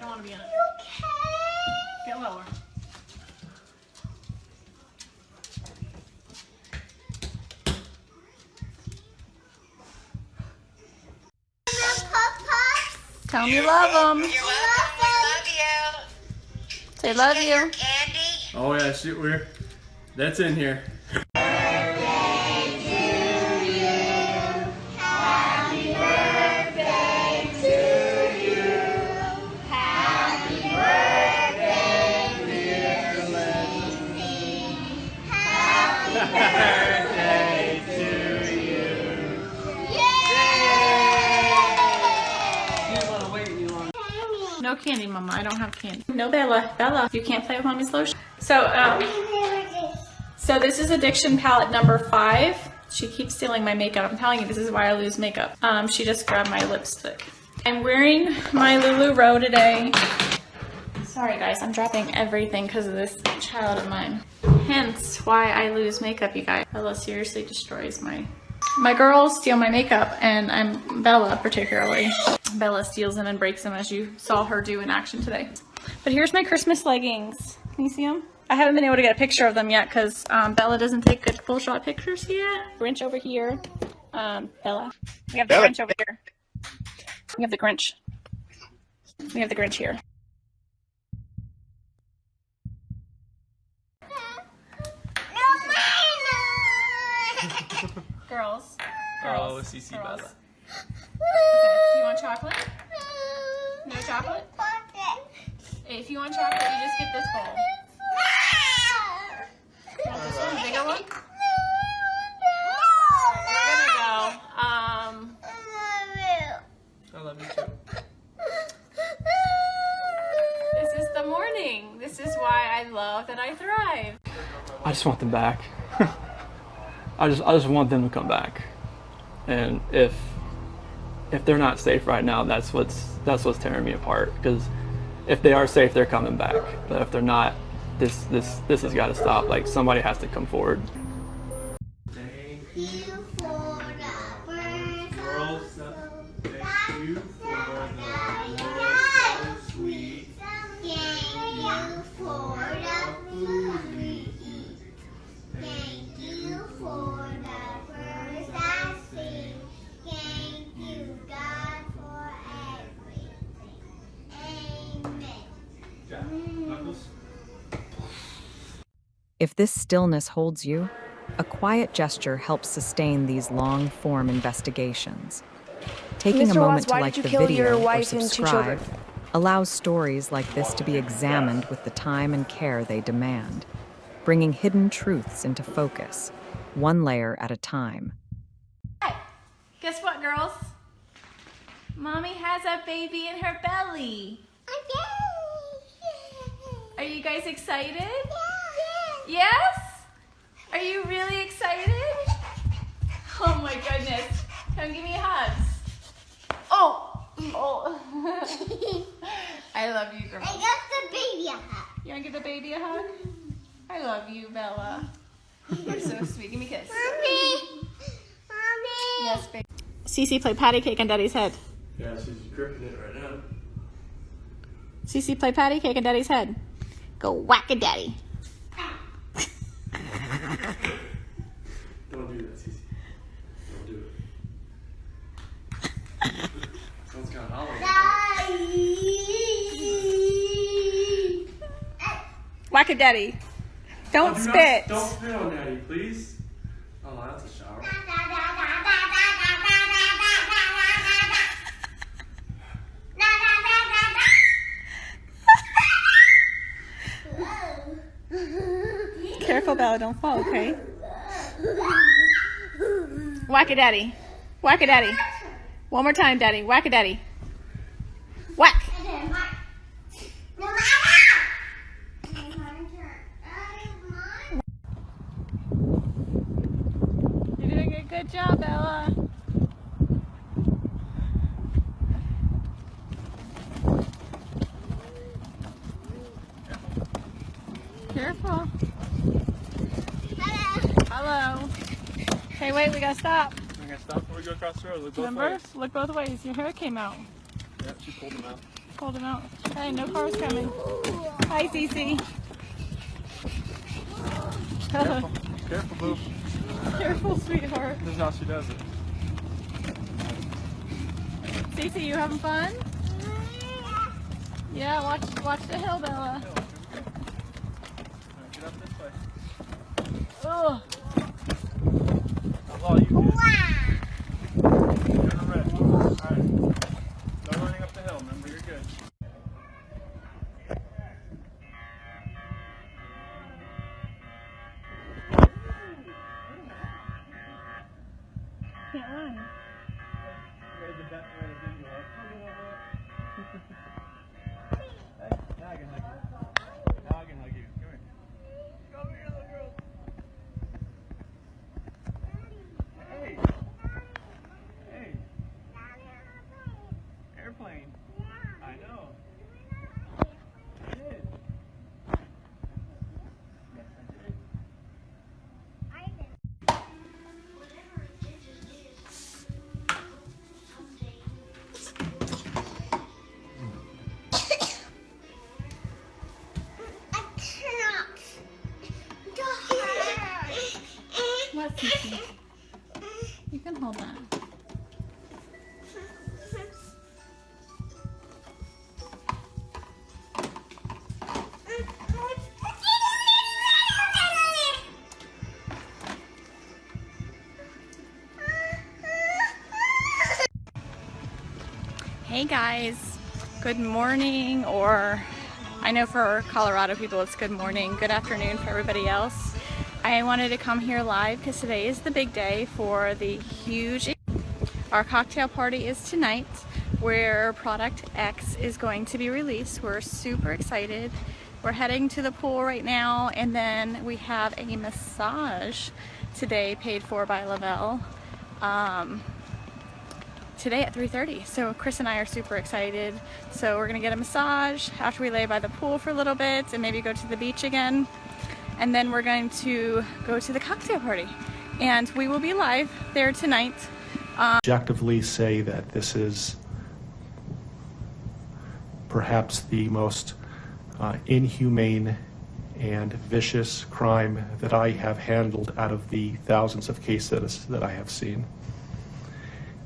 don't want to be in it. Get lower. Tell them you love them. You're welcome. We love you. Say love you. Candy. Oh yeah, shoot, that's in here. No candy, Mama. I don't have candy. No, Bella. Bella, you can't play with Mommy's lotion. So this is addiction palette number 5. She keeps stealing my makeup. I'm telling you, this is why I lose makeup. She just grabbed my lipstick. I'm wearing my LuLaRoe today. Sorry, guys. I'm dropping everything because of this child of mine. Hence why I lose makeup, you guys. Bella seriously destroys my girls steal my makeup, and I'm Bella particularly. Bella steals them and breaks them, as you saw her do in action today. But here's my Christmas leggings. Can you see them? I haven't been able to get a picture of them yet because Bella doesn't take good full shot pictures yet. Grinch over here. Bella. We have the Grinch over here. We have the Grinch. We have the Grinch here. Girls. Oh, CC Bella. Okay, you want chocolate? No chocolate? If you want chocolate, you just get this bowl. You want this one, bigger one? We're gonna go. I love you too. This is the morning. This is why I love that I thrive. I just want them back. I just want them to come back. And if they're not safe right now, that's what's tearing me apart. Because if they are safe, they're coming back. But if they're not, this has got to stop. Like, somebody has to come forward. Thank you for the world so thank you for the world so sweet. Thank you for the food we eat. Thank you for the birds I sing. Thank you, God, for everything. Amen. If this stillness holds you, a quiet gesture helps sustain these long-form investigations. Taking a moment to like the video or subscribe allows stories like this to be examined with the time and care they demand, bringing hidden truths into focus, one layer at a time. Hey, guess what, girls? Mommy has a baby in her belly. Are you guys excited? Yes? Are you really excited? Oh my goodness. Come give me hugs. Oh. I love you, girls. I got the baby a hug. You want to give the baby a hug? I love you, Bella. You're so sweet. Give me a kiss. Mommy. Yes, baby. Cece, play patty cake on Daddy's head. Yeah, she's gripping it right now. Cece, play patty cake on Daddy's head. Go whack a daddy. Don't do that, Cece. Don't do it. Someone's got hollow. Whack a daddy. Don't spit. Don't spit on Daddy, please. Oh, that's a shower. Careful, Bella, don't fall, okay? Whack a daddy. Whack a daddy. One more time, Daddy. Whack a daddy. Whack. You're doing a good job, Bella. Careful. Hello. Hey, wait, we gotta stop. We're gonna stop before we go across the road. Look both Remember? ways. Look both ways. Your hair came out. Yep, she pulled them out. pulled him out. Hey, no car's coming. Hi, Cece. Careful. Careful, boo. Careful, sweetheart. This is how she does it. Cece, you having fun? Yeah, watch the hill, Bella. Alright, get up this way. Oh, That's all you do. Turn red. Alright. No running up the hill, remember, you're good. can't run. Ready to bend you up. Hey, now I can hug you. Now I can hug you. Come here. Come here, little girl. Hey. Hey. Airplane. I know. I did. Yes, I did. What, Cece? You can hold that. Hey guys, good morning, or I know for Colorado people it's good morning, good afternoon for everybody else. I wanted to come here live because today is the big day for the huge, our cocktail party is tonight where Product X is going to be released. We're super excited. We're heading to the pool right now, and then we have a massage today paid for by Lavelle. Today at 3:30. So Chris and I are super excited. So we're gonna get a massage after we lay by the pool for a little bit and maybe go to the beach again. And then we're going to go to the cocktail party. And we will be live there tonight. Objectively say that this is perhaps the most inhumane and vicious crime that I have handled out of the thousands of cases that I have seen.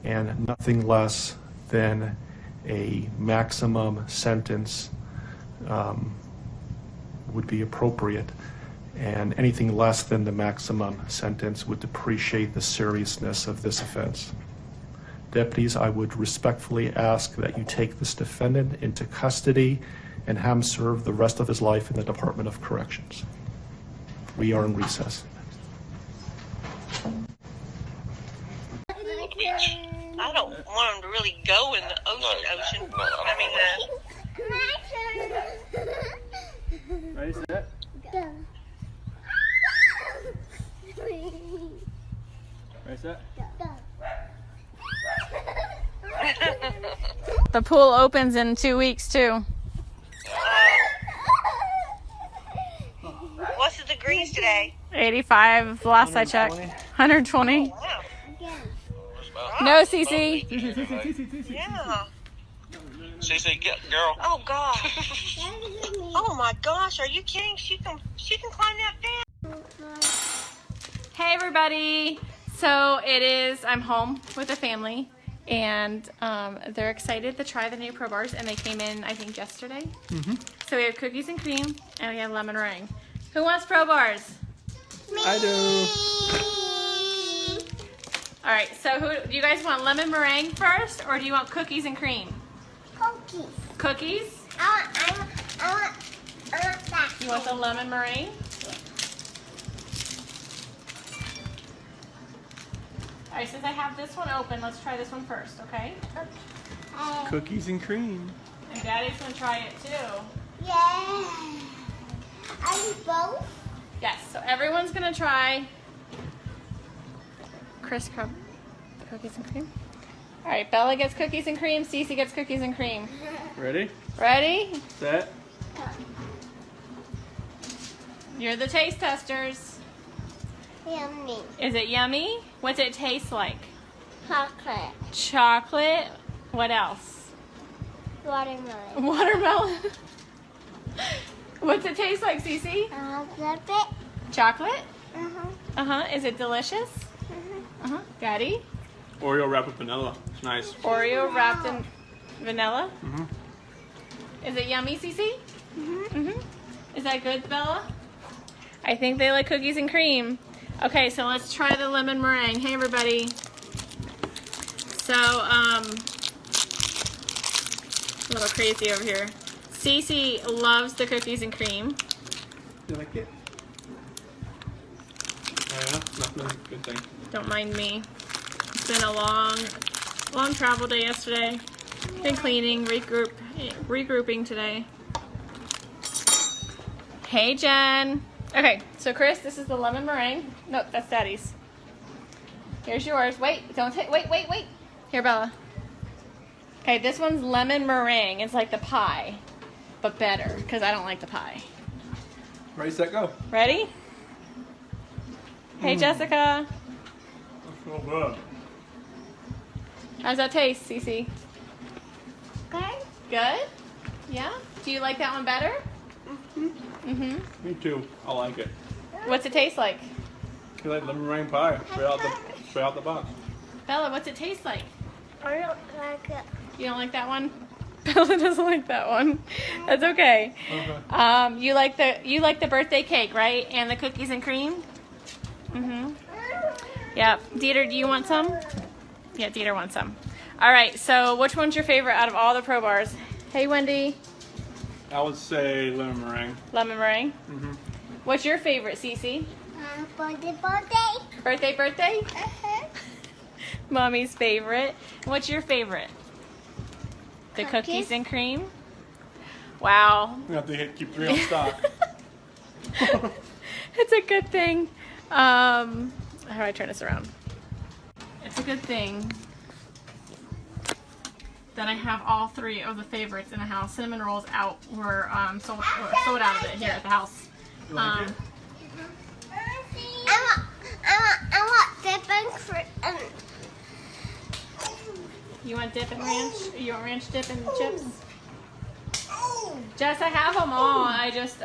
And nothing less than a maximum sentence would be appropriate, and anything less than the maximum sentence would depreciate the seriousness of this offense. Deputies, I would respectfully ask that you take this defendant into custody and have him serve the rest of his life in the Department of Corrections. We are in recess. I don't want them to really go in the ocean. I mean, Ready, set? Ready, set? The pool opens in 2 weeks too. what's the degrees today? 85 last I checked. 120. Wow. No, Cece. Yeah. CC, get girl. Oh gosh. Oh my gosh, are you kidding? She can climb that fence. Hey everybody. So it is, I'm home with the family, and they're excited to try the new Pro Bars, and they came in, I think, yesterday. So we have cookies and cream, and we have lemon meringue. Who wants Pro Bars? I do. All right, so do you guys want lemon meringue first, or do you want cookies and cream? Cookies. Cookies? I want that. You want the lemon meringue? All right, since I have this one open, let's try this one first, okay? Cookies and cream. And Daddy's gonna try it too. Yeah. Are you both? Yes, so everyone's gonna try Chris Crumb cookies and cream. All right, Bella gets cookies and cream, Cece gets cookies and cream. Ready? Ready? Set. You're the taste testers. Yummy. Is it yummy? What's it taste like? Chocolate. Chocolate. What else? Watermelon. Watermelon. What's it taste like, Cece? Flip it. Chocolate? Uh-huh. Is it delicious? Daddy? Oreo wrapped with vanilla. It's nice. Oreo wrapped in vanilla? Mm-hmm. Is it yummy, Cece? Is that good, Bella? I think they like cookies and cream. Okay, so let's try the lemon meringue. Hey, everybody. So, a little crazy over here. Cece loves the cookies and cream. You like it? Yeah, nothing. Good thing. Don't mind me. It's been a long travel day yesterday. Been cleaning, regrouping today. Hey, Jen. Okay, so Chris, this is the lemon meringue. Nope, that's Daddy's. Here's yours. Wait, don't take. Wait. Here, Bella. Okay, this one's lemon meringue. It's like the pie, but better because I don't like the pie. Ready, set, go. Ready? Hey, Jessica. That's so good. How's that taste, Cece? Good. Good? Yeah? Do you like that one better? Me too. I like it. What's it taste like? You like lemon meringue pie? Straight out the box. Bella, what's it taste like? I don't like it. You don't like that one? Bella doesn't like that one. That's okay. Okay. You like the birthday cake, right? And the cookies and cream? Yep. Dieter, do you want some? Yeah, Dieter wants some. All right, so which one's your favorite out of all the Pro Bars? Hey, Wendy. I would say lemon meringue. Lemon meringue? What's your favorite, Cece? Birthday? Mommy's favorite. What's your favorite? The cookies and cream? Wow. You have to keep 3 on stock. It's a good thing. How do I turn this around? It's a good thing that I have all 3 of the favorites in the house. Cinnamon rolls were sold out of it here at the house. You like it? I want dip and cream. You want dip and ranch? You want ranch dip and chips? Jess, I have them all. I just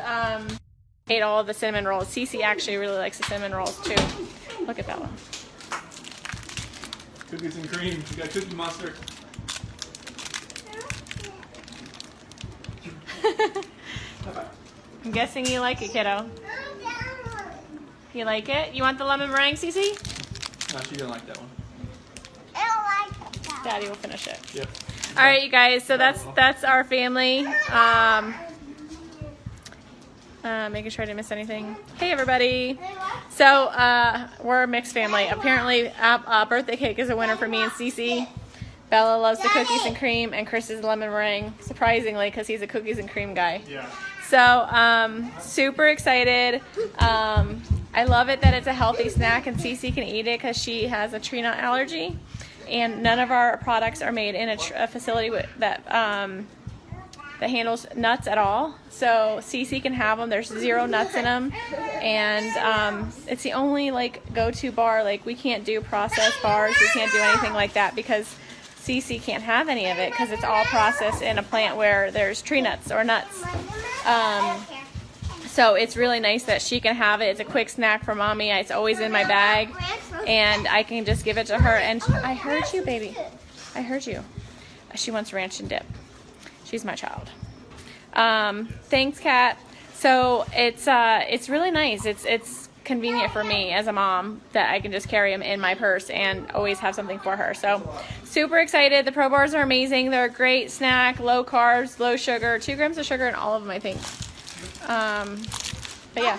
ate all of the cinnamon rolls. Cece actually really likes the cinnamon rolls too. Look at Bella. Cookies and cream. You got cookie monster. I'm guessing you like it, kiddo. You like it? You want the lemon meringue, Cece? No, she didn't like that one. I don't like that. Daddy will finish it. Yep. All right, you guys. So that's our family. Making sure I didn't miss anything. Hey, everybody. So we're a mixed family. Apparently, birthday cake is a winner for me and Cece. Bella loves the cookies and cream, and Chris is lemon meringue. Surprisingly, because he's a cookies and cream guy. Yeah. So super excited. I love it that it's a healthy snack and Cece can eat it because she has a tree nut allergy. And none of our products are made in a facility that handles nuts at all. So Cece can have them. There's 0 nuts in them. And it's the only go-to bar. We can't do processed bars. We can't do anything like that because Cece can't have any of it because it's all processed in a plant where there's tree nuts or nuts. So it's really nice that she can have it. It's a quick snack for mommy. It's always in my bag. And I can just give it to her. And I heard you, baby. I heard you. She wants ranch and dip. She's my child. Thanks, Kat. So it's really nice. It's convenient for me as a mom that I can just carry them in my purse and always have something for her. So super excited. The Pro Bars are amazing. They're a great snack, low carbs, low sugar, 2 grams of sugar in all of them, I think. But yeah,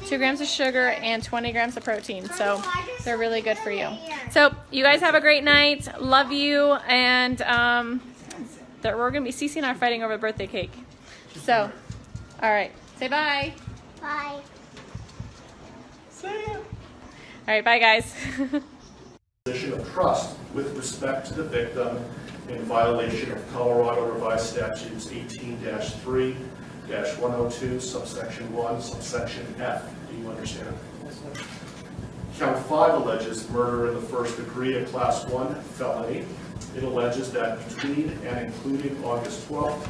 2 grams of sugar and 20 grams of protein. So they're really good for you. So you guys have a great night. Love you. And we're going to be, Cece and I are fighting over the birthday cake. So, all right. Say bye. Bye. See ya. All right. Bye, guys. Position of trust with respect to the victim in violation of Colorado Revised Statutes 18-3-102, subsection 1, subsection F. Do you understand? Count 5 alleges murder in the first degree, a class 1 felony. It alleges that between and including August 12th,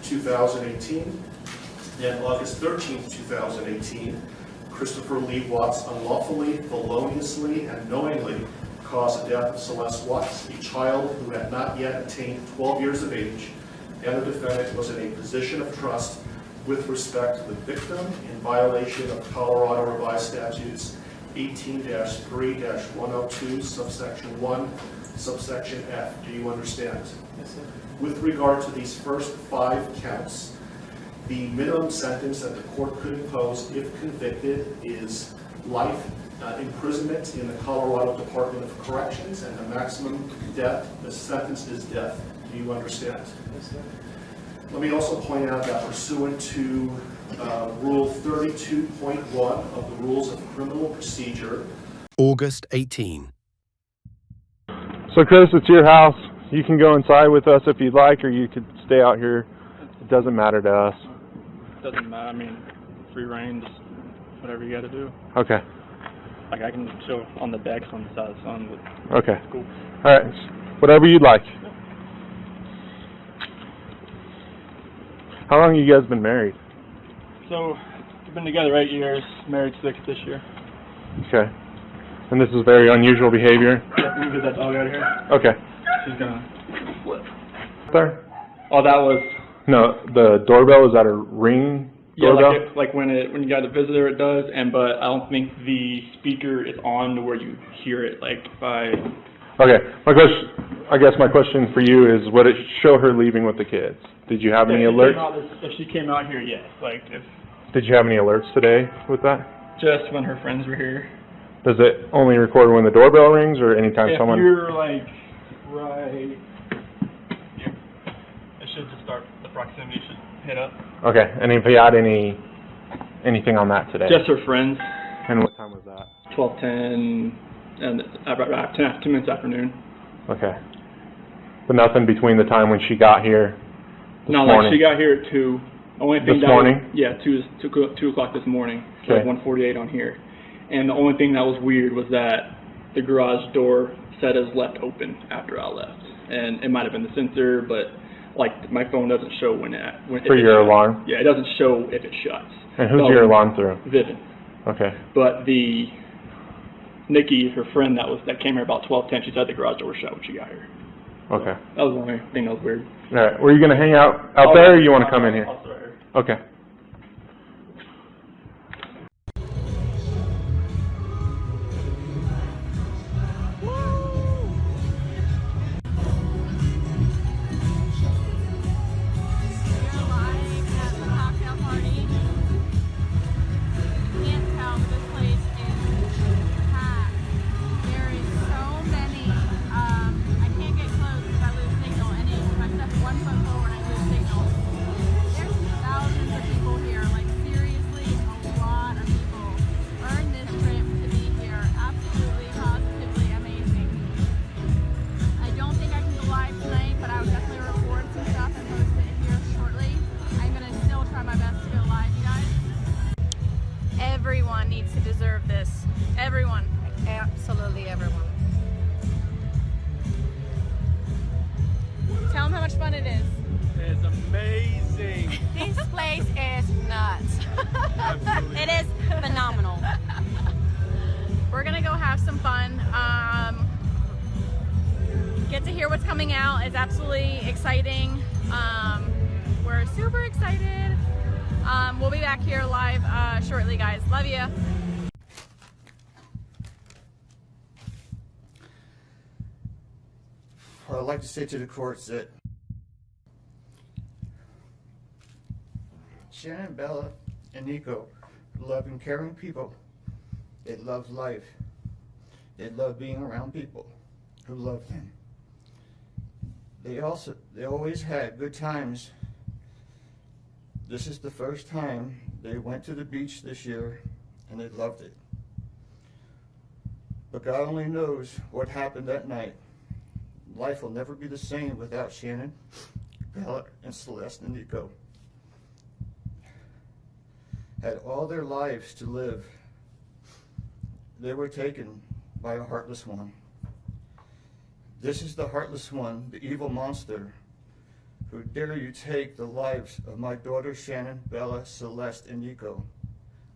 2018 and August 13th, 2018, Christopher Lee Watts unlawfully, feloniously, and knowingly caused the death of Celeste Watts, a child who had not yet attained 12 years of age, and the defendant was in a position of trust with respect to the victim in violation of Colorado Revised Statutes 18-3-102, subsection 1, subsection F. Do you understand? Yes, sir. With regard to these first 5 counts, the minimum sentence that the court could impose if convicted is life imprisonment in the Colorado Department of Corrections, and the maximum sentence is death. Do you understand? Yes, sir. Let me also point out that pursuant to Rule 32.1 of the Rules of Criminal Procedure, August 18. So Chris, it's your house. You can go inside with us if you'd like, or you could stay out here. It doesn't matter to us. Doesn't matter. I mean, free reign, just whatever you got to do. Okay. Like I can chill on the decks on the side of the sun, but Okay. it's cool. All right. Whatever you'd like. How long have you guys been married? So we've been together 8 years, married 6 this year. Okay. And this is very unusual behavior? Yeah, we can get that dog out of here. Okay. She's gonna flip. There? Oh, that was No, the doorbell, is that a ring doorbell? like when you got a visitor, it does, but I don't think the speaker is on to where you hear it. Like by Okay. I guess my question for you is, would it show her leaving with the kids? Did you have any alerts? If she came out here, yes. Like if Did you have any alerts today with that? just when her friends were here. Does it only record when the doorbell rings, or anytime If someone? you're like right here, it should just start. The proximity should hit up. Okay. And if you had anything on that today? Just her friends. And what time was that? 12:10 and about 10 minutes afternoon. Okay. But nothing between the time when she got here this No, morning? like she got here at 2. Only thing This that morning? Was, yeah, 2 o'clock this morning. Okay. Like 1:48 on here. And the only thing that was weird was that the garage door said it was left open after I left. And it might have been the sensor, but like my phone doesn't show when For your alarm? Yeah, it doesn't show if it shuts. And who's your alarm through? Vivian. Okay. But the Nikki, her friend that came here about 12:10, she said the garage door was shut when she got here. Okay. That was the only thing that was weird. All right. Were you going to hang out there, or you want to come in here? I'll sit right here. Okay. Everyone needs to deserve this. Everyone. Absolutely everyone. Tell them how much fun it is. It's amazing. This place is nuts. It is phenomenal. We're gonna go have some fun. Get to hear what's coming out. It's absolutely exciting. We're super excited. We'll be back here live shortly, guys. Love you. What I'd like to say to the court is that Shannon, Bella, and Nico are loving, caring people. They love life. They love being around people who love them. They always had good times. This is the first time they went to the beach this year, and they loved it. But God only knows what happened that night. Life will never be the same without Shannon, Bella, and Celeste and Nico. Had all their lives to live. They were taken by a heartless one. This is the heartless one, the evil monster, who dare you take the lives of my daughters Shannon, Bella, Celeste, and Nico.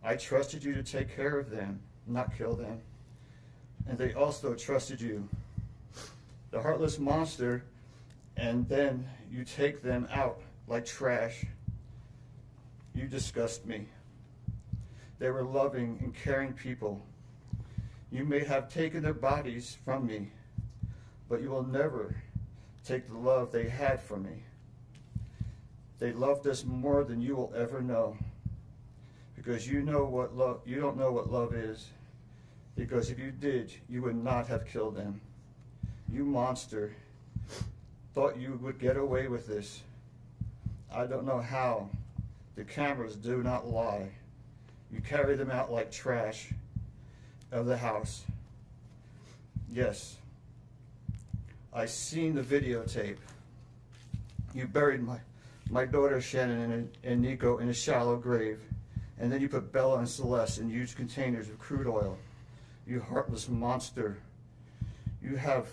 I trusted you to take care of them, not kill them. And they also trusted you. The heartless monster, and then you take them out like trash. You disgust me. They were loving and caring people. You may have taken their bodies from me, but you will never take the love they had for me. They loved us more than you will ever know, because you don't know what love is, because if you did, you would not have killed them. You monster, thought you would get away with this. I don't know how. The cameras do not lie. You carry them out like trash of the house. Yes, I seen the videotape. You buried my daughter Shannon and Nico in a shallow grave, and then you put Bella and Celeste in huge containers of crude oil. You heartless monster. You have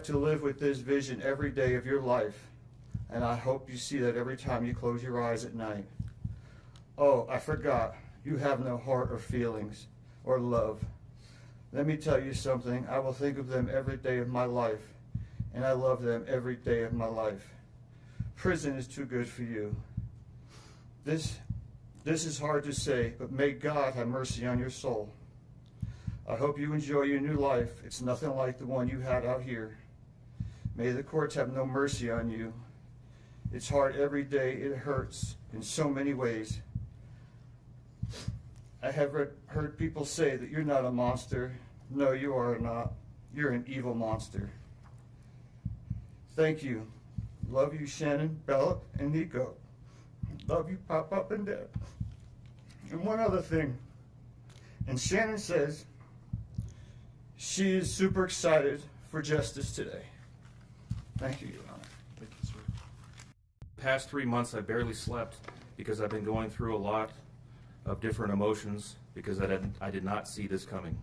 to live with this vision every day of your life, and I hope you see that every time you close your eyes at night. Oh, I forgot. You have no heart or feelings or love. Let me tell you something. I will think of them every day of my life, and I love them every day of my life. Prison is too good for you. This is hard to say, but may God have mercy on your soul. I hope you enjoy your new life. It's nothing like the one you had out here. May the courts have no mercy on you. It's hard every day. It hurts in so many ways. I have heard people say that you're not a monster. No, you are not. You're an evil monster. Thank you. Love you, Shannon, Bella, and Nico. Love you, Pop and Dad. And one other thing. And Shannon says she is super excited for justice today. Thank you, Your Honor. Thank you, sir. The past 3 months, I barely slept because I've been going through a lot of different emotions because I did not see this coming.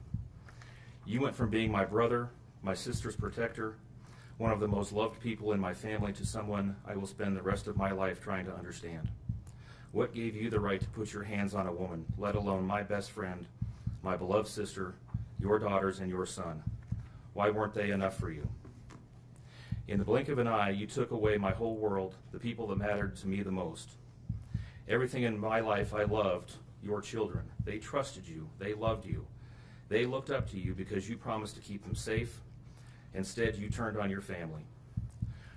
You went from being my brother, my sister's protector, one of the most loved people in my family, to someone I will spend the rest of my life trying to understand. What gave you the right to put your hands on a woman, let alone my best friend, my beloved sister, your daughters, and your son? Why weren't they enough for you? In the blink of an eye, you took away my whole world, the people that mattered to me the most. Everything in my life I loved, your children. They trusted you. They loved you. They looked up to you because you promised to keep them safe. Instead, you turned on your family.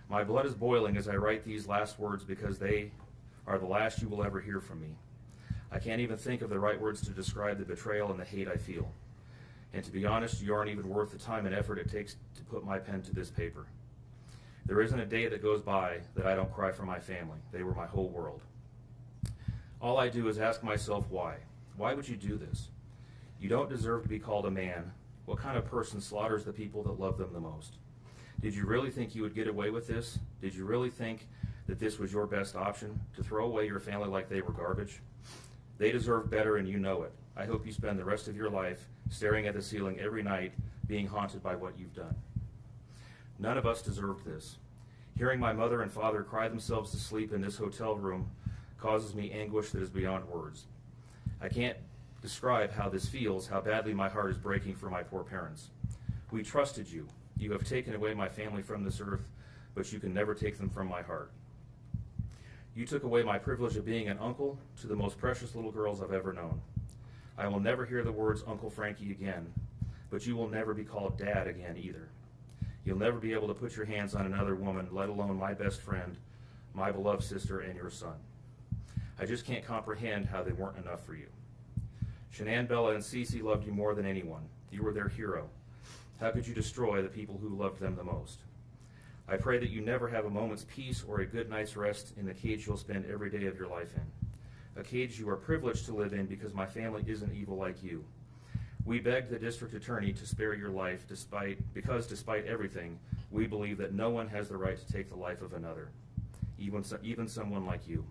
My blood is boiling as I write these last words because they are the last you will ever hear from me. I can't even think of the right words to describe the betrayal and the hate I feel. And to be honest, you aren't even worth the time and effort it takes to put my pen to this paper. There isn't a day that goes by that I don't cry for my family. They were my whole world. All I do is ask myself why. Why would you do this? You don't deserve to be called a man. What kind of person slaughters the people that love them the most? Did you really think you would get away with this? Did you really think that this was your best option, to throw away your family like they were garbage? They deserve better, and you know it. I hope you spend the rest of your life staring at the ceiling every night, being haunted by what you've done. None of us deserved this. Hearing my mother and father cry themselves to sleep in this hotel room causes me anguish that is beyond words. I can't describe how this feels, how badly my heart is breaking for my poor parents. We trusted you. You have taken away my family from this earth, but you can never take them from my heart. You took away my privilege of being an uncle to the most precious little girls I've ever known. I will never hear the words Uncle Frankie again, but you will never be called Dad again either. You'll never be able to put your hands on another woman, let alone my best friend, my beloved sister, and your son. I just can't comprehend how they weren't enough for you. Shanann, Bella, and Cece loved you more than anyone. You were their hero. How could you destroy the people who loved them the most? I pray that you never have a moment's peace or a good night's rest in the cage you'll spend every day of your life in. A cage you are privileged to live in because my family isn't evil like you. We begged the district attorney to spare your life because despite everything, we believe that no one has the right to take the life of another, even someone like you.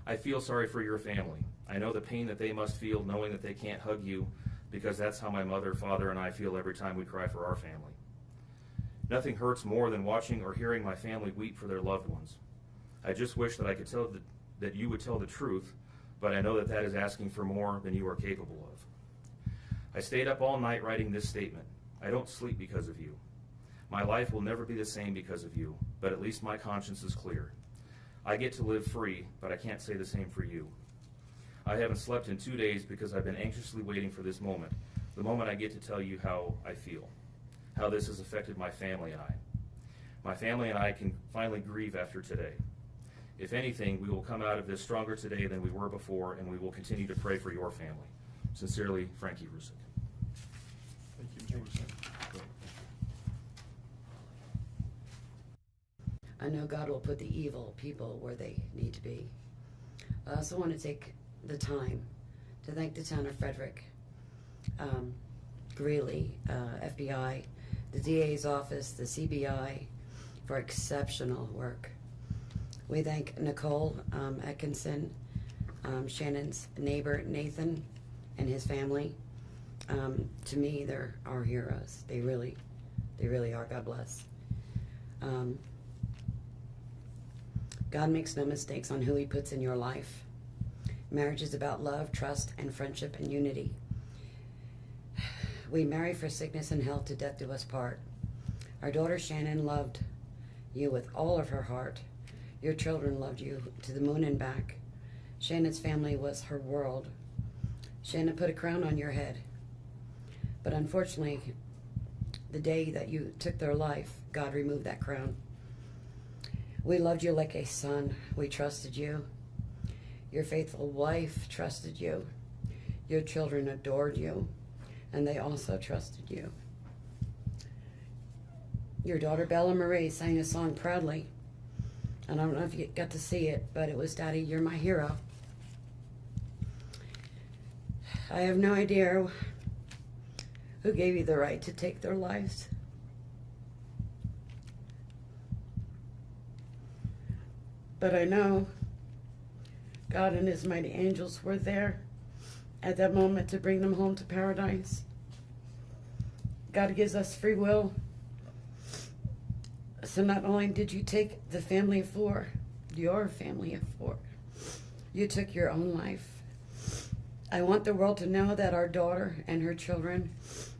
I feel sorry for your family. I know the pain that they must feel knowing that they can't hug you, because that's how my mother, father, and I feel every time we cry for our family. Nothing hurts more than watching or hearing my family weep for their loved ones. I just wish that I could tell that you would tell the truth, but I know that that is asking for more than you are capable of. I stayed up all night writing this statement. I don't sleep because of you. My life will never be the same because of you, but at least my conscience is clear. I get to live free, but I can't say the same for you. I haven't slept in 2 days because I've been anxiously waiting for this moment, the moment I get to tell you how I feel, how this has affected my family and I. My family and I can finally grieve after today. If anything, we will come out of this stronger today than we were before, and we will continue to pray for your family. Sincerely, Frankie Rusick. Thank you, Jameson. I know God will put the evil people where they need to be. I also want to take the time to thank the town of Frederick, Greeley, FBI, the DA's office, the CBI, for exceptional work. We thank Nicole Atkinson, Shannon's neighbor Nathan, and his family. To me, they're our heroes. They really are. God bless. God makes no mistakes on who he puts in your life. Marriage is about love, trust, and friendship and unity. We marry for sickness and health, to death do us part. Our daughter Shannon loved you with all of her heart. Your children loved you to the moon and back. Shannon's family was her world. Shannon put a crown on your head. But unfortunately, the day that you took their life, God removed that crown. We loved you like a son. We trusted you. Your faithful wife trusted you. Your children adored you, and they also trusted you. Your daughter Bella Marie sang a song proudly. And I don't know if you got to see it, but it was, "Daddy, you're my hero." I have no idea who gave you the right to take their lives. But I know God and his mighty angels were there at that moment to bring them home to paradise. God gives us free will. So not only did you take the family of four, your family of four, you took your own life. I want the world to know that our daughter and her children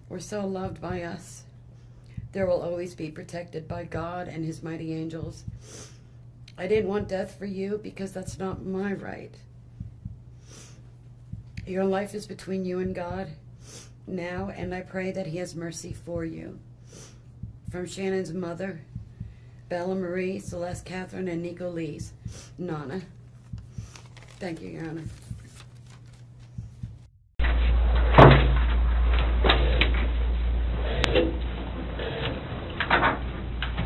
were so loved by us. There will always be protected by God and his mighty angels. I didn't want death for you because that's not my right. Your life is between you and God now, and I pray that he has mercy for you. From Shannon's mother, Bella Marie, Celeste Catherine, and Nico Lee's Nana. Thank you, Your Honor.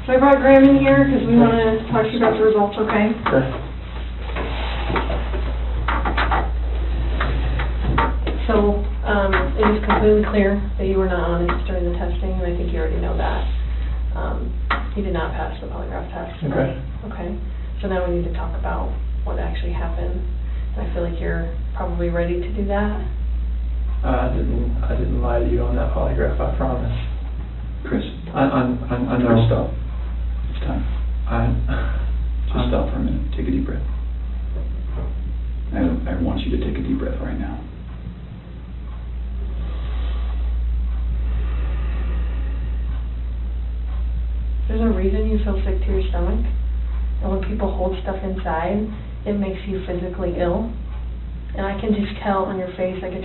So I brought Graham in here because we want to talk to you about the results, okay? Sure. So it is completely clear that you were not honest during the testing, and I think you already know that. You did not pass the polygraph test. Okay. Okay. So now we need to talk about what actually happened. And I feel like you're probably ready to do that. I didn't lie to you on that polygraph, I promise. Chris, I know. Chris, stop. It's time. Just stop for a minute. Take a deep breath. I want you to take a deep breath right now. There's a reason you feel sick to your stomach. And when people hold stuff inside, it makes you physically ill. And I can just tell on your face, I could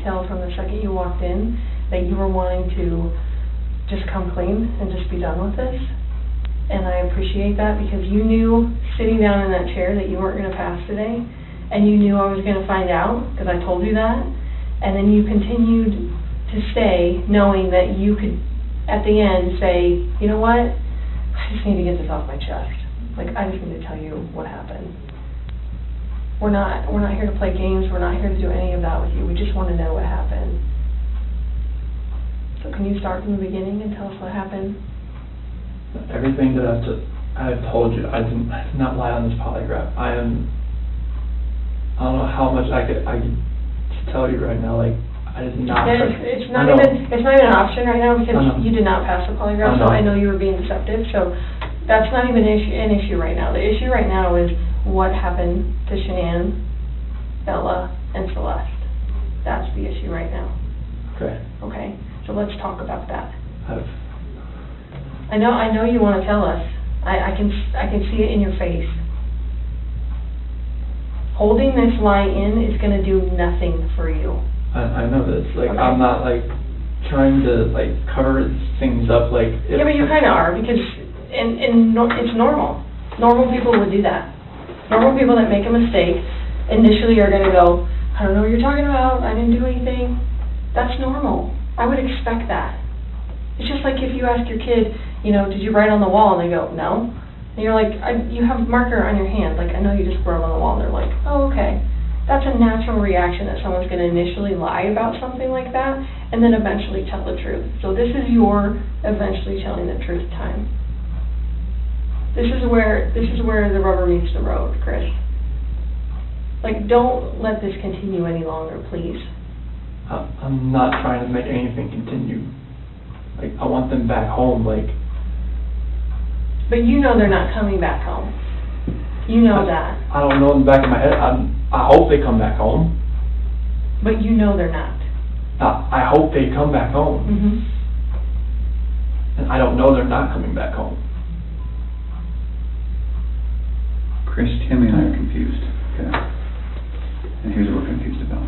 tell from the second you walked in that you were wanting to just come clean and just be done with this. And I appreciate that because you knew sitting down in that chair that you weren't going to pass today, and you knew I was going to find out because I told you that. And then you continued to stay knowing that you could, at the end, say, you know what, I just need to get this off my chest. Like, I just need to tell you what happened. We're not here to play games. We're not here to do any of that with you. We just want to know what happened. So can you start from the beginning and tell us what happened? Everything that I've told you, I did not lie on this polygraph. I don't know how much I could tell you right now. Like, I did not. It's not even an option right now because you did not pass the polygraph, so I know you were being deceptive. So that's not even an issue right now. The issue right now is what happened to Shanann, Bella, and Celeste. That's the issue right now. Okay. Okay. So let's talk about that. I know you want to tell us. I can see it in your face. Holding this lie in is going to do nothing for you. I know this. Like, okay. I'm not like trying to like cover things up. Like, yeah, but you kind of are because it's normal. Normal people would do that. Normal people that make a mistake initially are going to go, I don't know what you're talking about. I didn't do anything. That's normal. I would expect that. It's just like if you ask your kid, you know, did you write on the wall? And they go, no. And you're like, you have a marker on your hand. Like, I know you just wrote on the wall. And they're like, oh, okay. That's a natural reaction that someone's going to initially lie about something like that and then eventually tell the truth. So this is your eventually telling the truth time. This is where the rubber meets the road, Chris. Like, don't let this continue any longer, please. I'm not trying to make anything continue. Like, I want them back home, like... But you know they're not coming back home. You know that. I don't know in the back of my head. I hope they come back home. But you know they're not. I hope they come back home. Mm-hmm. And I don't know they're not coming back home. Chris, Timmy and I are confused, okay? And here's what we're confused about.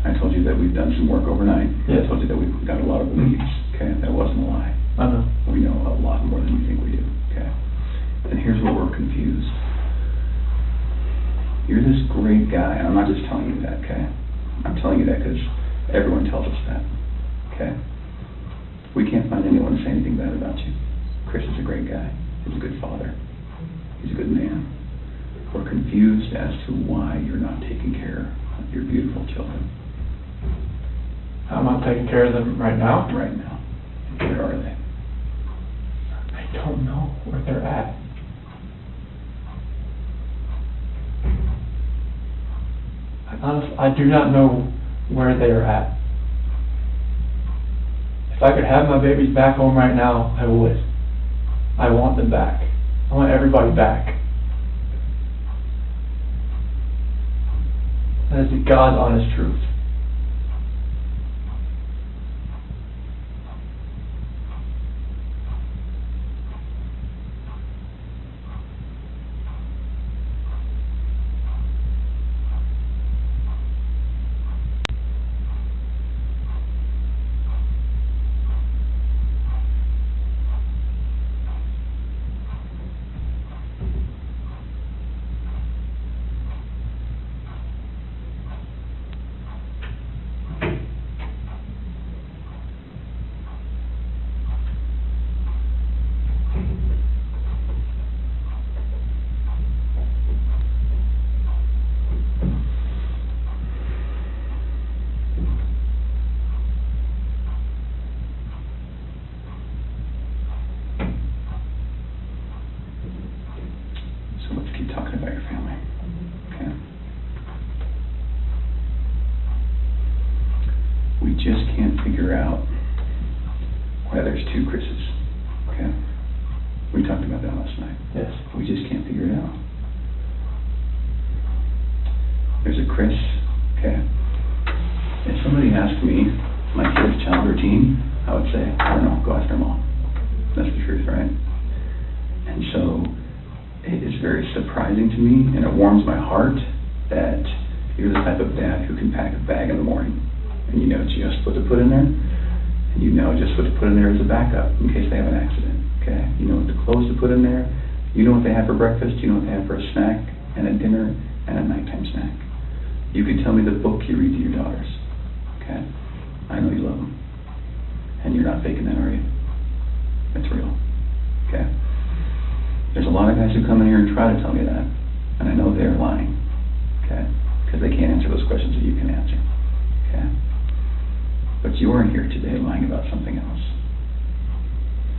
I told you that we've done some work overnight. Yeah. I told you that we've got a lot of leads, okay? That wasn't a lie. I know. We know a lot more than you think we do, okay? And here's where we're confused. You're this great guy, and I'm not just telling you that, okay? I'm telling you that because everyone tells us that, okay? We can't find anyone to say anything bad about you. Chris is a great guy. He's a good father. He's a good man. We're confused as to why you're not taking care of your beautiful children. I'm not taking care of them right now? Right now. Where are they? I don't know where they're at. Honestly, I do not know where they are at. If I could have my babies back home right now, I would. I want them back. I want everybody back. That is the God's honest truth. So let's keep talking about your family, okay? We just can't figure out why there's two Chris's, okay? We talked about that last night. Yes. We just can't figure it out. There's a Chris, okay? If somebody asked me my kid's child routine, I would say, I don't know, go ask their mom. That's the truth, right? And so it is very surprising to me, and it warms my heart that you're the type of dad who can pack a bag in the morning, and you know just what to put in there, and you know just what to put in there as a backup in case they have an accident, okay? You know what the clothes to put in there, you know what they have for breakfast, you know what they have for a snack, and a dinner, and a nighttime snack. You can tell me the book you read to your daughters, okay? I know you love them, and you're not faking that, are you? It's real, okay? There's a lot of guys who come in here and try to tell me that, and I know they're lying, okay? Because they can't answer those questions that you can answer, okay? But you are here today lying about something else.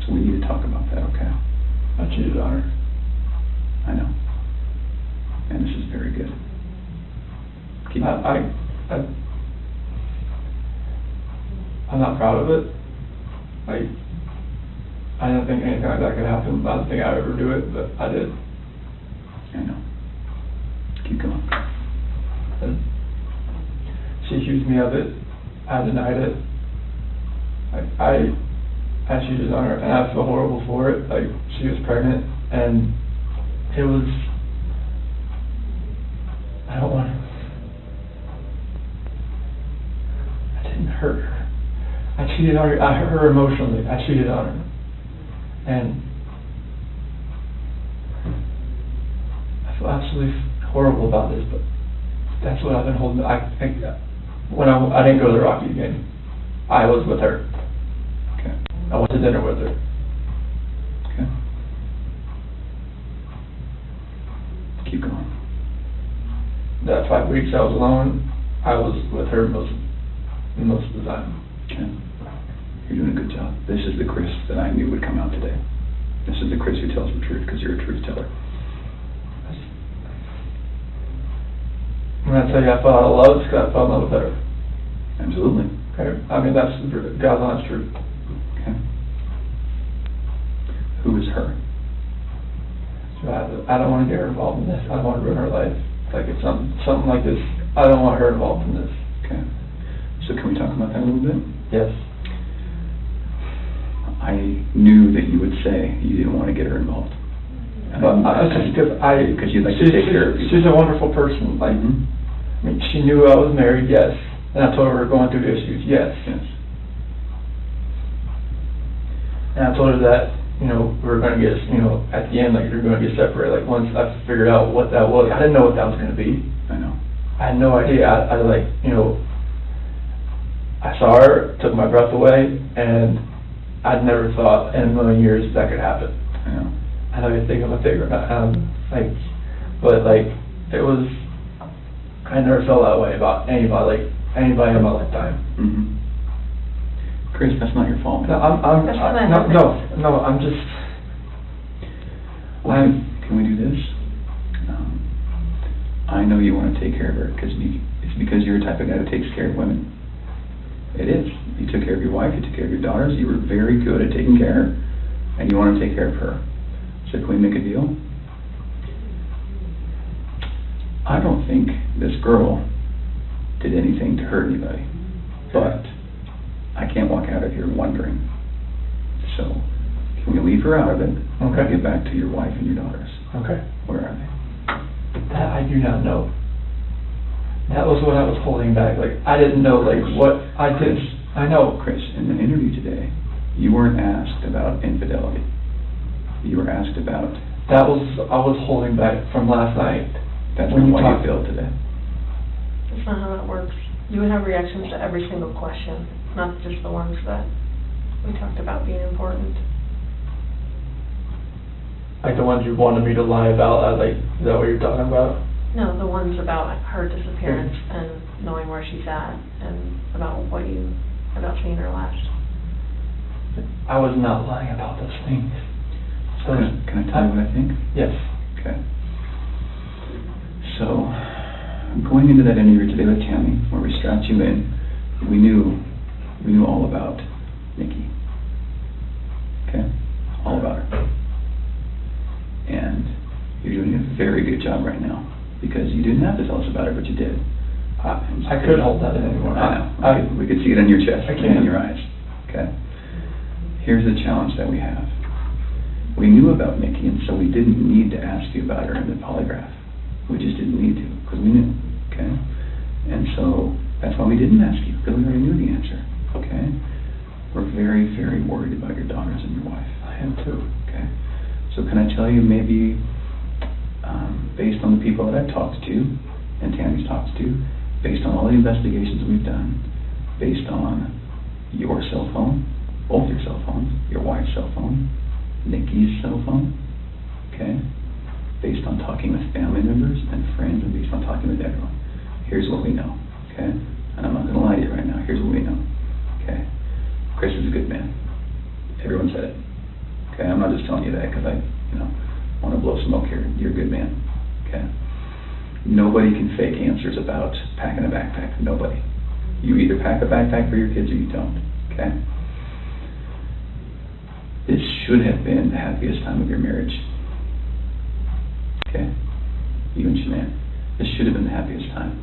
So we need to talk about that, okay? About your daughter. I know. And this is very good. Keep I I'm not proud of it. Like, I didn't think anything like that could happen. I didn't think I'd ever do it, but I did. I know. Keep going. And she accused me of it. I denied it. I cheated on her, and I feel horrible for it. Like, she was pregnant, and it was, I don't want to, I didn't hurt her. I cheated on her. I hurt her emotionally. I cheated on her. And I feel absolutely horrible about this, but that's what I've been holding. When I didn't go to the Rockies game, I was with her. Okay. I went to dinner with her. Okay. Keep going. That 5 weeks I was alone, I was with her most of the time. Okay. You're doing a good job. This is the Chris that I knew would come out today. This is the Chris who tells the truth, because you're a truth teller. When I tell you I fell out of love, it's because I fell in love with her. Absolutely. Okay. I mean, that's God's honest truth. Okay. Who is her? So I don't want to get her involved in this. I don't want to ruin her life. Like, it's something like this. I don't want her involved in this. Okay. So can we talk about that a little bit? Yes. I knew that you would say you didn't want to get her involved. Because you'd like to take care of people. She's a wonderful person. Like, I mean, she knew I was married, yes. And I told her we were going through issues, yes. Yes. And I told her that, we were going to get, at the end, like, we were going to get separated. Like, once I figured out what that was, I didn't know what that was going to be. I know. I had no idea. I saw her, took my breath away, and I'd never thought in a million years that could happen. I know. I know you think I'm a figure, but it was, I never felt that way about anybody in my lifetime. Mm-hmm. Chris, that's not your fault. No, I'm just. Well, can we do this? I know you want to take care of her because it's because you're the type of guy that takes care of women. It is. You took care of your wife, you took care of your daughters, you were very good at taking care of her, and you want to take care of her. So can we make a deal? I don't think this girl did anything to hurt anybody, but I can't walk out of here wondering. So can we leave her out of it? Okay. And get back to your wife and your daughters. Okay. Where are they? That I do not know. That was what I was holding back. Like, I didn't know, what I did. I know. Chris, in the interview today, you weren't asked about infidelity. You were asked about... I was holding back from last night. That's not why you failed today. That's not how that works. You would have reactions to every single question, not just the ones that we talked about being important. Like the ones you wanted me to lie about, is that what you're talking about? No, the ones about her disappearance and knowing where she's at, and about seeing her last. I was not lying about those things. So can I tell you what I think? Yes. Okay. So, going into that interview today with Tammy, where we strapped you in, we knew all about Nikki. Okay? All about her. And you're doing a very good job right now, because you didn't have to tell us about her, but you did. I couldn't hold that in anymore. I know. We could see it in your chest and in your eyes. Okay? Here's the challenge that we have. We knew about Nikki, and so we didn't need to ask you about her in the polygraph. We just didn't need to, because we knew, okay? And so that's why we didn't ask you, because we already knew the answer, okay? We're very, very worried about your daughters and your wife. I am too. Okay? So can I tell you, maybe, based on the people that I've talked to, and Tammy's talked to, based on all the investigations we've done, based on your cell phone, both your cell phones, your wife's cell phone, Nikki's cell phone, okay? Based on talking with family members and friends, and based on talking with everyone. Here's what we know, okay? And I'm not going to lie to you right now. Here's what we know, okay? Chris is a good man. Everyone said it, okay? I'm not just telling you that because I, want to blow smoke here. You're a good man, okay? Nobody can fake answers about packing a backpack. Nobody. You either pack a backpack for your kids or you don't, Okay? This should have been the happiest time of your marriage. Okay? You and Shanann. This should have been the happiest time.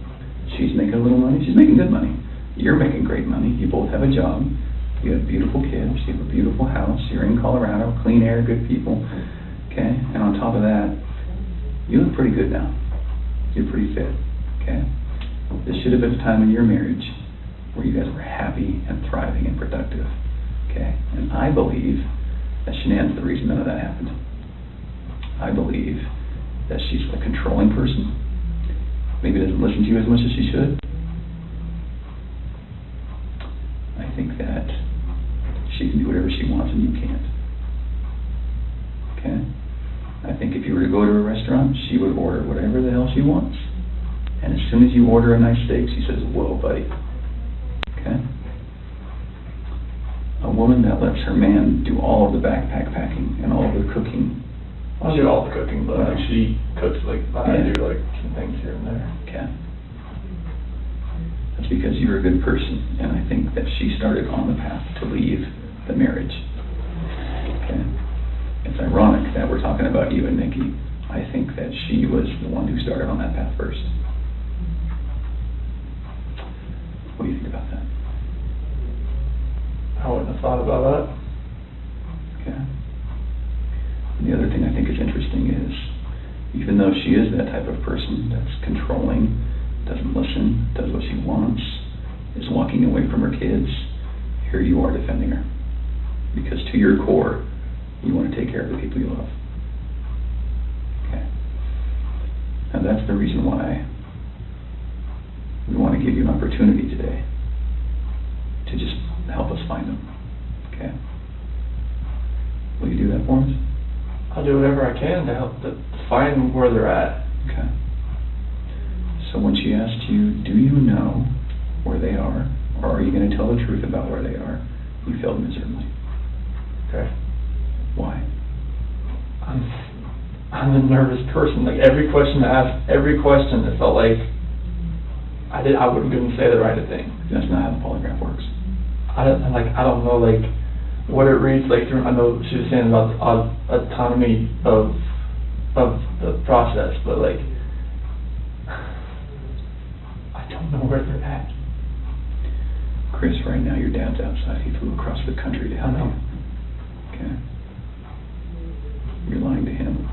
She's making a little money. She's making good money. You're making great money. You both have a job. You have beautiful kids. You have a beautiful house. You're in Colorado. Clean air, good people. Okay? And on top of that, you look pretty good now. You're pretty fit. Okay? This should have been a time in your marriage where you guys were happy and thriving and productive. Okay? And I believe that Shanann's the reason none of that happened. I believe that she's a controlling person. Maybe doesn't listen to you as much as she should. I think that she can do whatever she wants and you can't. Okay? I think if you were to go to a restaurant, she would order whatever the hell she wants. And as soon as you order a nice steak, she says, whoa, buddy. Okay? A woman that lets her man do all of the backpack packing and all of the cooking. I'll do all the cooking, but like she cooks like I do like some things here and there. Okay. That's because you're a good person, and I think that she started on the path to leave the marriage. Okay. It's ironic that we're talking about you and Nikki. I think that she was the one who started on that path first. What do you think about that? I wouldn't have thought about that. Okay. And the other thing I think is interesting is, even though she is that type of person that's controlling, doesn't listen, does what she wants, is walking away from her kids, here you are defending her. Because to your core, you want to take care of the people you love. Okay. And that's the reason why we want to give you an opportunity today to just help us find them. Okay? Will you do that for us? I'll do whatever I can to help to find where they're at. Okay. So when she asked you, do you know where they are, or are you going to tell the truth about where they are, you failed miserably. Okay. Why? I'm a nervous person. Like every question I asked, every question, it felt like I couldn't say the right thing. That's not how the polygraph works. I don't know like what it reads like. I know she was saying about the autonomy of the process, but like I don't know where they're at. Chris, right now your dad's outside. He flew across the country to help you. Okay. You're lying to him.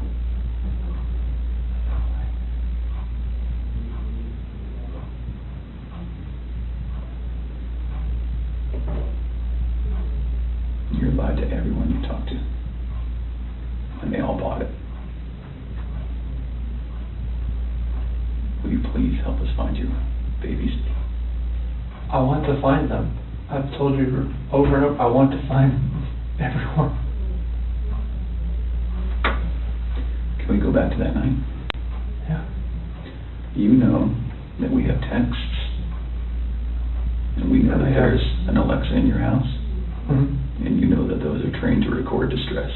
You lied to everyone you talked to. And they all bought it. Will you please help us find your babies? I want to find them. I've told you over and over, I want to find everyone. Can we go back to that night? Yeah. You know that we have texts, and we know that there's an Alexa in your house, and you know that those are trained to record distress.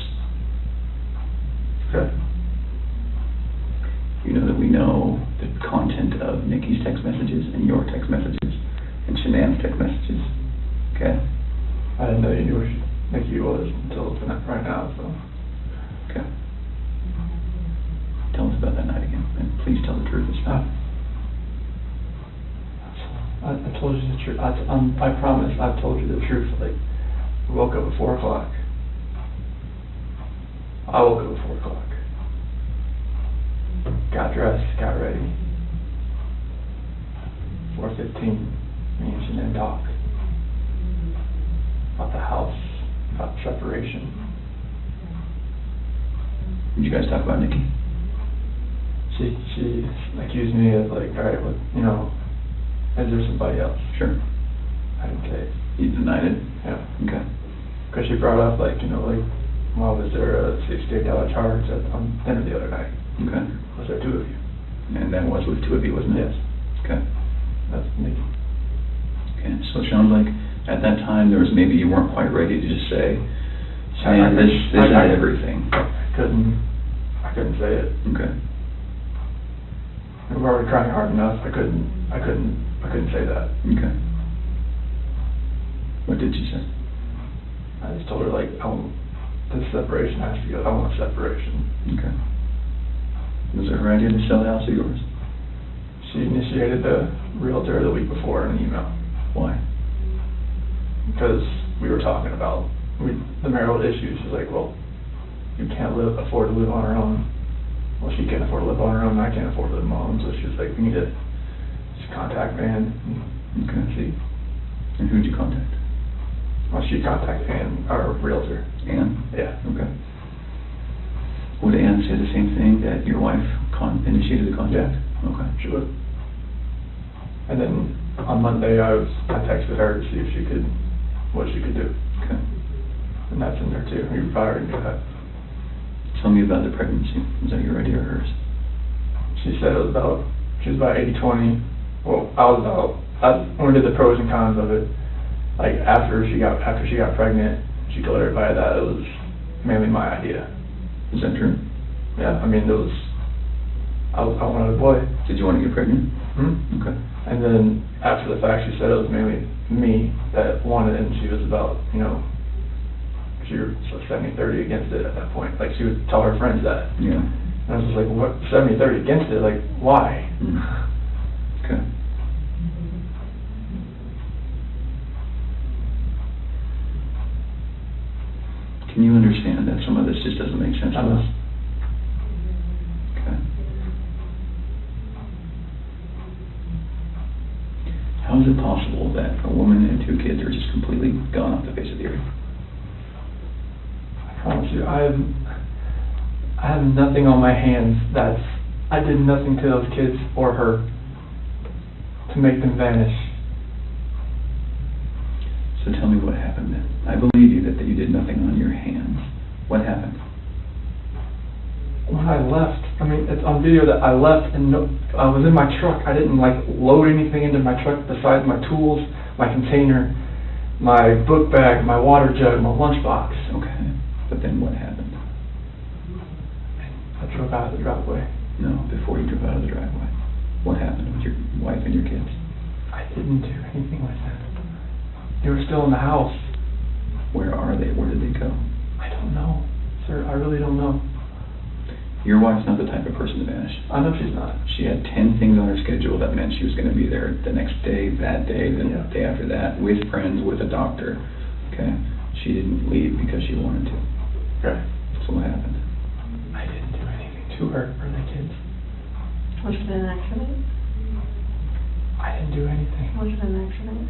Okay. You know that we know the content of Nikki's text messages and your text messages and Shanann's text messages. Okay? I didn't know you knew where Nikki was until tonight, right now, so. Okay. Tell us about that night again, and please tell the truth this time. I told you the truth. I promise I've told you the truth. Like, we woke up at 4 o'clock. I woke up at 4 o'clock. Got dressed, got ready. 4:15, me and Shanann talked about the house, about separation. Did you guys talk about Nikki? She accused me of like, all right, well, you know, is there somebody else? Sure. I didn't say it. You denied it? Yeah. Okay. Because she brought up like, you know, like, well, was there a $68 charge on dinner the other night? Okay. Was there 2 of you? And that was with 2 of you, wasn't it? Yes. Okay. That's Nikki. Okay, so it sounds like at that time there was maybe you weren't quite ready to just say, this is everything. I couldn't say it. Okay. We were already trying hard enough. I couldn't say that. Okay. What did she say? I just told her, like, this separation has to go. I want separation. Okay. Was it her idea to sell the house or yours? She initiated the realtor the week before in an email. Why? Because we were talking about the marital issues. She's like, well, you can't afford to live on her own. Well, she can't afford to live on her own, and I can't afford to live on my own. So she was like, we need to just contact Ann and see. And who'd you contact? Well, she contacted Ann, our realtor. Ann? Yeah. Okay. Would Ann say the same thing, that your wife initiated the contact? Yeah. Okay. She would. And then on Monday, I texted her to see if what she could do. Okay. And that's in there too. You probably already knew that. Tell me about the pregnancy. Was that your idea or hers? She said she was about 80-20. Well, I only did the pros and cons of it. Like after she got pregnant, she told everybody that it was mainly my idea. Is that true? Yeah, I mean, I wanted a boy. Did you want to get pregnant? Hmm? Okay. And then after the fact, she said it was mainly me that wanted it, and she was about, she was 70-30 against it at that point. Like, she would tell her friends that. Yeah. And I was just like, what, 70-30 against it? Like, why? Okay. Can you understand that some of this just doesn't make sense to us? Okay. How is it possible that a woman and 2 kids are just completely gone off the face of the earth? I promise you, I have nothing on my hands I did nothing to those kids or her to make them vanish. So tell me what happened then. I believe you that you did nothing on your hands. What happened? When I left, I mean, it's on video that I left and I was in my truck. I didn't load anything into my truck besides my tools, my container, my book bag, my water jug, my lunchbox. Okay. But then what happened? I drove out of the driveway. No, before you drove out of the driveway. What happened with your wife and your kids? I didn't do anything like that. They were still in the house. Where are they? Where did they go? I don't know, sir. I really don't know. Your wife's not the type of person to vanish. I know she's not. She had 10 things on her schedule that meant she was going to be there the next day, that day, the day after that, with friends, with a doctor. Okay? She didn't leave because she wanted to. Okay. So what happened? I didn't do anything to her or the kids. Was it an accident? I didn't do anything. Was it an accident?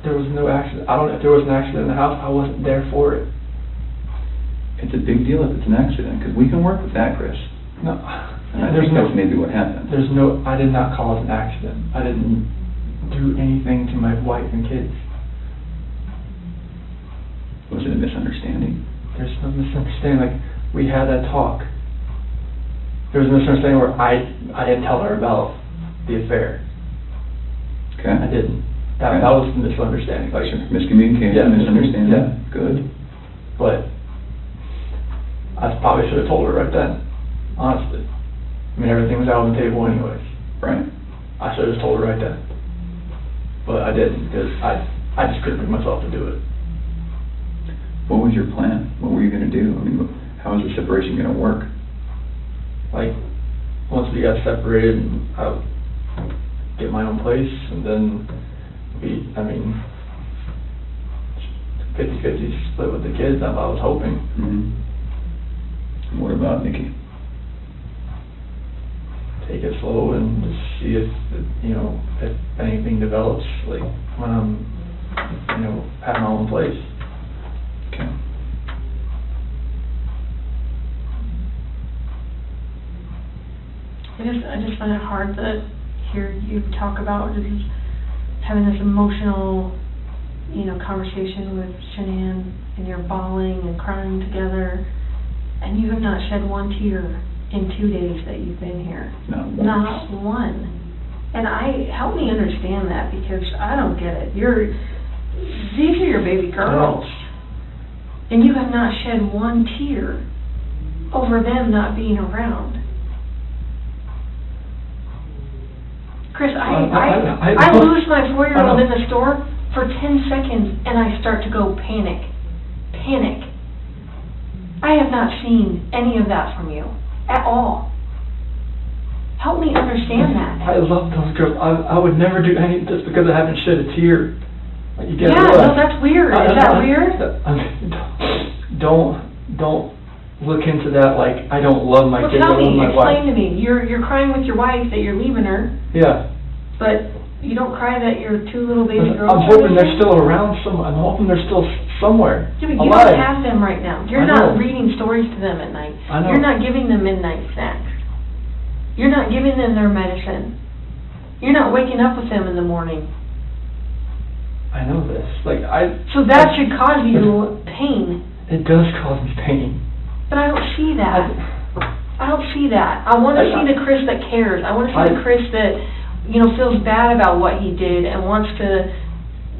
There was no accident. I don't know if there was an accident in the house. I wasn't there for it. It's a big deal if it's an accident, because we can work with that, Chris. No. And I think that's maybe what happened. I did not cause an accident. I didn't do anything to my wife and kids. Was it a misunderstanding? There's no misunderstanding. Like, we had that talk. There was a misunderstanding where I didn't tell her about the affair. Okay. I didn't. That was the misunderstanding. Like, miscommunication, misunderstanding. Yeah. Good. But I probably should have told her right then, honestly. I mean, everything was out on the table anyways. Right. I should have just told her right then. But I didn't, because I just couldn't bring myself to do it. What was your plan? What were you going to do? I mean, how was the separation going to work? Like, once we got separated, I would get my own place, and then 50-50 split with the kids, that's what I was hoping. And what about Nikki? Take it slow and just see if anything develops, like when I'm, have my own place. Okay. I just find it hard to hear you talk about just having this emotional, conversation with Shanann, and you're bawling and crying together, and you have not shed one tear in 2 days that you've been here. Not one. And help me understand that, because I don't get it. These are your baby girls, and you have not shed one tear over them not being around. Chris, I lose my 4-year-old in the store for 10 seconds and I start to go panic. Panic. I have not seen any of that from you at all. Help me understand that. I love those girls. I would never do anything just because I haven't shed a tear. Like, you get yeah, no, that's weird. Is that weird? Don't look into that like I don't love my kids. Tell me, my explain wife. to me. You're crying with your wife that you're leaving her. Yeah. But you don't cry that your 2 little baby girls. I'm hoping they're still around. I'm hoping they're still somewhere. Yeah, but you alive. don't have them right now. You're not reading stories to them at night. I know. You're not giving them midnight snacks. You're not giving them their medicine. You're not waking up with them in the morning. I know this. So that should cause you pain. It does cause me pain. But I don't see that. I don't see that. I want to see the Chris that cares. I want to see the Chris that, feels bad about what he did and wants to,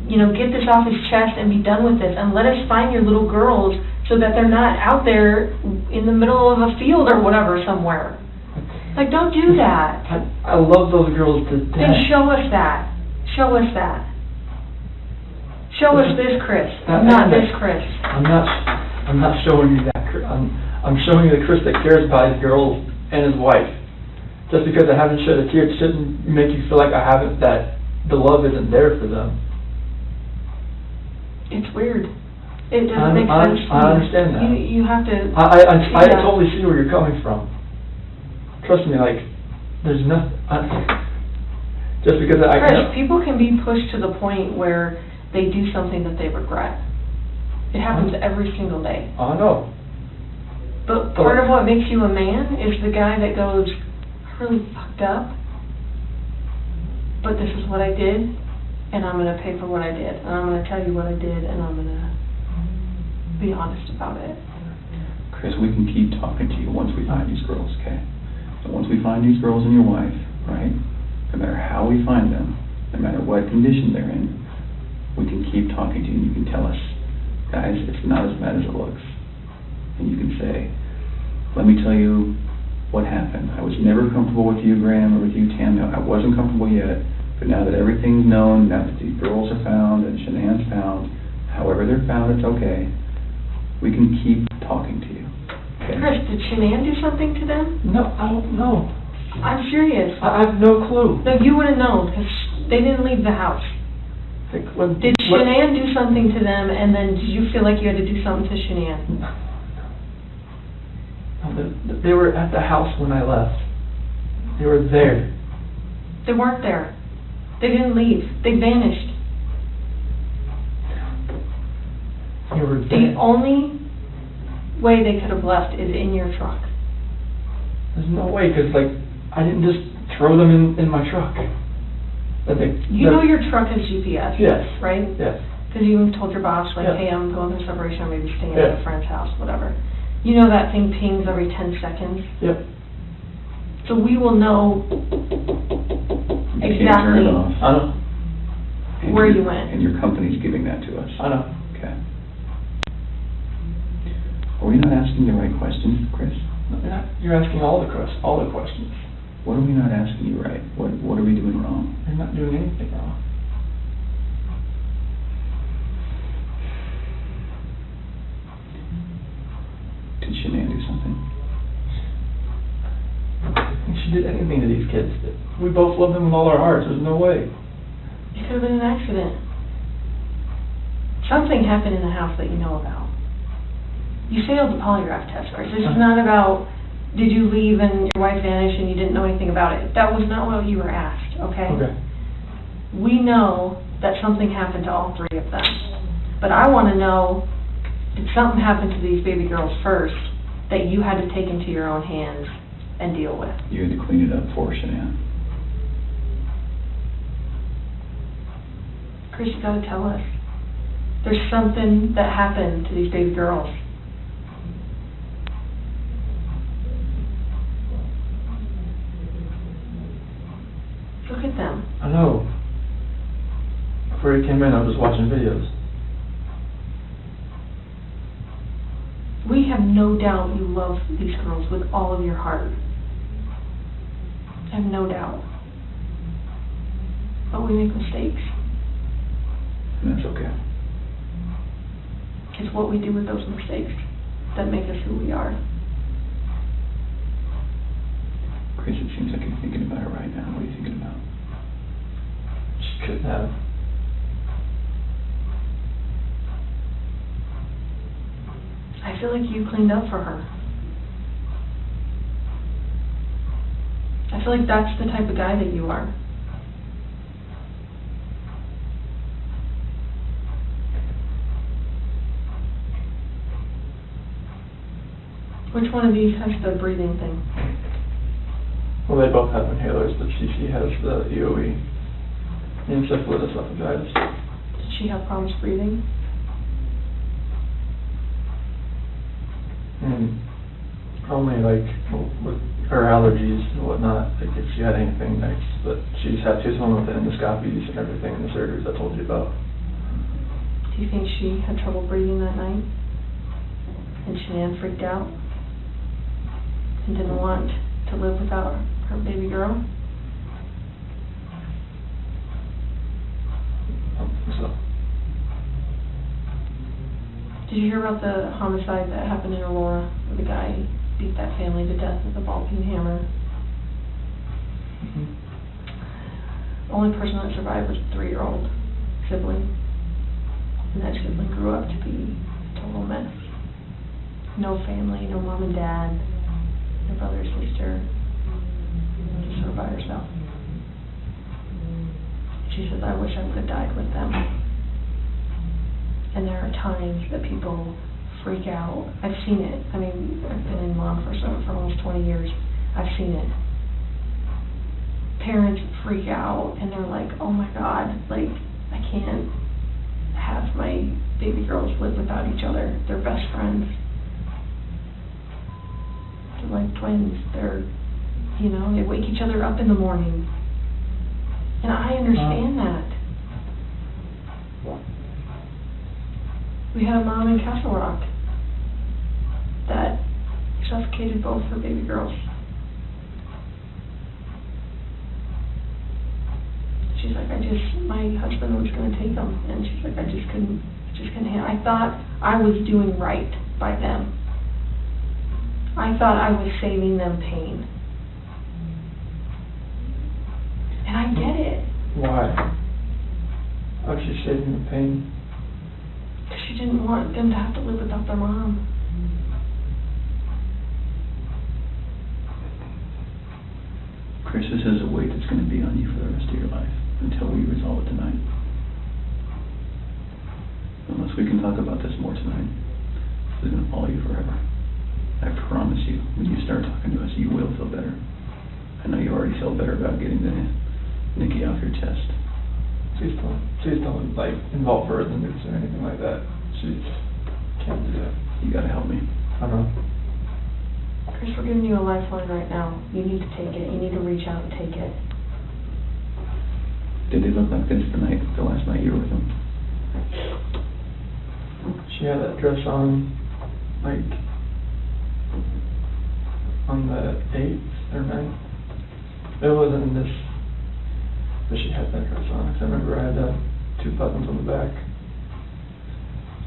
get this off his chest and be done with this. And let us find your little girls so that they're not out there in the middle of a field or whatever somewhere. Like, don't do that. I love those girls to death. Then show us that. Show us that. Show us this Chris, not this Chris. I'm not showing you that. I'm showing you the Chris that cares about his girls and his wife. Just because I haven't shed a tear, it shouldn't make you feel like that the love isn't there for them. It's weird. It doesn't make sense to me. I understand that. You have to. I totally see where you're coming from. Trust me, there's nothing. Just because Chris, people can be pushed to the point where they do something that they regret. It happens every single day. I know. But part of what makes you a man is the guy that goes, I really fucked up, but this is what I did, and I'm going to pay for what I did, and I'm going to tell you what I did, and I'm going to be honest about it. Chris, we can keep talking to you once we find these girls, okay? And once we find these girls and your wife, right, no matter how we find them, no matter what condition they're in, we can keep talking to you and you can tell us, guys, it's not as bad as it looks. And you can say, let me tell you what happened. I was never comfortable with you, Graham, or with you, Tam. I wasn't comfortable yet, but now that everything's known, now that these girls are found and Shanann's found, however they're found, it's okay. We can keep talking to you. Okay? Chris, did Shanann do something to them? No, I don't know. I'm serious. I have no clue. No, you would have known, because they didn't leave the house. Did Shanann do something to them, and then did you feel like you had to do something to Shanann? No, they were at the house when I left. They were there. They weren't there. They didn't leave. They vanished. They were there. The only way they could have left is in your truck. There's no way, because I didn't just throw them in my truck. You know your truck has GPS, yes, right? Yes. Because you told your boss, yes. Hey, I'm going through separation, or maybe staying yes. at a friend's house, whatever. You know that thing pings every 10 seconds? Yep. So we will know exactly where you went. And your company's giving that to us. I know. Okay. Are we not asking the right questions, Chris? No, you're asking all the questions. What are we not asking you right? What are we doing wrong? You're not doing anything wrong. Did Shanann do something? I think she did anything to these kids. We both love them with all our hearts. There's no way. It could have been an accident. Something happened in the house that you know about. You failed the polygraph test, Chris. This is not about, did you leave and your wife vanished and you didn't know anything about it. That was not what you were asked, okay? Okay. We know that something happened to all 3 of them. But I want to know, did something happen to these baby girls first that you had to take into your own hands and deal with? You had to clean it up for Shanann. Chris, you got to tell us. There's something that happened to these baby girls. Look at them. I know. Before he came in, I was just watching videos. We have no doubt you love these girls with all of your heart. I have no doubt. But we make mistakes. And that's okay. It's what we do with those mistakes that make us who we are. Chris, it seems like you're thinking about it right now. What are you thinking about? She couldn't have. I feel like you cleaned up for her. I feel like that's the type of guy that you are. Which one of these has the breathing thing? Well, they both have inhalers, but she has the EOE, encephalitis esophagitis. Did she have problems breathing? Only like with her allergies and whatnot, like if she had anything next, but she's one with the endoscopies and everything and the surgeries I told you about. Do you think she had trouble breathing that night? And Shanann freaked out? And didn't want to live without her baby girl? I don't think so. Did you hear about the homicide that happened in Aurora, where the guy beat that family to death with a ball-peen hammer? The only person that survived was a 3-year-old sibling. And that sibling grew up to be a total mess. No family, no mom and dad, no brother or sister, just her by herself. She says, I wish I would have died with them. And there are times that people freak out. I've seen it. I mean, I've been in law enforcement for almost 20 years. I've seen it. Parents freak out and they're like, oh my God, like, I can't have my baby girls live without each other. They're best friends. They're like twins. They're, you know, they wake each other up in the morning. And I understand that. We had a mom in Castle Rock that suffocated both her baby girls. She's like, my husband was going to take them, and she's like, I just couldn't handle. I thought I was doing right by them. I thought I was saving them pain. And I get it. Why? How's she saving the pain? Because she didn't want them to have to live without their mom. Chris, this is a weight that's going to be on you for the rest of your life until we resolve it tonight. Unless we can talk about this more tonight, this is going to follow you forever. I promise you, when you start talking to us, you will feel better. I know you already feel better about getting the Nikki off your chest. Please don't like involve her in the news or anything like that. She can't do that. You gotta help me. I know. Chris, we're giving you a lifeline right now. You need to take it. You need to reach out and take it. Did they look like this tonight, the last night you were with them? She had that dress on, like, on the 8th or 9th. It wasn't this, but she had that dress on. I remember I had 2 buttons on the back.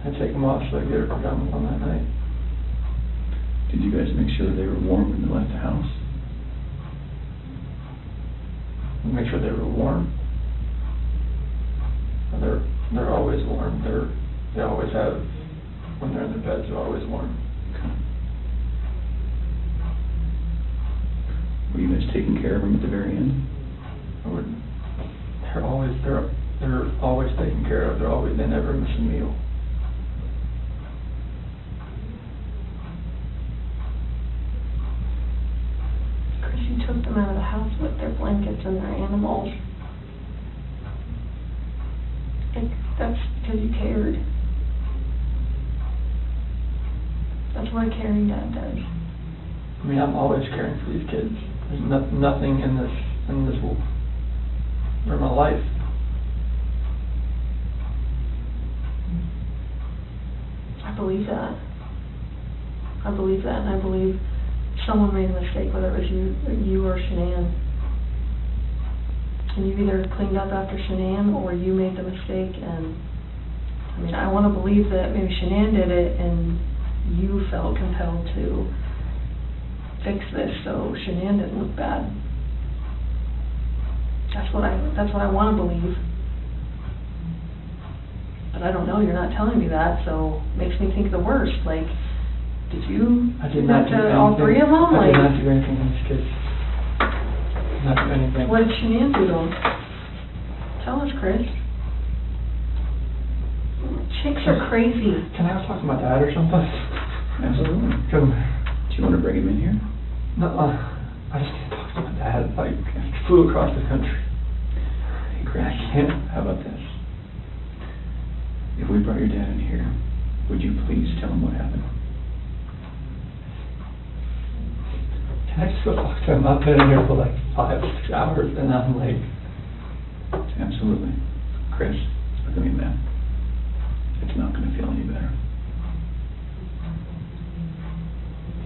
I'd take them off so I could get her pajamas on that night. Did you guys make sure they were warm when they left the house? Make sure they were warm. They're always warm. They always have, when they're in their beds, they're always warm. Okay. Were you guys taking care of them at the very end? They're always taken care of. They never miss a meal. Chris, you took them out of the house with their blankets and their animals. Like, that's because you cared. That's what a caring dad does. I mean, I'm always caring for these kids. There's nothing in this for my life. I believe that. I believe that, and I believe someone made a mistake, whether it was you or Shanann. And you either cleaned up after Shanann, or you made the mistake and I mean, I want to believe that maybe Shanann did it and you felt compelled to fix this so Shanann didn't look bad. That's what I want to believe. But I don't know, you're not telling me that, so it makes me think the worst. Like, did you do that to all three of them? I did not do anything to these kids. Not do anything. What did Shanann do to them? Tell us, Chris. Chicks are crazy. Can I talk to my dad or something? Absolutely. Come. Do you want to bring him in here? No, I just can't talk to my dad. Like, I flew across the country. Hey, Chris. I can't. How about this? If we brought your dad in here, would you please tell him what happened? Can I just go talk to him? I've been in here for like 5-6 hours and I'm like... Absolutely. Chris, look at me, man. It's not going to feel any better.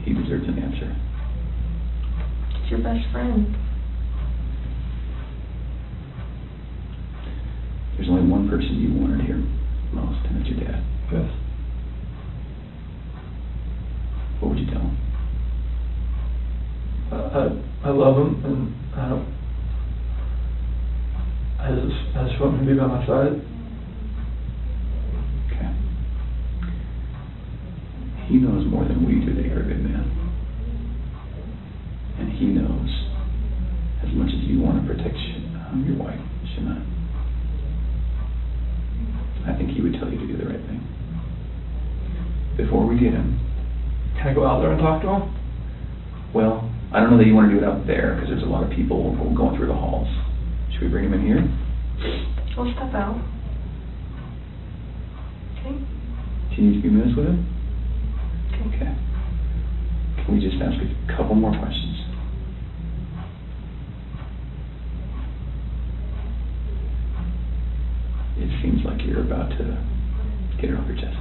He deserves an answer. It's your best friend. There's only one person you wanted here most, and it's your dad. Yes. What would you tell him? I love him, and I just want him to be by my side. Okay. He knows more than we do that you're a good man. And he knows as much as you want to protect your wife, Shana. I think he would tell you to do the right thing. Before we get him... Can I go out there and talk to him? Well, I don't know that you want to do it out there, because there's a lot of people going through the halls. Should we bring him in here? We'll step out. Okay. Can you need a few minutes with him? Okay. Can we just ask a couple more questions? It seems like you're about to get it off your chest.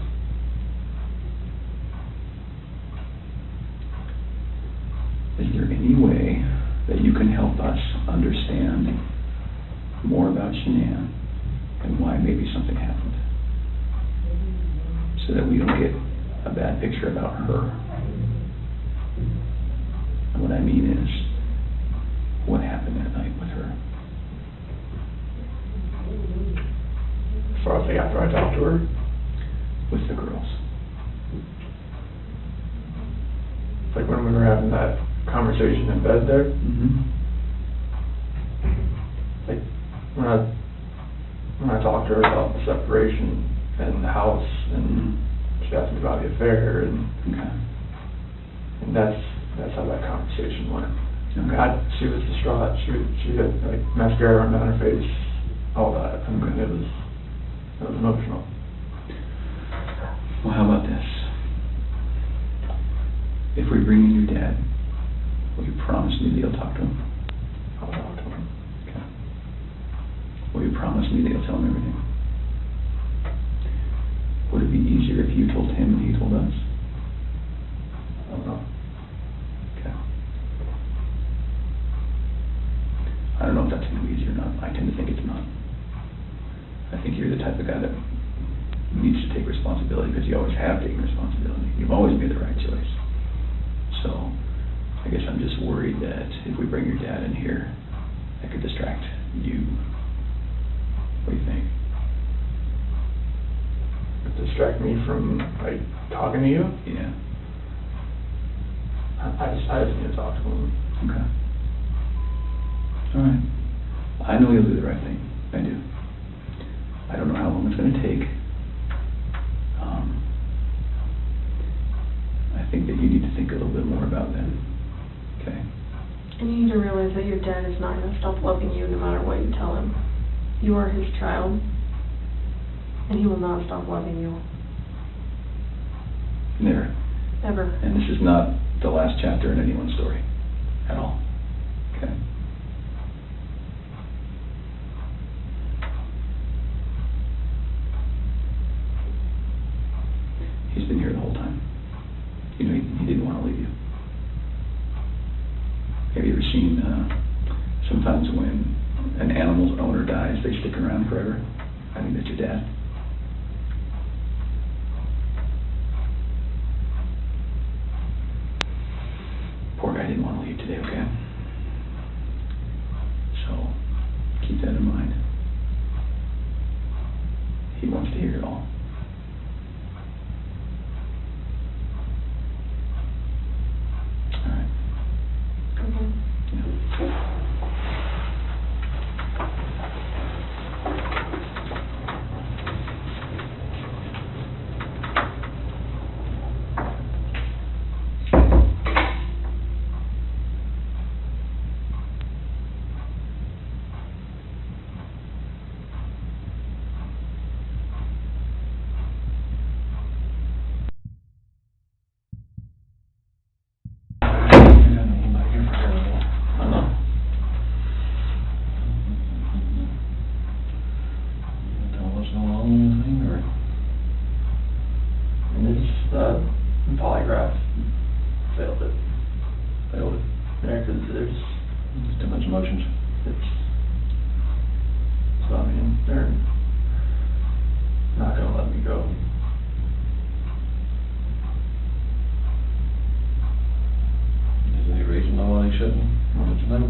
Is there any way that you can help us understand more about Shanann and why maybe something happened, so that we don't get a bad picture about her? And what I mean is, what happened that night with her? As far as like after I talked to her? With the girls. Like when we were having that conversation in bed there? Mm-hmm. Like when I talked to her about the separation and the house, and she asked me about the affair, and that's how that conversation went. Okay. She was distraught. She had like mascara running down her face, all that. I mean, it was emotional. Well, how about this? If we bring in your dad, will you promise me that you'll talk to him? I'll talk to him. Okay. Will you promise me that you'll tell him everything? Would it be easier if you told him and he told us? I don't know. Okay. I don't know if that's going to be easier or not. I tend to think it's not. I think you're the type of guy that needs to take responsibility, because you always have taken responsibility. You've always made the right choice. So, I guess I'm just worried that if we bring your dad in here, that could distract you. What do you think? Distract me from like talking to you? Yeah. I just need to talk to him. Okay. All right. I know you'll do the right thing. I do. I don't know how long it's going to take. I think that you need to think a little bit more about that. Okay? And you need to realize that your dad is not going to stop loving you no matter what you tell him. You are his child, and he will not stop loving you. Never. Ever. And this is not the last chapter in anyone's story. At all. Okay? He's been here the whole time. You know, he didn't want to leave you. Have you ever seen, sometimes when an animal's owner dies, they stick around forever? I think that's your dad. today, okay? So, keep that in mind. He wants to hear it all. Alright. Yeah. Polygraph failed it. Yeah, because there's too much emotions. So I mean, they're not gonna let me go. Is there any reason why they shouldn't? Want to know?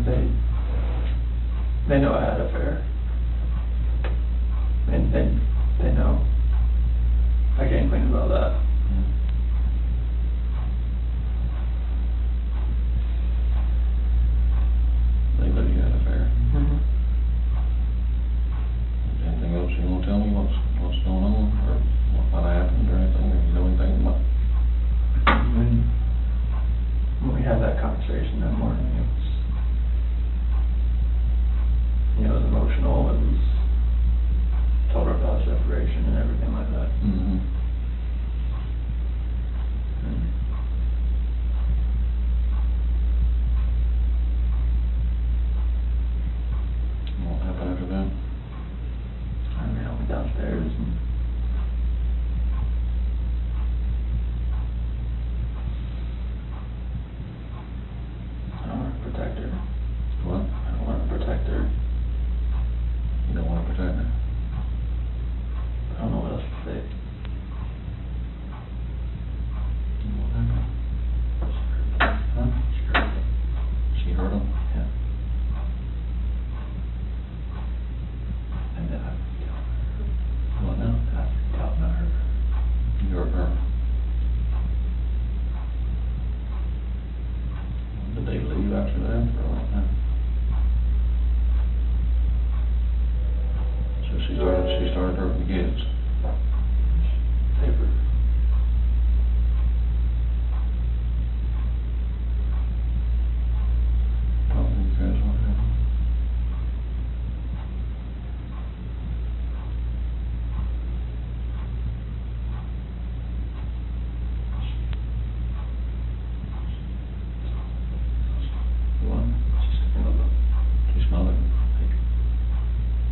They know I had an affair. And they know. I can't complain about that. They know you had an affair. Mm-hmm. Anything else you want to tell me? What's going on, or what happened, or anything? Or you know anything about? When we had that conversation that morning, it was, it was emotional. It was told her about separation and everything like that. Mm-hmm. What happened after that? I mean, I went downstairs and I don't want to protect her. What? I don't want to protect her. You don't want to protect her? I don't know what else to say. What happened? Huh? She hurt him? Yeah. And then I What now? freaked out and I hurt her. You hurt her? Did they leave after that, or what? So she started hurting the kids. They were Talk to you guys, what happened? What? She smelled it.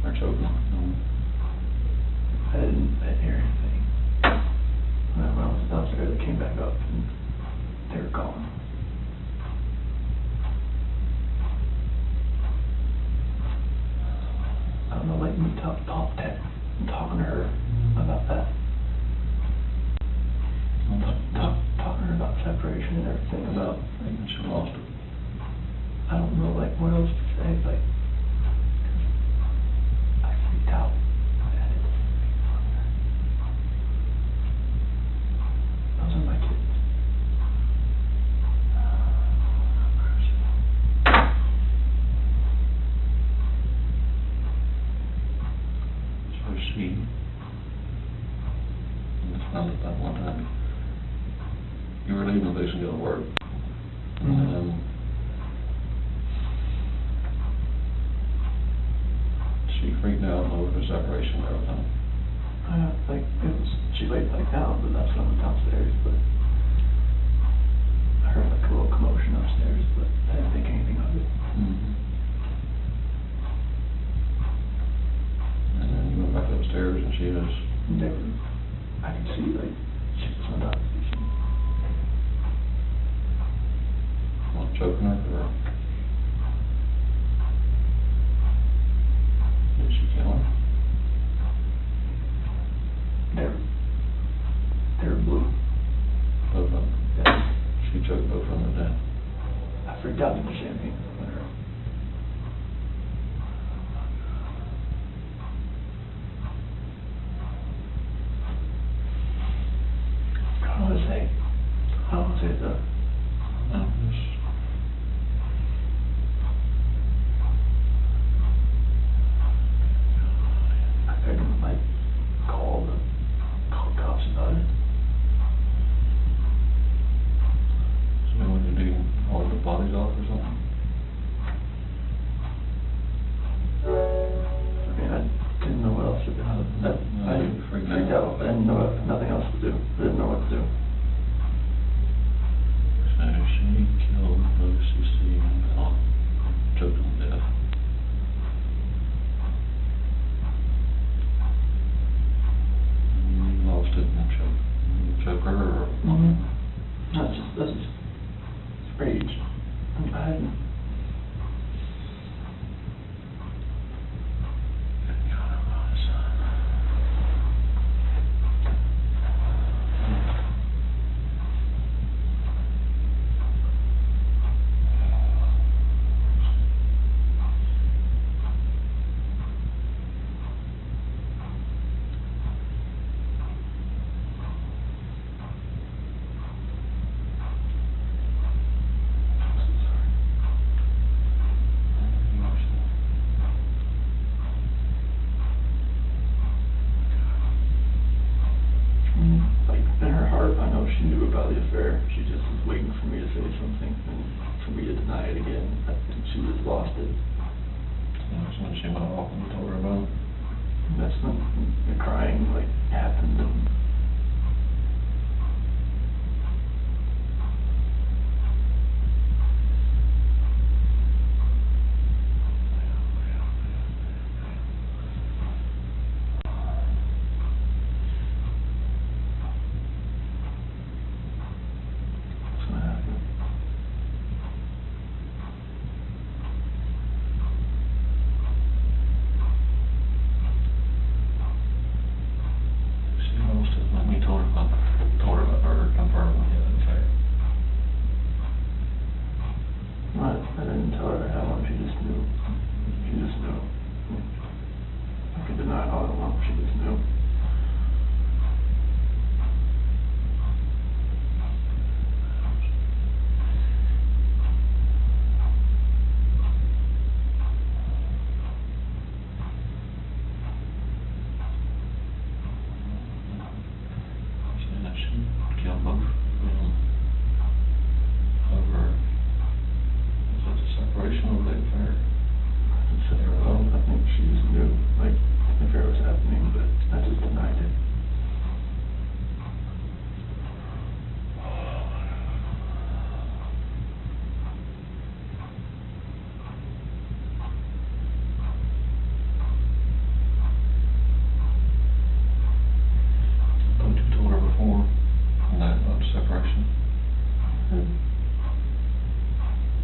Or choking. No. I didn't hear anything. When I was downstairs, I came back up and they were gone. I don't know, like me talking to her about that. Talking to her about separation and everything, about And she lost it. I don't know, like, what else to say, like, I freaked out. Those are my kids. So she, it's not at that one time, you were leaving this and go to work. She freaked out over the separation and everything. Like, she laid back down, but that's when I went downstairs, but I heard like a little commotion upstairs, but I didn't think anything of it. Mm-hmm. And then you went back upstairs and she was... I could see, like, she was on top of me. What, choking her, or... Did she kill her? They were blue. Both of them? Yeah. She choked both of them to death. I freaked out because fair. She just was waiting for me to say something and for me to deny it again. I think she just lost it. That's when she went off and told her about it. That's when the crying like happened. And I didn't tell her how long, she just knew. She just knew. I could deny all I want, she just knew. Saying that she killed both of them over. Is it the separation or the affair? I think she just knew, like, the affair was happening, but I just denied it. Don't you told her before on that separation?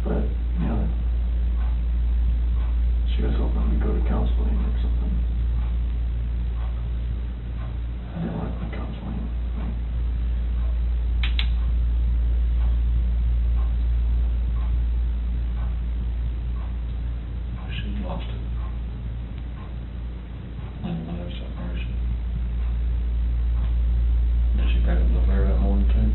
But, you know, she was hoping we'd go to counseling or something. I didn't want the counseling. She lost it. And another separation. Did she break up the affair that morning too?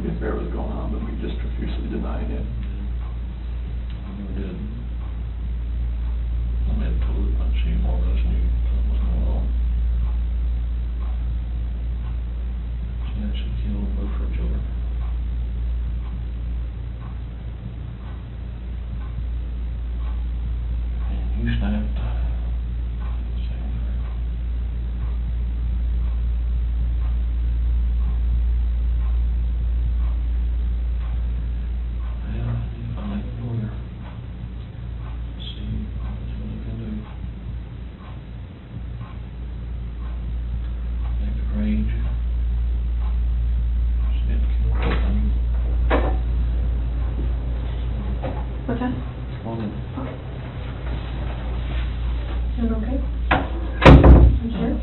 The affair was going on, but we just profusely denied it. We did. I mean, totally not she more or less knew something was going on. She actually killed both her children. And you snapped. Rage. She didn't kill both of them. Doing okay? You sure?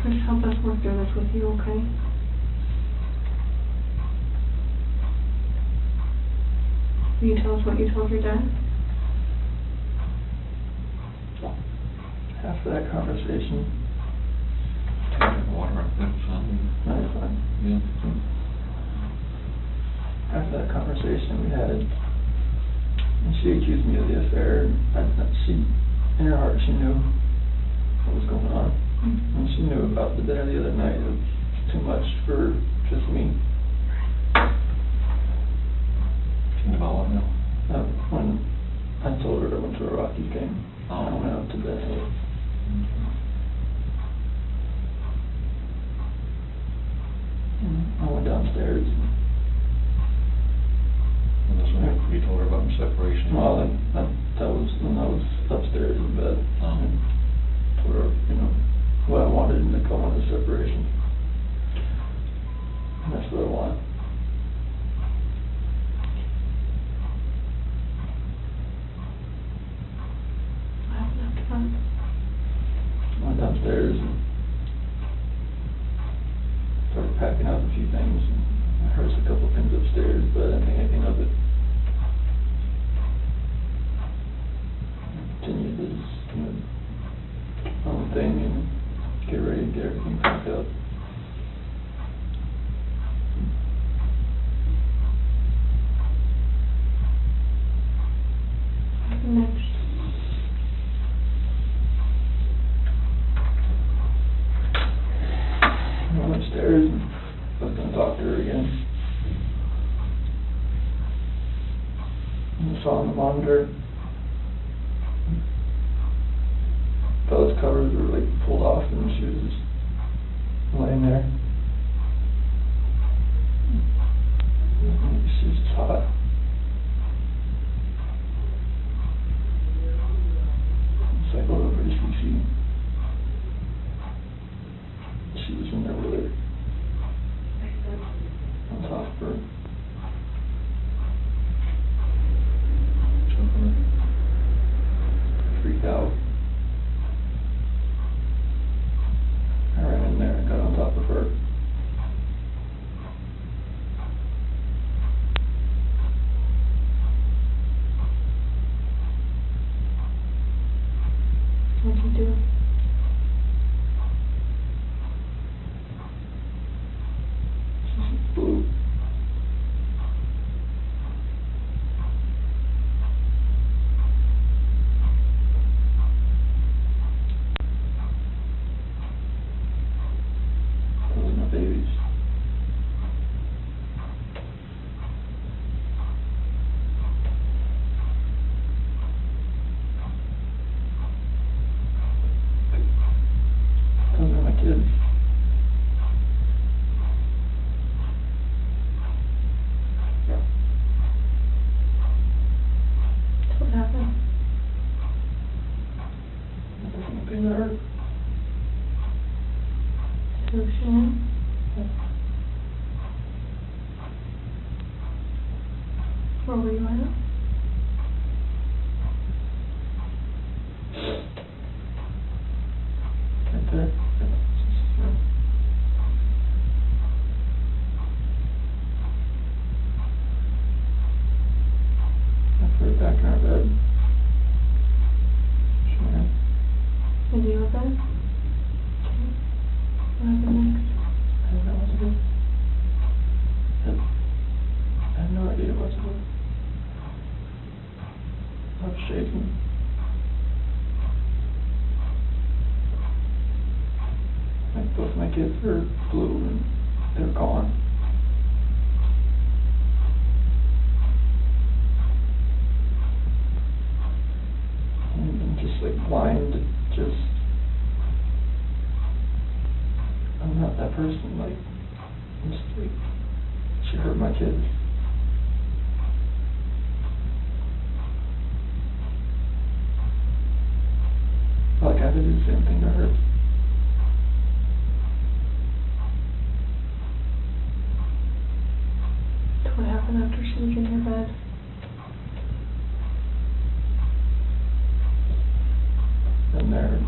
Chris, help us work through this with you, okay? Will you tell us what you told your dad? After that conversation, Water up there, something. no, it's fine. Yeah. After that conversation we had, and she accused me of the affair, in her heart she knew what was going on. And she knew about the dinner the other night. It was too much for just me. She knew about what now? When I told her I went to a Rockies game, I went out to dinner. I went downstairs. And that's when you told her about the separation? Well, that was when I was upstairs in bed. And told her, what I wanted and I wanted a separation. And that's what I want. I went downstairs and started packing up a few things. And I heard a couple of things upstairs, but I didn't think anything of it. I continued this own thing and get ready to get everything packed up. Next. I went upstairs and I was going to talk to her again. And I saw on the monitor, Bella's covers were like pulled off and she was just laying there. She was just hot. So I go over to Cece. She was in there with her, on top of her. Freaked out. I ran in there and got on top of her. What'd you do? Blue. Those are my babies. Those are my kids. What happened? Nothing to hurt. Who, Shannon? Where were you at? Right there. I put it back in our bed. Sure. In your bed? Okay. What happened next? I don't know what to do. I have no idea what to do. I'm shaking. Like both my kids are blue and they're gone. And I'm just like blind, just, I'm not that person, like, I'm just like She hurt my kids. Like I had to do the same thing to her. So what happened after she was in your bed? And there,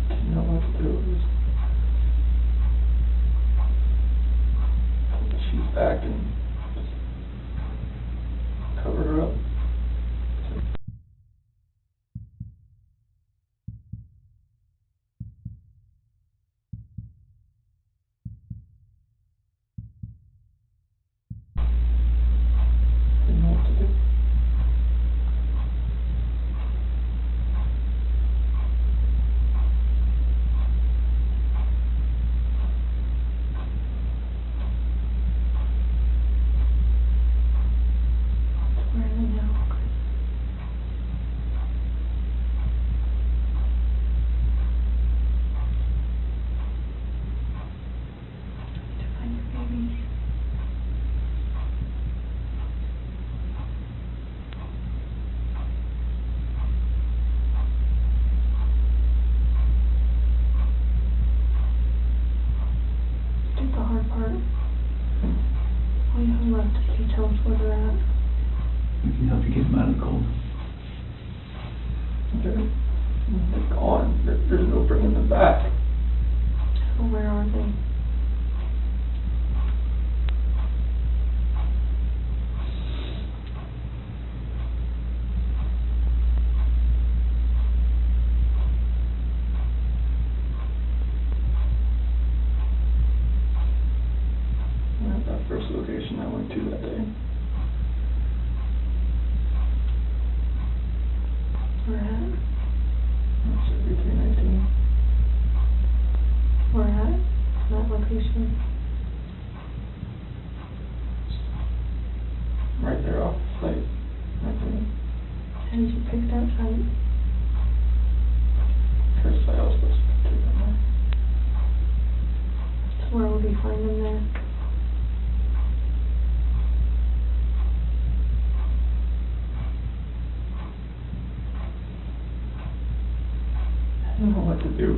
I didn't know what to do. Put the sheets back and just cover her up. Didn't know what to do. Where are they now? To find your babies. Did the hard part. All you have left is to tell us where they're at. We can help you get them out of the cold. They're gone. There's no bringing them back. So where are they? At that first location I went to that day. Where at? That's every 319. Where at? That location. Right there off the site. Right there. How did you pick that site? First site I was supposed to take them there. So where would we find them there? I didn't know what to do.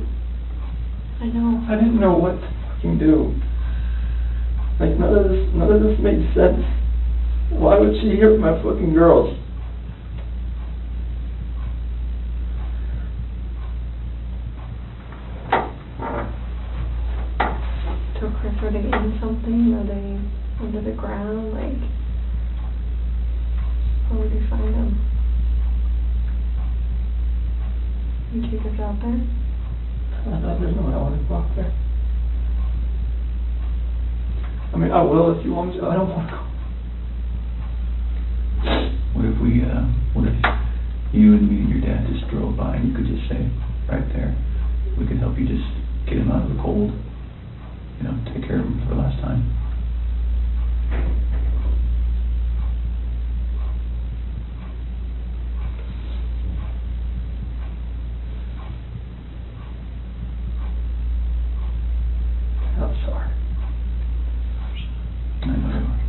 I know. I didn't know what to fucking do. Like none of this made sense. Why would she hurt my fucking girls? So Chris, are they in something? Are they under the ground? Like, where would you find them? You take us out there? There's no way I want to go out there. I mean, I will if you want me to. I don't want to go. What if you and me and your dad just drove by and you could just say, right there, we could help you just get him out of the cold, you know, take care of him for the last time. I'm sorry. I know you are.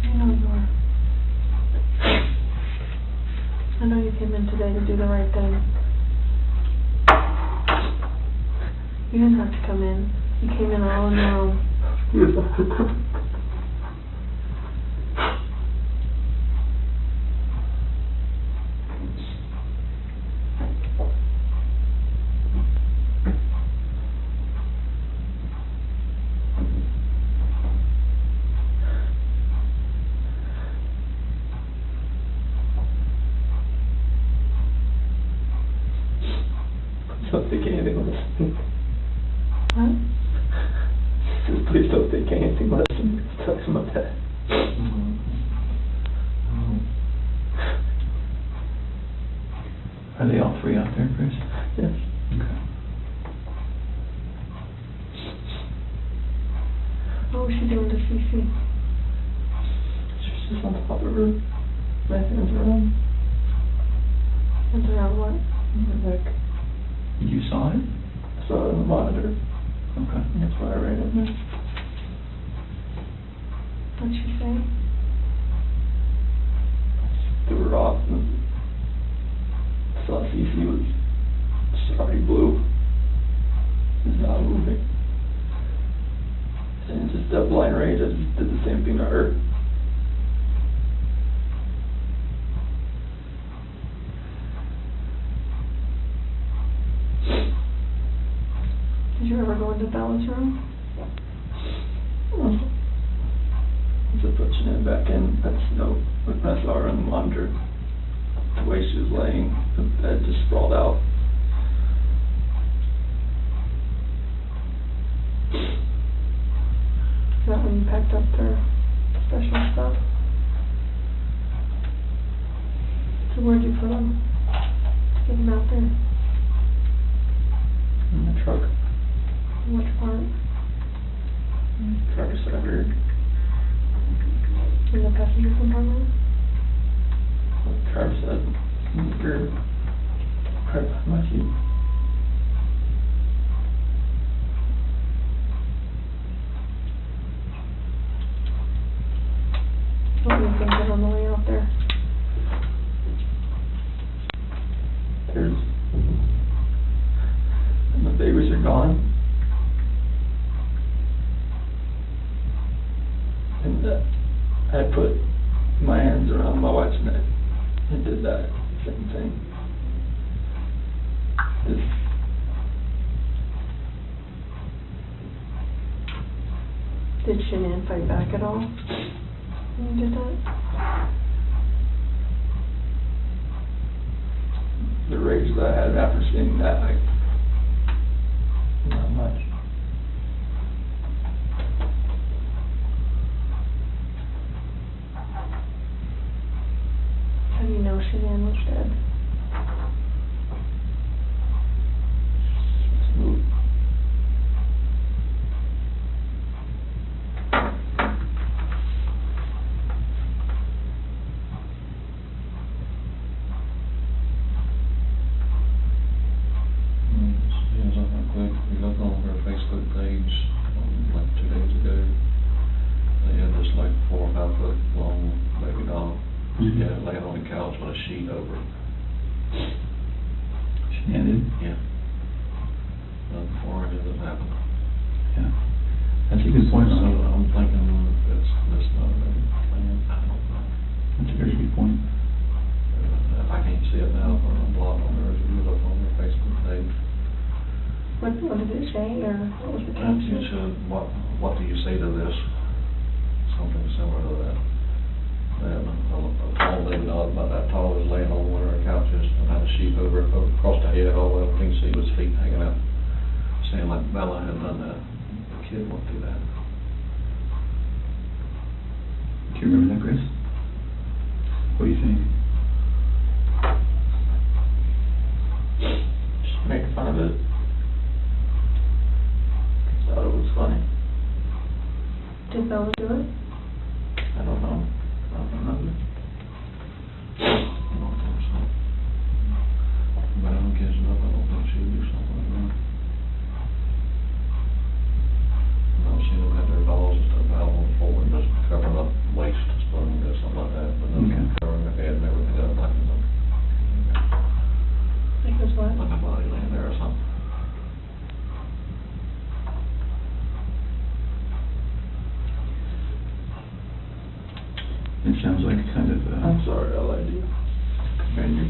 I know you are. I know you came in today to do the right thing. You didn't have to come in. You came in all on your own. Don't take anything less than me. What? Just please don't take anything less than me. Talk to my dad. Are they all three out there, Chris? Yes. Okay. What was she doing to Cece? She's just on top of her. My hands around. Hands around what? My neck. You saw it? I saw it on the monitor. Okay. And that's why I ran in there. What'd she say? Threw her off and saw Cece was already blue. It's not moving. And just that blind rage, I just did the same thing to her. Did you ever go into Bella's room? Just put Shanann back in. When I saw her on the monitor, the way she was laying, the bed just sprawled out. Is that when you packed up their special stuff? So where'd you put them? Get them out there. In the truck. Which part? Driver's side rear. In the passenger compartment? Driver's side rear. Right behind my seat. What were you thinking on the way out there? And the babies are gone. And I put my hands around my wife's neck and did that same thing. Did Shanann fight back at all when you did that? The rage that I had after seeing that, not much. How do you know Shanann was dead? Smooth. We looked on her Facebook page like 2 days ago. They had this like 4 or 5 foot long baby doll. She had it laying on the couch with a sheet over it. Shanann did? Yeah. Before any of this happened. Yeah. That's a good point. So I'm thinking that's not a plan. I don't know. That's a very good point. I can't see it now, but I'm blocked on there. If you look on their Facebook page. What did it say, or what was the It caption? said, what do you say to this? Something similar to that. And a tall baby doll about that tall was laying on one of our couches and had a sheet over it, across the head, all the way up. You can see his feet hanging out, saying like Bella had done that. The kid won't do that. Do you remember that, Chris? What do you think? Just making fun of it. Thought it was funny. Did Bella do it? I don't know. I don't remember. I don't think so. But I don't guess enough. I don't think she would do something like that. I've seen them have their dolls and stuff out on the floor and just covering up waist and stuff and something like that. But then covering their head and everything up like What? Like a body laying there or something. It sounds like kind of I'm sorry, I lied to you. Command you.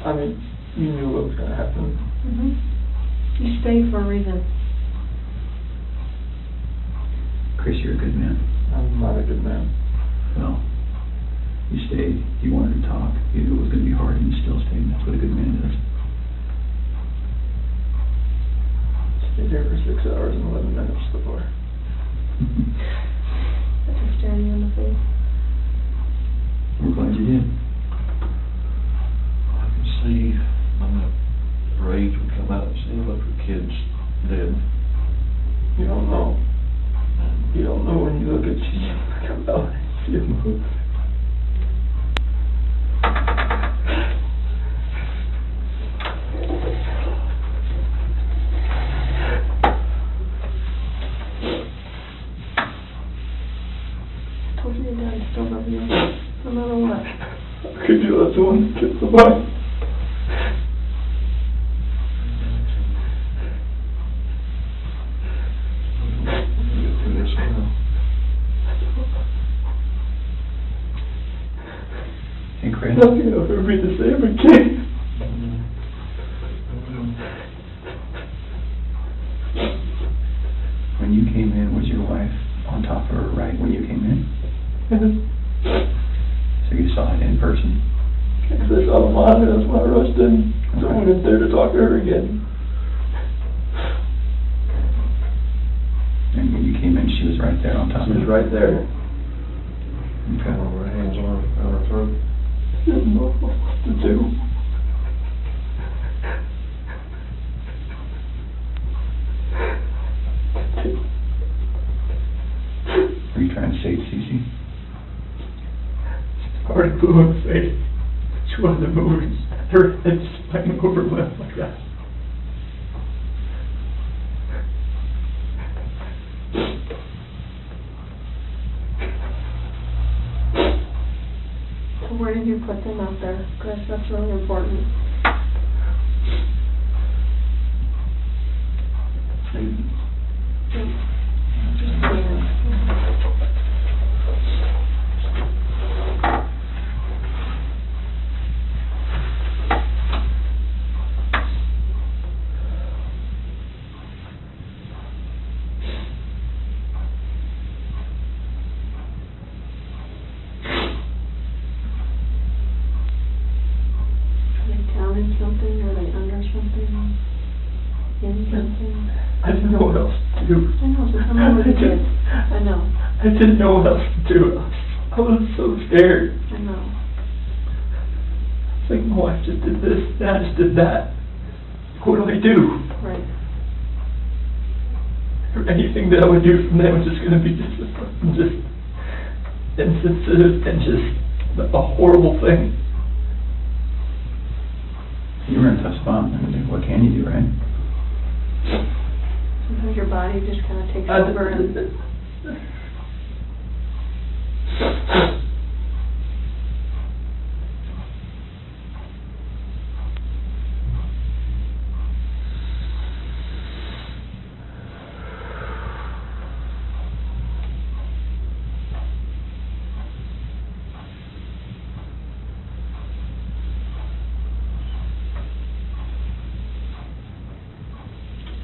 I mean, you knew what was going to happen. You stayed for a reason. Chris, you're a good man. I'm not a good man. Well, you stayed. You wanted to talk. You knew it was going to be hard, and you still stayed. That's what a good man does. Stayed here for 6 hours and 11 minutes before. Just staring you in the face. We're glad you did. I can see when the rage would come out and see look the kids dead. You don't know. You don't know when you look at you come out and see it move. the one that gets the wife. Hey, Chris. Nothing will ever be the same again. When you came in, was your wife on top of her right when you came in? So you saw it in person? Because I saw the monitor, that's why I rushed in. So I went in there to talk to her again. And when you came in, she was right there on top of her? She was right there. Okay. Her hands on her throat. She didn't know what to do. Were you trying to save Cece? Already blew in the face. She wasn't moving. Her head sprang over left like that. So where did you put them out there, Chris? That's really important. Something, or they under something, in something. I didn't know what else to do. I know, so tell me what you did. I know. I didn't know what else to do. I was so scared. I know. It's like, my wife just did this, and I just did that. What do I do? Right. Anything that I would do from there was just going to be just insensitive and just a horrible thing. You were in a tough spot. I mean, what can you do, right? Sometimes your body just kind of takes over and...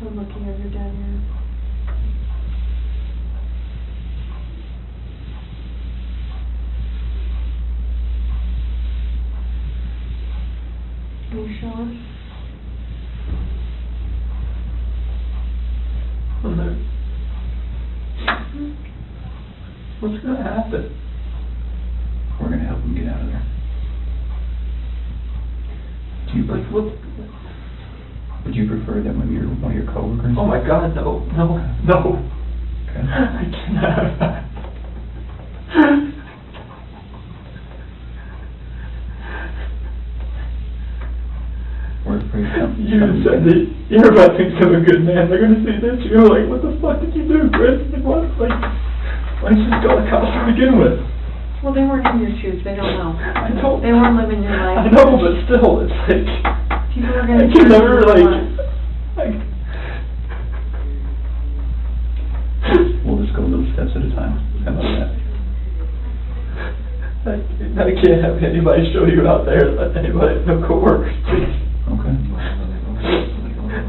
I'm looking at your dad here. Can you show us? What's going to happen? We're going to help him get out of there. Do you Like, what? Would you prefer that one of your coworkers? Oh my God, no. Okay. I cannot have that. We're afraid of You said that you're about to become a good man. They're going to see this. You're like, what the fuck did you do, Chris? Like, what? Like, why didn't you just go to college to begin with? Well, they weren't in your shoes. They don't know. I know. They weren't living your life. I know, but still, it's like... People are going to... I can never, We'll just go little steps at a time. How about that? I can't have anybody show you out there, anybody, no coworkers, please. Okay.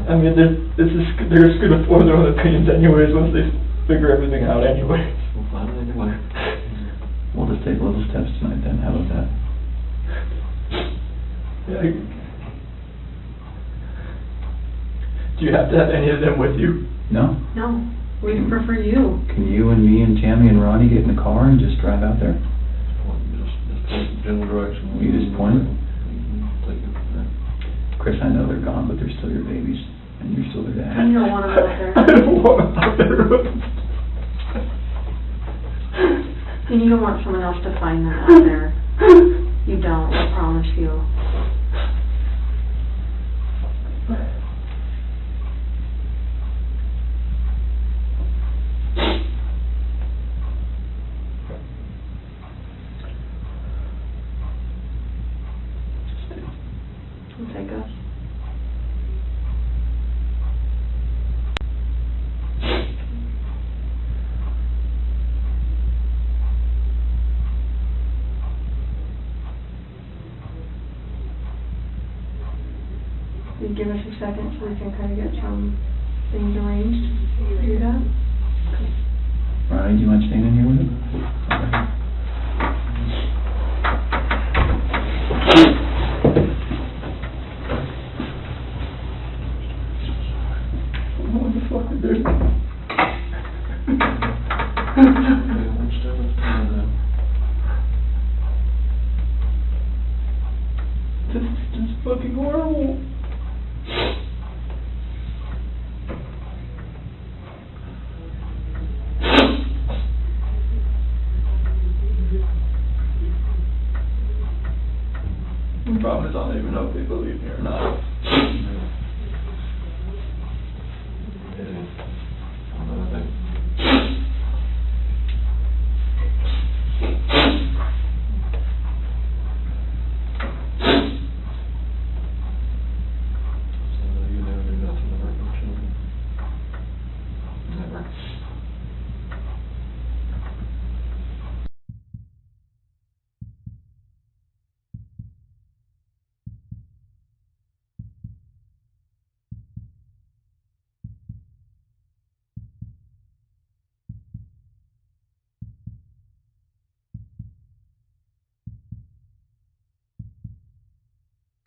I mean, they're just going to form their own opinions anyways once they figure everything out anyway. We'll just take little steps tonight then. How about that? Yeah. Do you have to have any of them with you? No? No. We prefer you. Can you and me and Tammy and Ronnie get in the car and just drive out there? Just general direction. You just point it? Take it from there. Chris, I know they're gone, but they're still your babies, and you're still their dad. And you don't want them out there. I don't want them out there. And you don't want someone else to find them out there. You don't, I promise you. you give us a second so we can kind of get some things arranged to do that? Ronnie, do you mind staying in here with him? Okay. What the fuck is this? This is just fucking horrible. The problem is I don't even know if they believe me or not.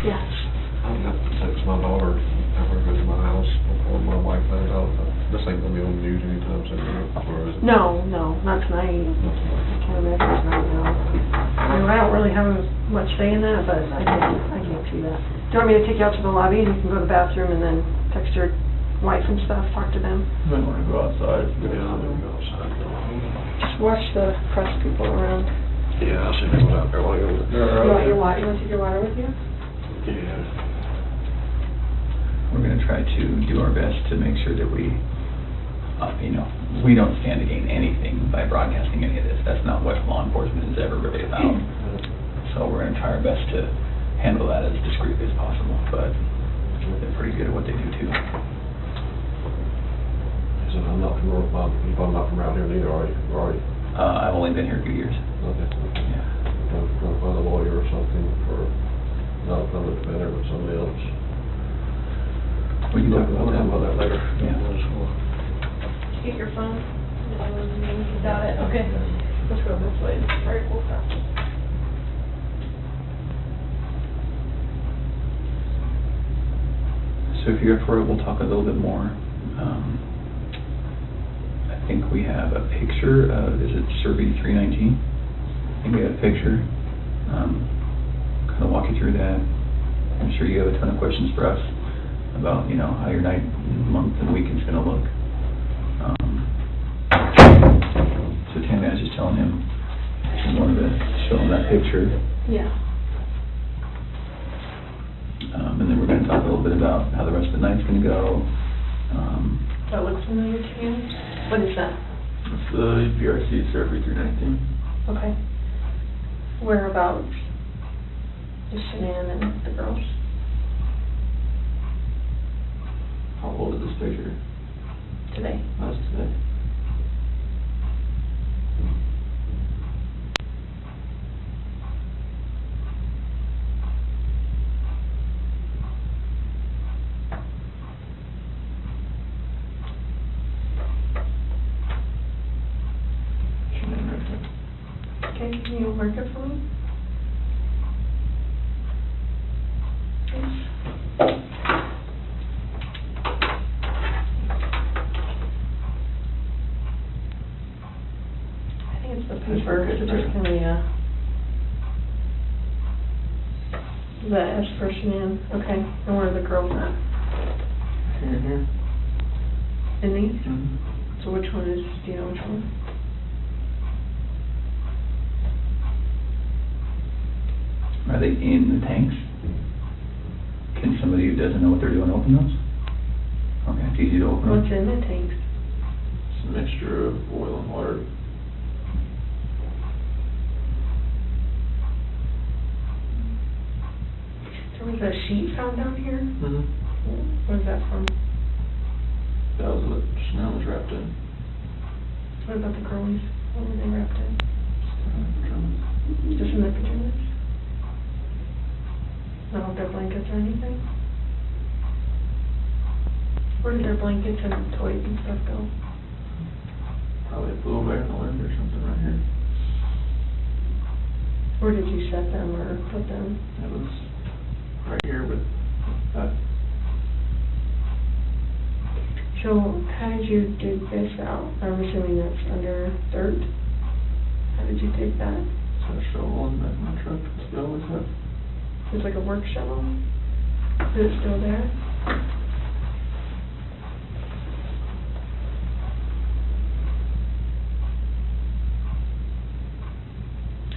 Yeah. I have to text my daughter after I go to my house before my wife finds out. This ain't gonna be on the news anytime soon, or is it? No, not tonight. I can't imagine it's not now. I mean, I don't really have much say in that, but I can't see that. Do you want me to take you out to the lobby and you can go to the bathroom and then text your wife and stuff, talk to them? You might want to go outside. Yeah, I'm gonna go outside. Just watch the press people around. Yeah, I'll see them out there while I go. You want to take your water with you? Yeah. We're going to try to do our best to make sure that we don't stand to gain anything by broadcasting any of this. That's not what law enforcement is ever really about. So we're going to try our best to handle that as discreetly as possible, but they're pretty good at what they do too. So I'm not from around here neither, are you? I've only been here a few years. Okay. Yeah. Go find a lawyer or something for not a public defender, but somebody else. We can talk We'll talk about that later. Yeah. Get your phone. You got it. Okay. Let's go this way. All right, we'll stop. So if you're up for it, we'll talk a little bit more. I think we have a picture of, is it Survey 319? I think we have a picture. Kind of walk you through that. I'm sure you have a ton of questions for us about, how your night, month, and weekend's going to look. So Tammy, I was just telling him, I wanted to show him that picture. Yeah. And then we're going to talk a little bit about how the rest of the night's going to go. That looks familiar to you? What is that? It's the BRC Survey 319. Okay. Whereabouts is Shanann and the girls? How old is this picture? Today. How's today? Okay, can you mark it for me? I think it's the paper, it's just gonna be the S for Shanann. Okay, and where are the girls at? Here. In these? Mm-hmm. So which one is, do you know which one? Are they in the tanks? Can somebody who doesn't know what they're doing open those? Okay, it's easy to open them. What's in the tanks? It's a mixture of oil and water. There was a sheet found down here? Mm-hmm. Where's that from? That was what Shanann was wrapped in. What about the girlies? What were they wrapped in? Just in their pajamas? Not with their blankets or anything? Where did their blankets and toys and stuff go? Probably flew away in the wind or something right here. Where did you set them or put them? It was right here with that. So how did you dig this out? I'm assuming that's under dirt. How did you dig that? It's a shovel in my truck. It's always have. It's like a work shovel? Is it still there?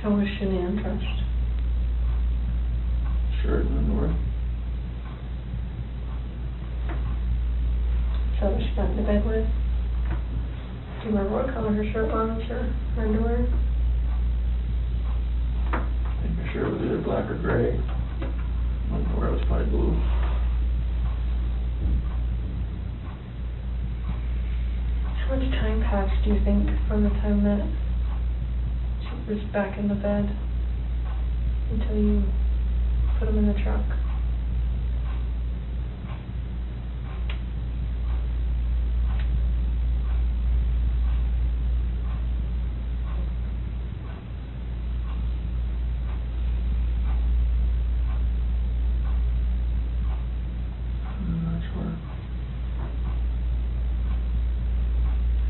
How was Shanann dressed? Shirt and underwear. So was she got into bed with? Do you remember what color her shirt was or her underwear? I think her shirt was either black or gray. Underwear was probably blue. How much time passed, do you think, from the time that she was back in the bed until you put them in the truck?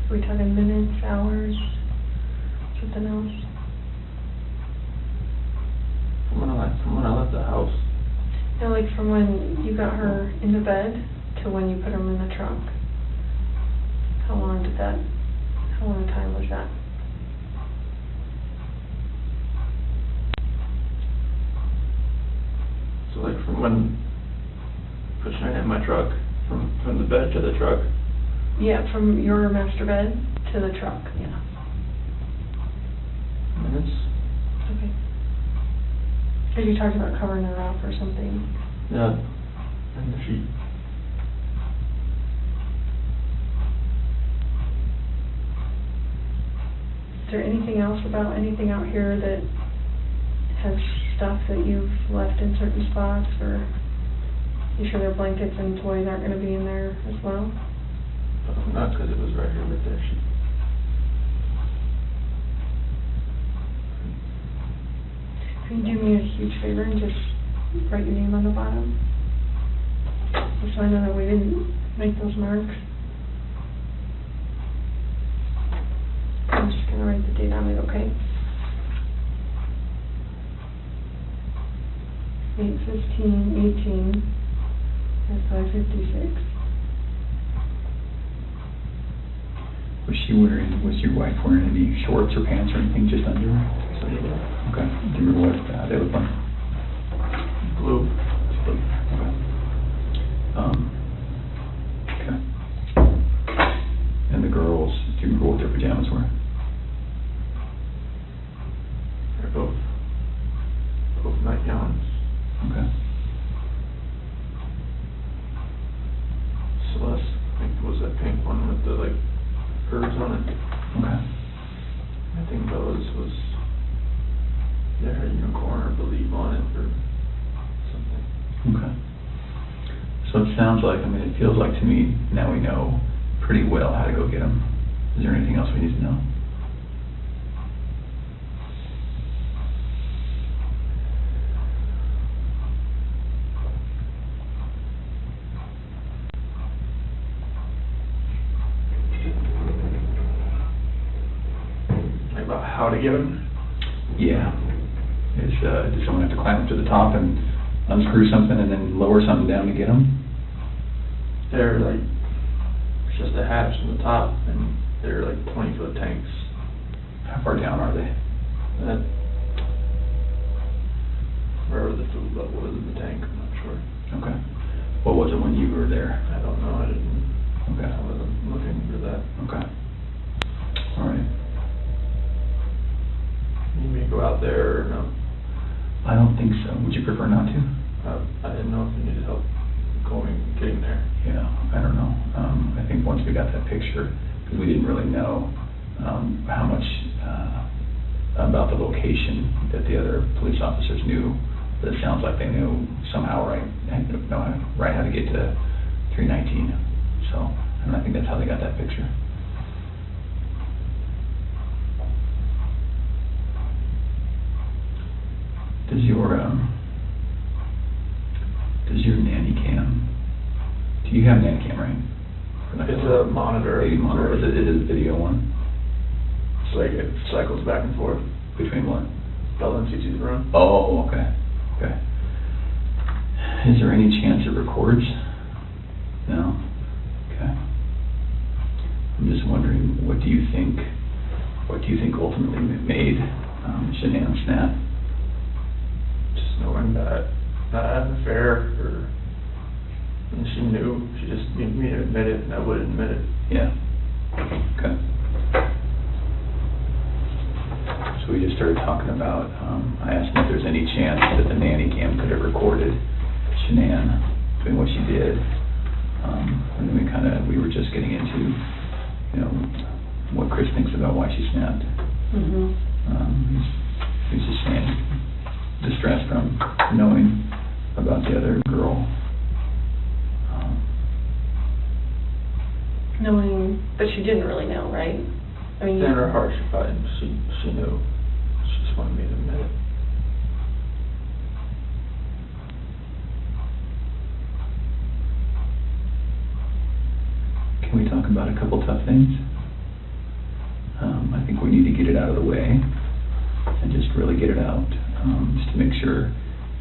Are we talking minutes, hours, something else? From when I left the house. No, like from when you got her in the bed to when you put them in the truck. How long a time was that? So like from when I put Shanann in my truck, from the bed to the truck. Yeah, from your master bed to the truck, yeah. Minutes. Okay. Because you talked about covering her up or something. Yeah. And the sheet. Is there anything else about anything out here that has stuff that you've left in certain spots, or you sure their blankets and toys aren't going to be in there as well? Not because it was right here with that sheet. Can you do me a huge favor and just write your name on the bottom? Just so I know that we didn't make those marks. I'm just going to write the date on it, okay? 8/15/18 at 5:56. Was your wife wearing any shorts or pants or anything, just underwear? Okay. Do you remember what they look like? Blue. Okay. And the girls, do you remember what their pajamas were? They're both nightgowns. Okay. Celeste, I think, was that pink one with the like birds on it. Okay. I think Bella's was there had a unicorn or believe on it or something. Okay. So it sounds like, it feels like to me, now we know pretty well how to go get them. Is there anything else we need to know? About how to get them? Yeah. Does someone have to climb up to the top and unscrew something and then lower something down to get them? They're like, it's just a hatch on the top, and they're like 20-foot tanks. How far down are they? Wherever the food level is in the tank, I'm not sure. Okay. What was it when you were there? I don't know, Okay. I wasn't looking for that. Okay. All right. You may go out there or no? I don't think so. Would you prefer not to? I didn't know if you needed help getting there. Yeah, I don't know. I think once we got that picture, because we didn't really know how much about the location that the other police officers knew, but it sounds like they knew somehow right how to get to 319. So, and I think that's how they got that picture. Does your nanny cam, do you have nanny cam, right? It's a monitor. Baby monitor. Is it a video one? It's like it cycles back and forth. Between what? Bella and Cece's room. Oh, okay. Okay. Is there any chance it records? No? Okay. I'm just wondering, what do you think ultimately made Shanann snap? Just knowing that I had an affair, and she knew. She just needed me to admit it, and I wouldn't admit it. Yeah. Okay. So we just started talking about, I asked him if there's any chance that the nanny cam could have recorded Shanann doing what she did. And then we were just getting into, what Chris thinks about why she snapped. He's just saying, distress from knowing about the other girl. Knowing, but she didn't really know, right? I mean, In her heart, she knew. She just wanted me to admit it. Can we talk about a couple tough things? I think we need to get it out of the way and just really get it out, just to make sure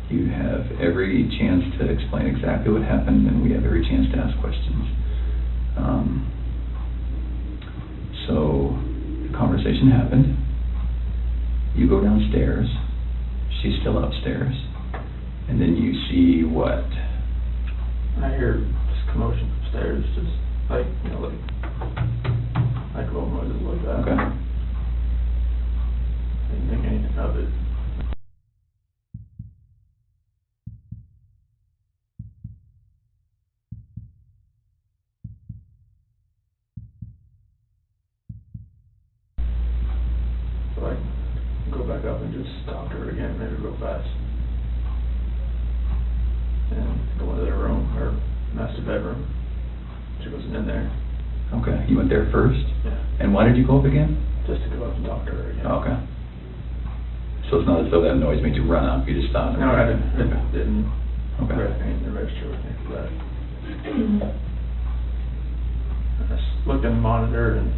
you have every chance to explain exactly what happened and we have every chance to ask questions. So the conversation happened. You go downstairs. She's still upstairs. And then you see what? I hear just commotion upstairs, just like little noises like that. Okay. Didn't think anything of it. So I go back up and just talk to her again, maybe real fast. And go into their room, her master bedroom. She wasn't in there. Okay. You went there first? Yeah. And why did you go up again? Just to go up and talk to her again. Okay. So it's not as though that noise made you run up, you just stopped? No, I didn't. Okay. Didn't. Okay. Anything to register with me for that. I just looked in the monitor and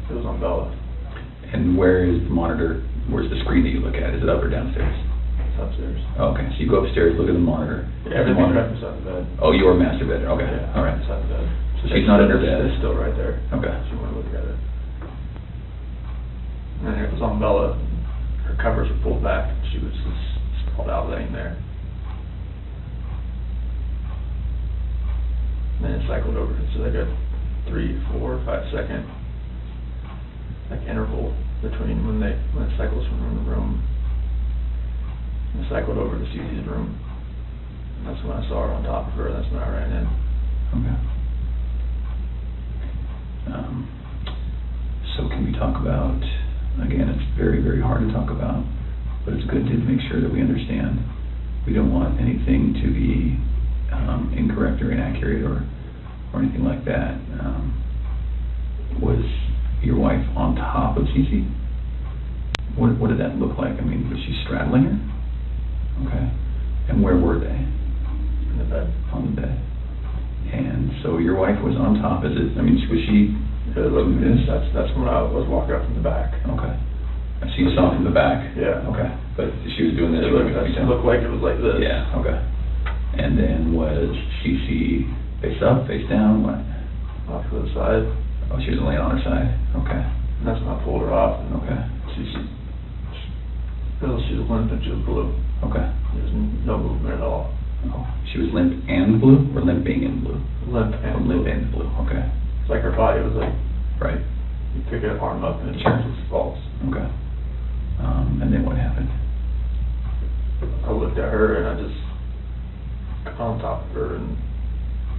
it was on Bella. And where is the monitor? Where's the screen that you look at? Is it up or downstairs? It's upstairs. Oh, okay, so you go upstairs, look at the monitor. Yeah, everything's right beside the bed. Oh, your master bedroom. Okay, Yeah, all right. beside the bed. So she's not in her bed. It's still right there. Okay. She went to look at it. And it was on Bella. Her covers were pulled back. She was just sprawled out laying there. And then it cycled over. So they got 3, 4, 5 second interval between when it cycles from room to room. And it cycled over to Cece's room. And that's when I saw her on top of her. That's when I ran in. Okay. So can we talk about, again, it's very, very hard to talk about, but it's good to make sure that we understand. We don't want anything to be incorrect or inaccurate or anything like that. Was your wife on top of Cece? What did that look like? I mean, was she straddling her? Okay. And where were they? In the bed. On the bed. And so your wife was on top. Was she doing this? That's when I was walking up from the back. Okay. So you saw from the back? Yeah. Okay. But she was doing this? It looked like it was like this. Yeah, okay. And then was Cece face up, face down, what? Off to the side. Oh, she was laying on her side? Okay. And that's when I pulled her off. And okay. She was limp and she was blue. Okay. There was no movement at all. Oh, she was limp and blue, or limping and blue? Limp and limp and blue. Okay. It's like her body was like. Right. You pick her arm up and it Sure. just falls. Okay. And then what happened? I looked at her and I just got on top of her and.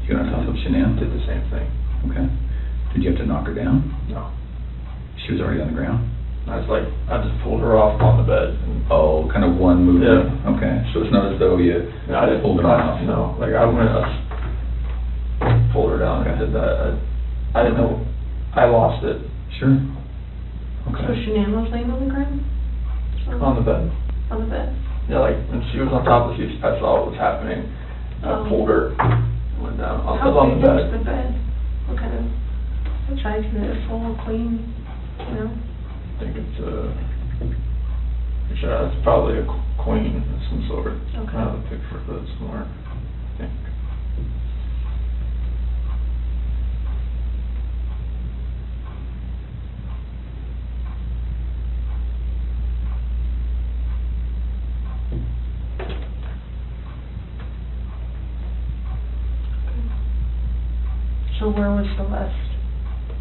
You got on top of Shanann? Did the same thing. Okay. Did you have to knock her down? No. She was already on the ground? I just pulled her off on the bed. And oh, kind of one movement? Yeah. Okay. So it's not as though you I didn't pulled her off? No. Like I went up. pulled her down and did that. I didn't know. I lost it. Sure. So Shanann was laying on the ground? On the bed. On the bed? Yeah, like when she was on top of the seat, I saw what was happening. I pulled her, went down. I was on the bed. How big was the bed? What kind of size is it? Full, clean, you know? I think it's it's probably a queen of some sort. Okay. I have a picture of it somewhere, I think. So where was Celeste?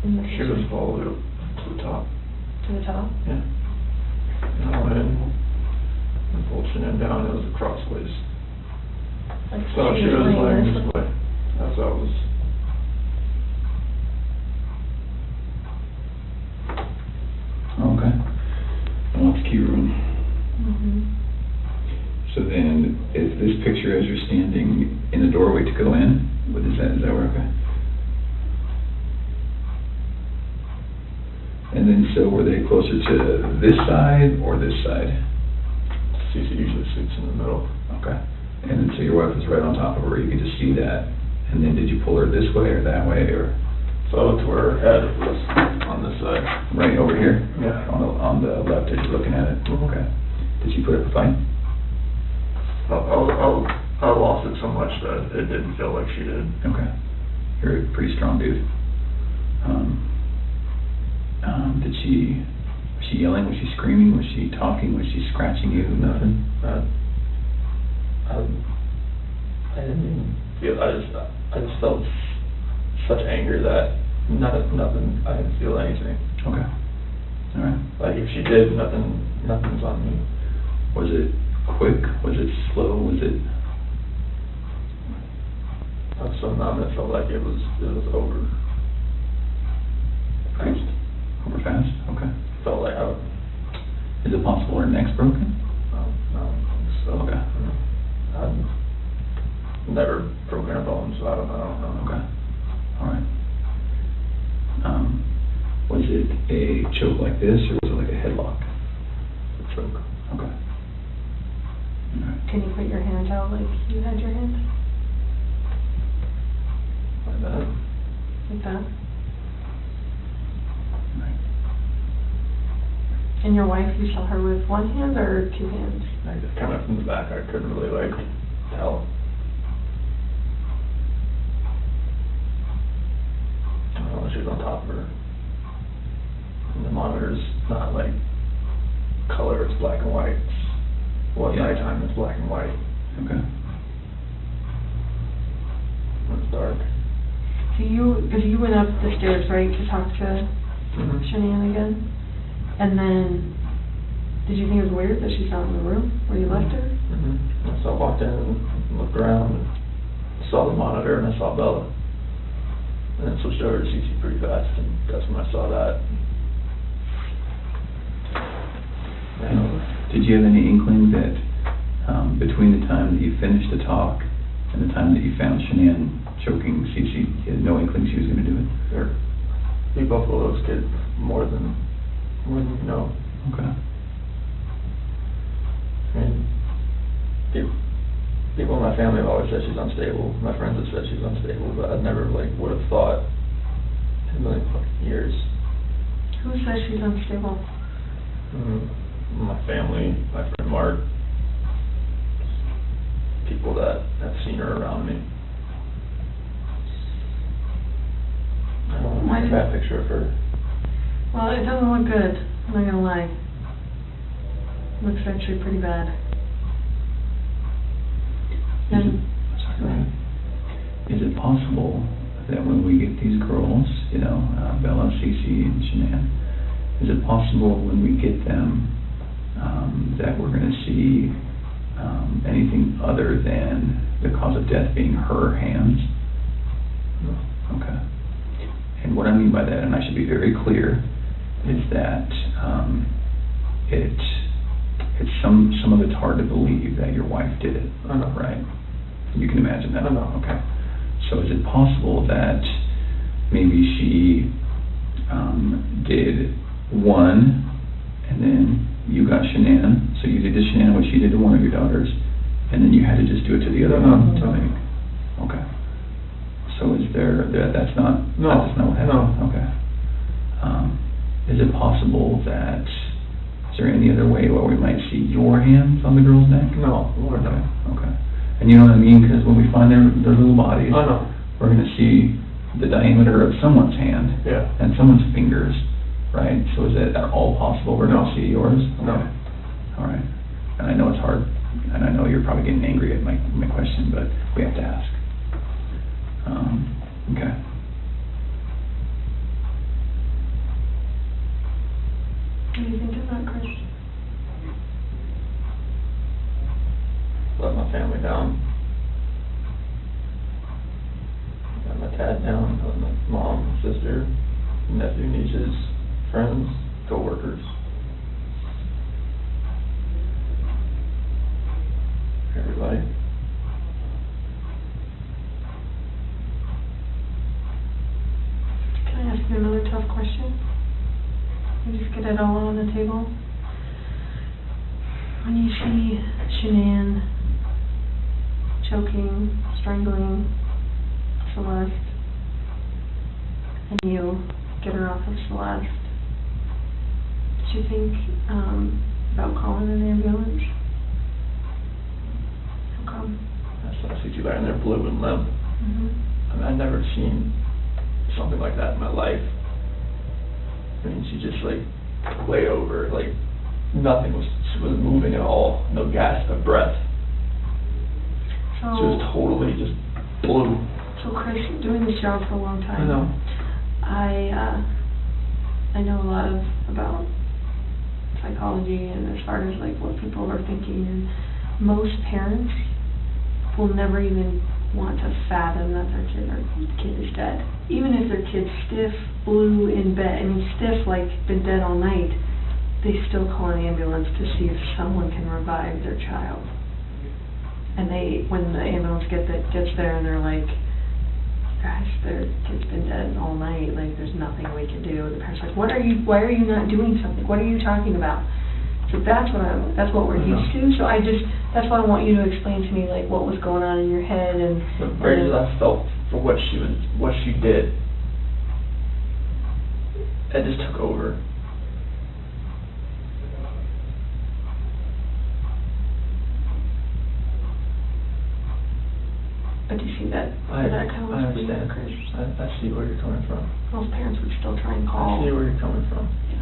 In the She was all the way up to the top. To the top? Yeah. And I went in and pulled Shanann down. It was crossways. Like, So she was laying this way. That's how it was. Okay. Well, that's key room. Mm-hmm. So then, is this picture as you're standing in the doorway to go in? What is that? Is that where? Okay. And then, so were they closer to this side or this side? Cece usually sits in the middle. Okay. And then, so your wife was right on top of her. You could just see that. And then, did you pull her this way or that way, or? So I looked where her head was on this side. Right over here. Yeah. On the left as you're looking at it. Okay. Did she put up a fight? I lost it so much that it didn't feel like she did. Okay. You're a pretty strong dude. Was she yelling? Was she screaming? Was she talking? Was she scratching you? Nothing? I didn't even feel, I just felt such anger that nothing, I didn't feel anything. Okay. All right. Like if she did, nothing's on me. Was it quick? Was it slow? Was it? I was so numb, it felt like it was over. Fast? Over fast? Okay. Felt like Is it possible her neck's broken? No, so. Okay. I've never broken a bone, so I don't know. Okay. All right. Was it a choke like this, or was it like a headlock? A choke. Okay. All right. Can you put your hands out like you had your hands? Like that. Like that? Right. And your wife, you saw her with one hand or two hands? I just kind of from the back, I couldn't really tell. I don't know, she was on top of her. And the monitor's not like color, it's black and white. Nighttime, it's black and white. Okay. When it's dark. So you went up the stairs, right, to talk to Shanann again? And then, did you think it was weird that she's not in the room where you left her? So I walked in and looked around and saw the monitor and I saw Bella. And then switched over to Cece pretty fast, and that's when I saw that. Did you have any inkling that between the time that you finished the talk and the time that you found Shanann choking Cece, you had no inkling she was going to do it? Sure. We both love those kids more than you know. Okay. I mean, people in my family have always said she's unstable. My friends have said she's unstable, but I never would have thought in a million fucking years. Who says she's unstable? My family, my friend Mark, people that have seen her around me. I don't want to make a bad picture of her. Well, it doesn't look good, I'm not gonna lie. It looks actually pretty bad. Is it possible that when we get these girls, you know, Bella, Cece, and Shanann, is it possible when we get them that we're going to see anything other than the cause of death being her hands? No. Okay. And what I mean by that, and I should be very clear, is that it's some of it's hard to believe that your wife did it. I know. Right? You can imagine that. I know. Okay. So is it possible that maybe she did one, and then you got Shanann, so you did to Shanann what she did to one of your daughters, and then you had to just do it to the other one? Okay. So is that's not what happened? No. Okay. Is it possible that, is there any other way where we might see your hands on the girl's neck? No, Lord, no. Okay. And you know what I mean? Because when we find their little bodies, I know. we're going to see the diameter of someone's hand and someone's fingers, right? So is it at all possible we're going to see yours? Okay. No. All right. And I know it's hard, and I know you're probably getting angry at my question, but we have to ask. Okay. What do you think of that, Chris? Let my family down. Let my dad down, let my mom, sister, nephew, nieces, friends, co-workers. Everybody. Can I ask you another tough question? And just get it all on the table. When you see Shanann choking, strangling Celeste, and you get her off of Celeste, did you think about calling an ambulance? How come? I see you laying there blue and limp. I mean, I've never seen something like that in my life. I mean, she just like lay over, like nothing was moving at all, no gasp of breath. So, She was totally just blue. So Chris, doing this job for a long time. I know. I know a lot about psychology and as far as like what people are thinking, and most parents will never even want to fathom that their kid is dead. Even if their kid's stiff, blue in bed, I mean stiff like been dead all night, they still call an ambulance to see if someone can revive their child. And when the ambulance gets there and they're like, gosh, their kid's been dead all night, like there's nothing we can do. The parents are like, why are you not doing something? What are you talking about? So that's what we're used to. So that's why I want you to explain to me like what was going on in your head and The rage I felt for what she did, it just took over. But do you see that? I kind of understand. I see where you're coming from. Most parents would still try and call. I see where you're coming from. Yeah.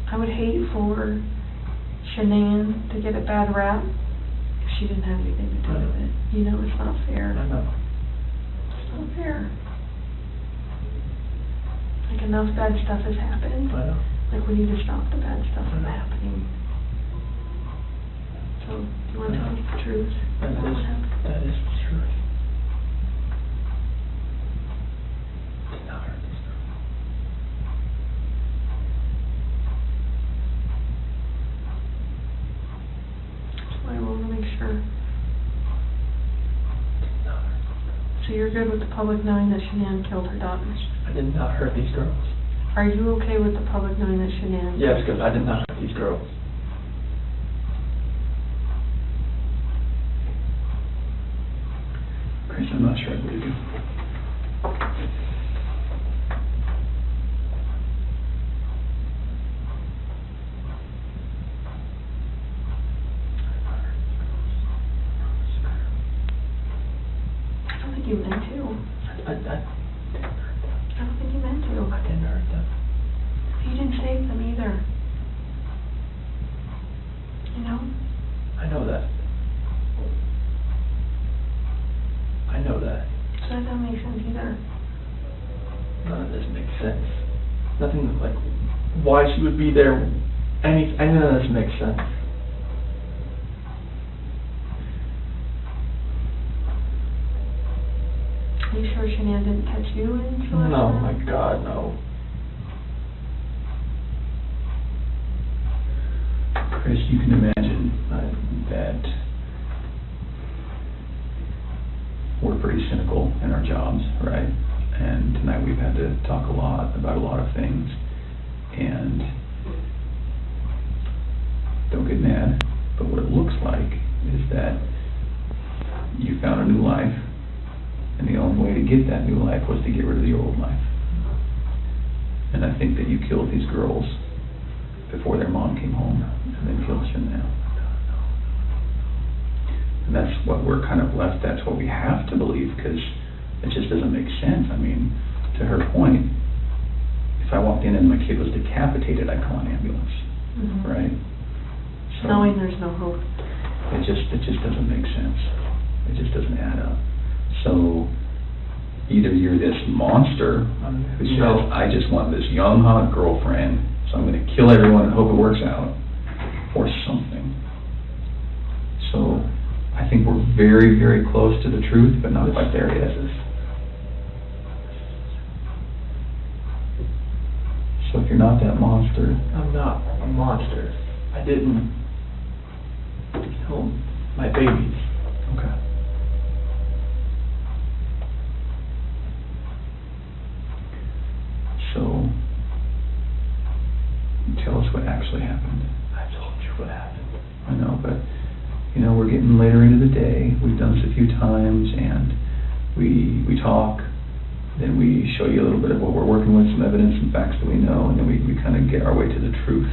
I would hate for Shanann to get a bad rap if she didn't have anything to do with it. You know, it's not fair. I know. It's not fair. Like, enough bad stuff has happened. I know. Like, we need to stop the bad stuff from happening. So, do you want to tell us the truth? That is the truth. Did not hurt this girl. I want to make sure. So you're good with the public knowing that Shanann killed her daughters? I did not hurt these girls. Are you okay with the public knowing that Shanann? Yes, because I did not hurt these girls. Chris, I'm not sure I believe you. I don't think you meant to. I don't think you meant to. I didn't hurt them. You didn't save them either. You know? I know that. I know that. So that doesn't make sense either. None of this makes sense. Nothing like why she would be there. None of this makes sense. sure Shanann didn't catch you in Celeste? No, my God, no. Chris, you can imagine that we're pretty cynical in our jobs, right? And tonight we've had to talk a lot about a lot of things. And don't get mad, but what it looks like is that you found a new life, and the only way to get that new life was to get rid of the old life. And I think that you killed these girls before their mom came home, and then killed Shanann. And that's what we're kind of left, that's what we have to believe, because it just doesn't make sense. I mean, to her point, if I walked in and my kid was decapitated, I'd call an ambulance, right? So knowing there's no hope. It just doesn't make sense. It just doesn't add up. So either you're this monster who says, I just want this young, hot girlfriend, so I'm going to kill everyone and hope it works out, or something. So I think we're very, very close to the truth, but not quite there yet. So if you're not that monster... I'm not a monster. I didn't kill my babies. Okay. So, tell us what actually happened. I told you what happened. I know, but, you know, we're getting later into the day. We've done this a few times, and we talk, then we show you a little bit of what we're working with, some evidence and facts that we know, and then we kind of get our way to the truth.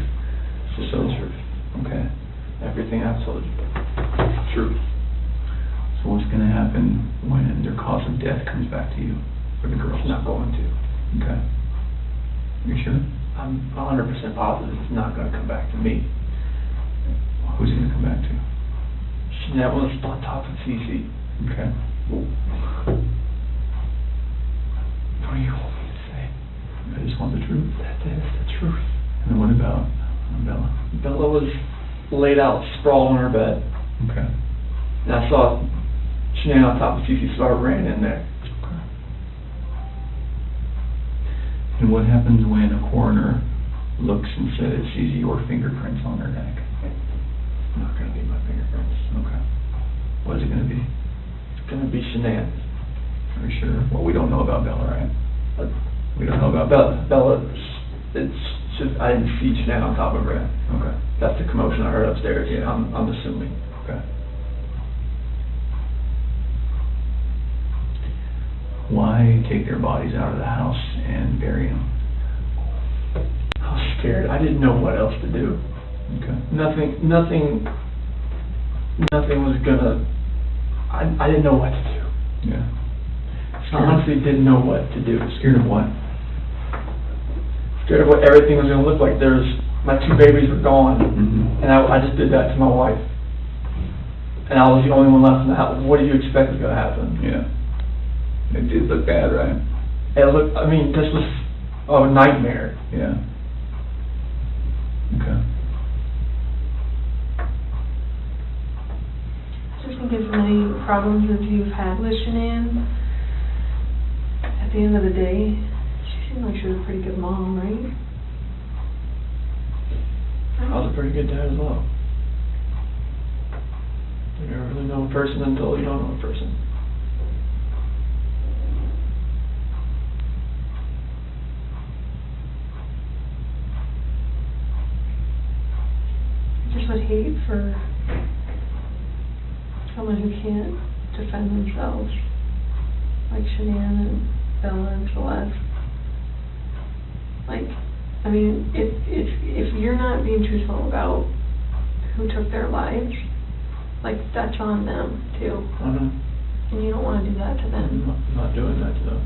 So the truth. Okay. Everything I've told you. Truth. So what's going to happen when their cause of death comes back to you, for the girls? It's not going to. Okay. You sure? I'm 100% positive it's not going to come back to me. Who's it going to come back to? That was on top of Cece. Okay. What do you want me to say? I just want the truth. That is the truth. And then what about Bella? Bella was laid out, sprawled on her bed. Okay. And I saw Shanann on top of Cece, so I ran in there. Okay. And what happens when a coroner looks and says, sees your fingerprints on her neck? It's not going to be my fingerprints. Okay. What is it going to be? It's going to be Shanann's. Are you sure? Well, we don't know about Bella, right? We don't know about Bella. It's just, I didn't see Shanann on top of her. Okay. That's the commotion I heard upstairs. Yeah. I'm assuming. Okay. Why take their bodies out of the house and bury them? I was scared. I didn't know what else to do. Okay. Nothing was gonna, I didn't know what to do. Yeah. I honestly didn't know what to do. Scared of what? Scared of what everything was gonna look like. My two babies were gone, and I just did that to my wife. And I was the only one left in the house. What do you expect is gonna happen? Yeah. It did look bad, right? It looked, I mean, this was a nightmare. Yeah. Okay. I just think as many problems as you've had with Shanann, at the end of the day, she seemed like she was a pretty good mom, right? I was a pretty good dad as well. You never really know a person until you don't know a person. I just would hate for someone who can't defend themselves, like Shanann and Bella and Celeste. Like, I mean, if you're not being truthful about who took their lives, like, that's on them too. And you don't want to do that to them. I'm not doing that to them.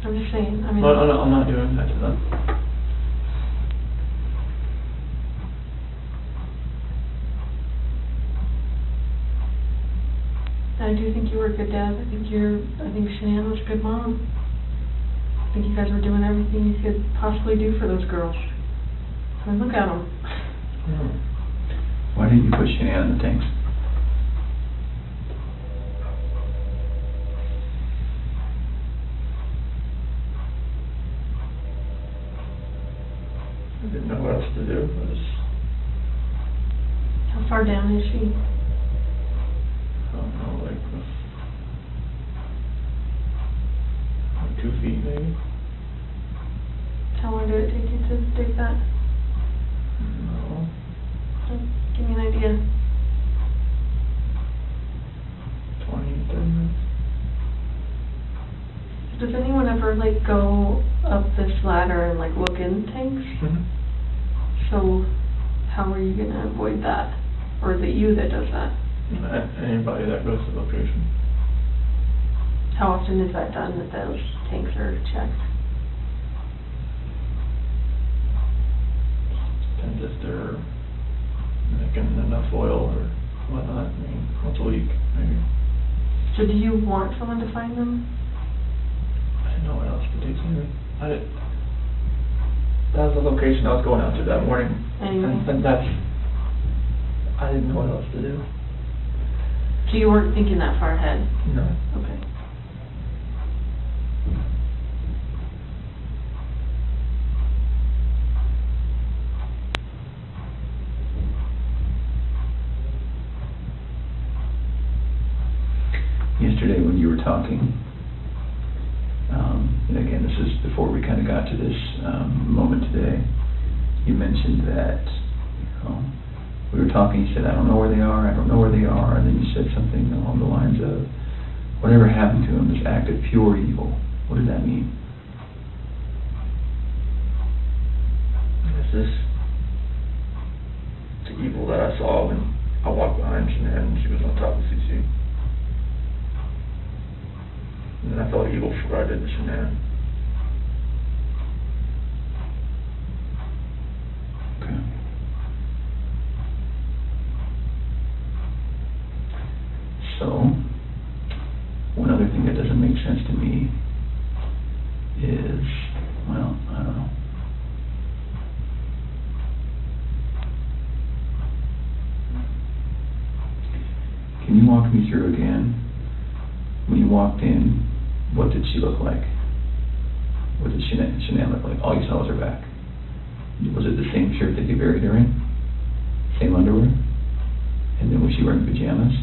I'm just saying, I mean... No, I'm not doing that to them. I do think you were a good dad. I think Shanann was a good mom. I think you guys were doing everything you could possibly do for those girls. I mean, look at them. Why didn't you put Shanann in the tanks? I didn't know what else to do. How far down is she? I don't know, like 2 feet maybe. How long did it take you to dig that? No. Give me an idea. 20, 30 minutes. Does anyone ever like go up this ladder and like look in tanks? So how are you gonna avoid that? Or is it you that does that? Anybody that goes to the location. How often is that done, that those tanks are checked? Depends if they're making enough oil or whatnot. I mean, once a week, maybe. So do you want someone to find them? I didn't know what else to do. That was the location I was going out to that morning. Anyway. And I didn't know what else to do. So you weren't thinking that far ahead? No. Okay. Yesterday when you were talking, and again, this is before we kind of got to this moment today, you mentioned that we were talking, you said, I don't know where they are, and then you said something along the lines of, whatever happened to them, this act of pure evil. What did that mean? This is the evil that I saw when I walked behind Shanann and she was on top of CC. And then I felt evil for what I did to Shanann. Okay. So, one other thing that doesn't make sense to me is, well, I don't know. Can you walk me through again, when you walked in, what did she look like? What did Shanann look like? All you saw was her back. Was it the same shirt that you buried her in? Same underwear? And then was she wearing pajamas?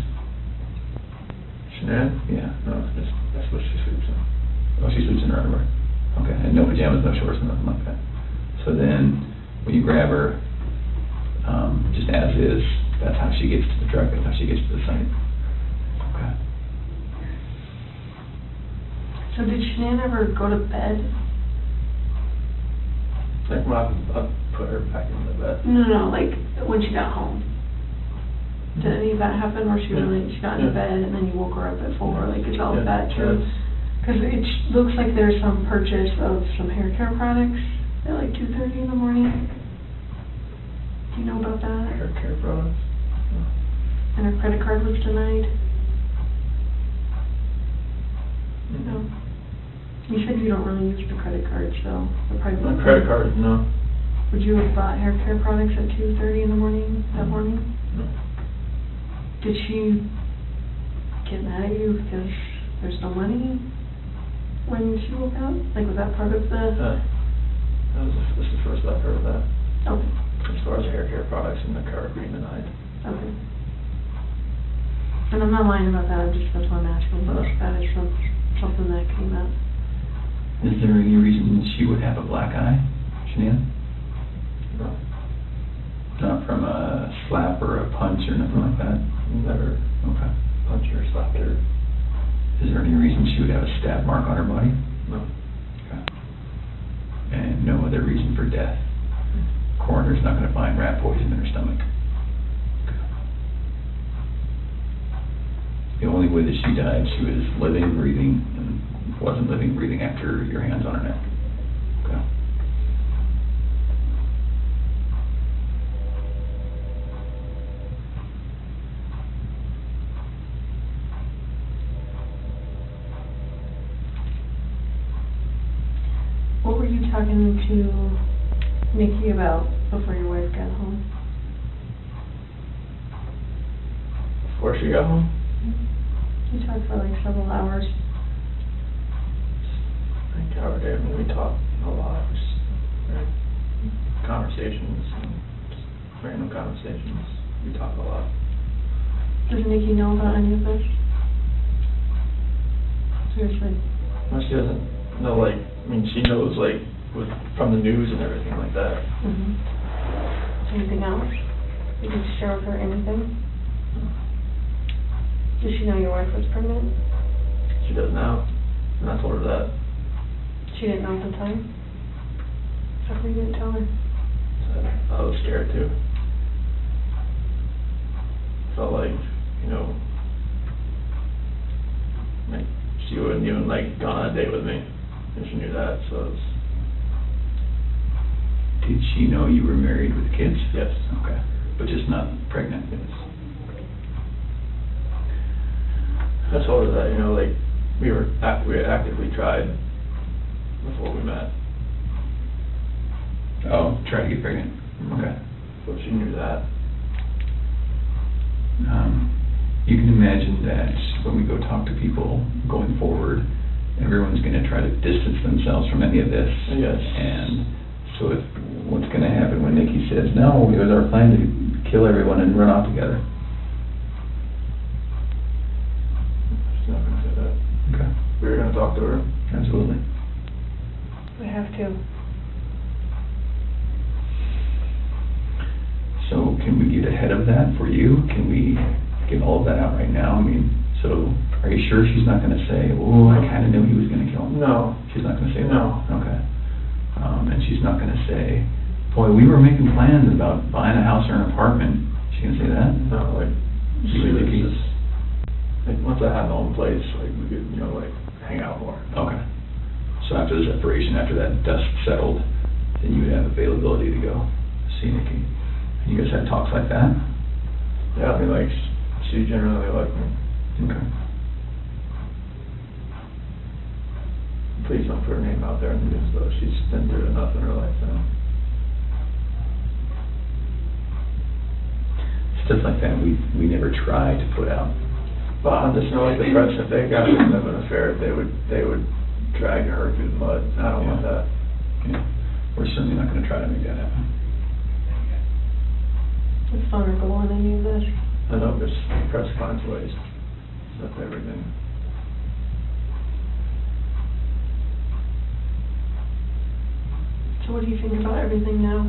Shanann? Yeah. No, that's what she sleeps in. Oh, she sleeps in her underwear. Okay, and no pajamas, no shorts, nothing like that. So then, when you grab her, just as is, that's how she gets to the truck, that's how she gets to the site. Okay. So did Shanann ever go to bed? Like when I put her back in the bed. No, like when she got home. Did any of that happen where she got into bed and then you woke her up at 4? Like, is all of that true? Because it looks like there's some purchase of some hair care products at like 2:30 in the morning. Do you know about that? Hair care products? And her credit card was denied? No. You said you don't really use the credit card, so probably. My credit card, no. Would you have bought hair care products at 2:30 in the morning that morning? No. Did she get mad at you because there's no money when she woke up? Like, was that part of the... This is the first I've heard of that. Okay. As far as hair care products and the card being denied. Okay. And I'm not lying about that, that's why I'm asking. That is something that came up. Is there any reason she would have a black eye, Shanann? No. Not from a slap or a punch or nothing like that? Never. Okay. Punched her or slapped her. Is there any reason she would have a stab mark on her body? No. Okay. And no other reason for death? Coroner's not going to find rat poison in her stomach? The only way that she died, she was living, breathing, and wasn't living, breathing after your hands on her neck. Okay. What were you talking to Nikki about before your wife got home? Before she got home? You talked for like several hours. I think our day when we talked a lot. conversations, and just random conversations. We talk a lot. Does Nikki know about any of this? Seriously. Well, she doesn't know, like, I mean, she knows, like, from the news and everything like that. Mm-hmm. Anything else? You can share with her anything? Does she know your wife was pregnant? She does now, and I told her that. She didn't know at the time? How come you didn't tell her? So I was scared too. Felt like, you know, like she wouldn't even like gone on a date with me, and she knew that, so it was... Did she know you were married with kids? Yes. Okay. But just not pregnant? Yes. I told her that, you know, like, we had actively tried before we met. Oh, try to get pregnant. Okay. So she knew that. You can imagine that when we go talk to people going forward, everyone's going to try to distance themselves from any of this. Yes. And so if what's going to happen when Nikki says, no, it was our plan to kill everyone and run off together? She's not going to say that. Okay. We were going to talk to her. Absolutely. We have to. So can we get ahead of that for you? Can we get all of that out right now? I mean, so are you sure she's not going to say, oh, I kind of knew he was going to kill him? No. She's not going to say that? No. Okay. And she's not going to say, boy, we were making plans about buying a house or an apartment. She going to say that? No, like, You and Nikki? like, once I had my own place, like, we could, you know, like, hang out more. Okay. So after the separation, after that dust settled, then you would have availability to go see Nikki. You guys had talks like that? Yeah, I mean, like, she generally liked me. Okay. Please don't put her name out there in the news, though. She's been through enough in her life now. Stuff like that we never try to put out. But I just know, like, the press, if they got wind of an affair, they would drag her through the mud. I don't want that. Yeah. We're certainly not going to try to make that happen. It's vulnerable in any of this. I know this press finds ways. That's everything. So what do you think about everything now?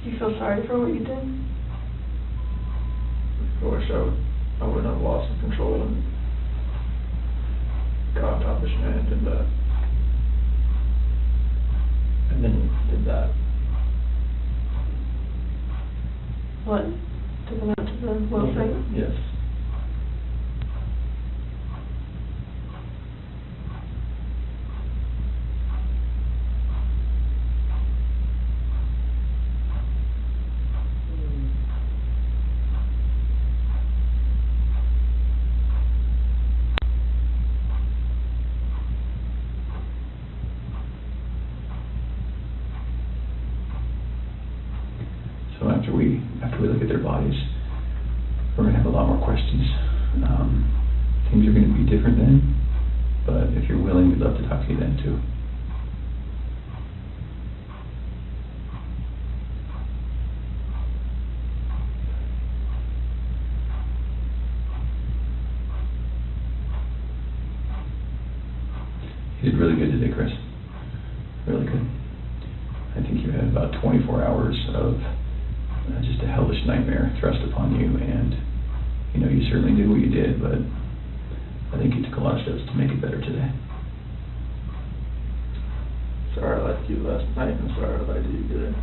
Do you feel sorry for what you did? I wish I wouldn't have lost control and got on top of Shannon and did that. And then did that. What? Took them out to the website? Yes. So after we look at their bodies, we're going to have a lot more questions. Things are going to be different then, but if you're willing, we'd love to talk to you then too. You did really good today, Chris. Really good. I think you had about 24 hours of just a hellish nightmare thrust upon you, and you know, you certainly did what you did, but I think you took a lot of steps to make it better today. Sorry I left you last night, and sorry I lied to you today.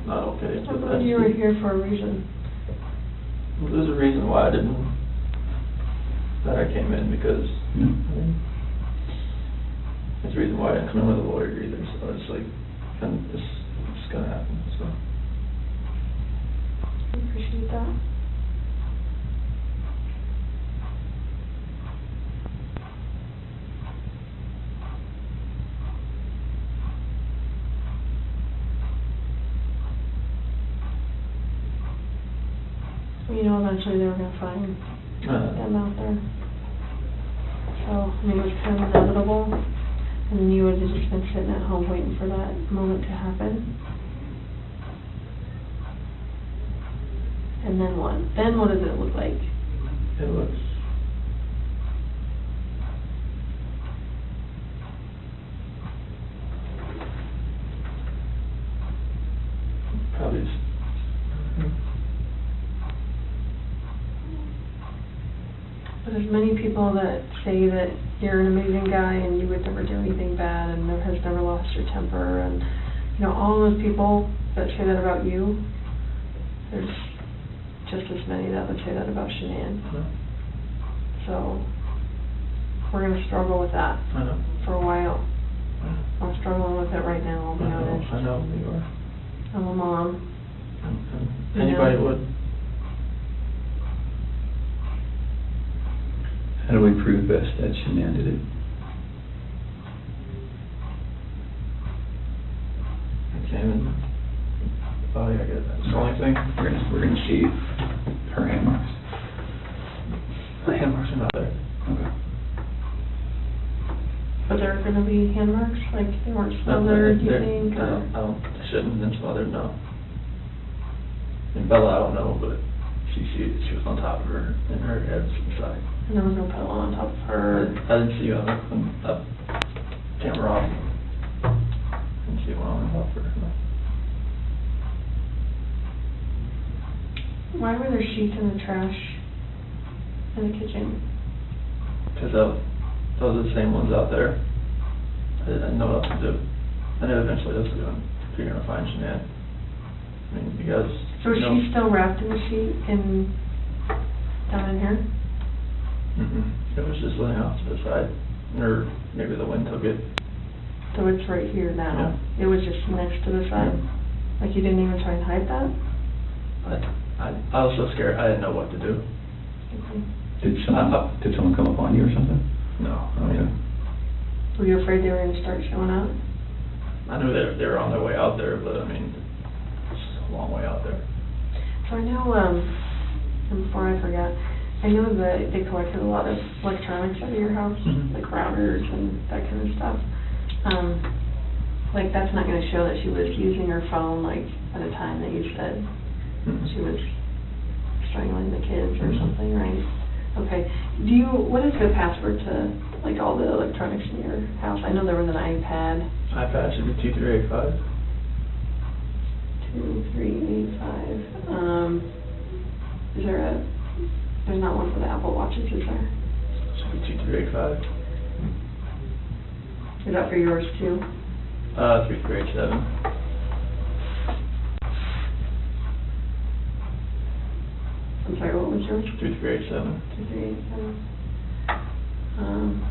Not okay. I thought you were here for a reason. Well, there's a reason why I came in, because there's a reason why I didn't come in with a lawyer either, so it's like, and it's gonna happen, so. I appreciate that. You know, eventually they were gonna find them out there. So, I mean, it was kind of inevitable, and then you would have just been sitting at home waiting for that moment to happen. And then what? Then what does it look like? It looks probably But there's many people that say that you're an amazing guy and you would never do anything bad and has never lost your temper, and you know, all those people that say that about you, there's just as many that would say that about Shanann. So we're going to struggle with that for a while. I'm struggling with it right now, I'll be honest. I know you are. I'm a mom. Anybody would. How do we prove best that Shanann did it? Examine the body, I guess. That's the only thing. We're gonna see her hand marks. The hand marks are not there. Okay. But there are going to be hand marks? Like they weren't smothered, do you think? They shouldn't have been smothered, no. And Bella, I don't know, but she was on top of her, and her head's inside. And there was no pillow on top of her? I didn't see you on the camera off. Didn't see one on top of her, no. Why were there sheets in the trash in the kitchen? Because those are the same ones out there. I didn't know what else to do. I knew eventually this was going to, you're going to find Shanann. I mean, because... So is she still wrapped in the sheet down in here? It was just laying off to the side. Or maybe the wind took it. So it's right here now? Yeah. It was just next to the side? Yeah. Like you didn't even try and hide that? I was so scared, I didn't know what to do. Did someone come up on you or something? No, I mean... Were you afraid they were going to start showing up? I knew they were on their way out there, but I mean, it's a long way out there. So I know, and before I forget, I know that they collected a lot of electronics out of your house, like routers and that kind of stuff. Like that's not going to show that she was using her phone like at a time that you said she was strangling the kids or something, right? Okay. What is the password to like all the electronics in your house? I know there was an iPad. iPad should be 2385. 2385. There's not one for the Apple Watches, is there? Should be 2385. Is that for yours too? 3387. I'm sorry, what was yours? 3387. 2387.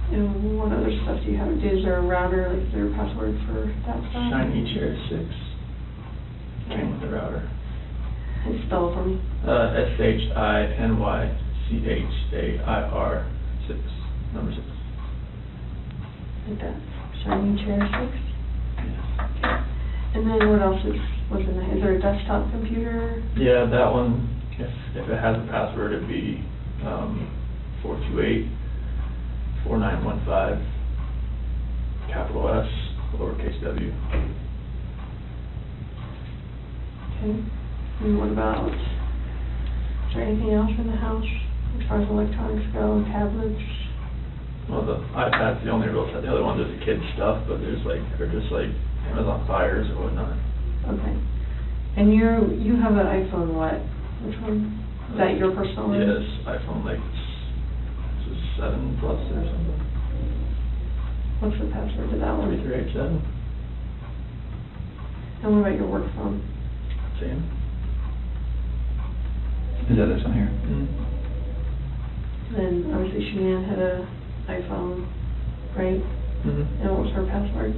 And what other stuff do you have? Is there a router? Like, is there a password for that stuff? Shiny Chair 6. Came with the router. And spell it for me. SHINYCHAIR 6. Number 6. Like that. Shiny Chair 6? Yes. Okay. And then what else was in there? Is there a desktop computer? Yeah, that one, if it has a password, it'd be 428-4915, capital S, lowercase w. Okay. And what about, is there anything else in the house as far as electronics go, tablets? Well, the iPad's the only real set. The other ones are the kids' stuff, but they're just like Amazon Fires or whatnot. Okay. And you have an iPhone what? Which one? Is that your personal one? Yes, iPhone like 7 Plus or something. What's the password to that one? 3387. And what about your work phone? Same. Is that this on here? Then obviously Shanann had an iPhone, right? And what was her password?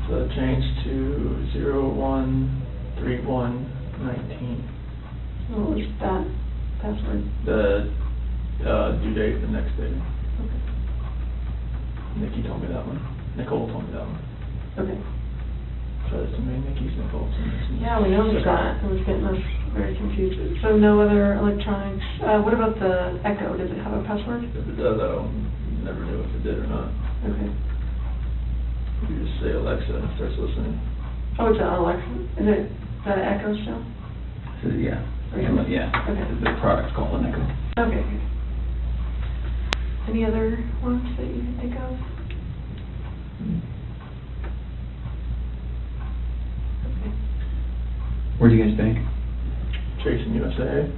So it changed to 013119. What was that password? The due date the next day. Okay. Nikki told me that one. Nicole told me that one. Okay. Try this to me, Nikki's my fault. Yeah, we noticed that. It was getting us very confused. So no other electronics. What about the Echo? Does it have a password? If it does, I don't never knew if it did or not. Okay. You just say Alexa and it starts listening. Oh, it's an Alexa. Is it that an Echo still? Yeah. Okay. Yeah. Okay. The product's called an Echo. Okay. Any other ones that you can think of? Where do you guys bank? Chase in USA.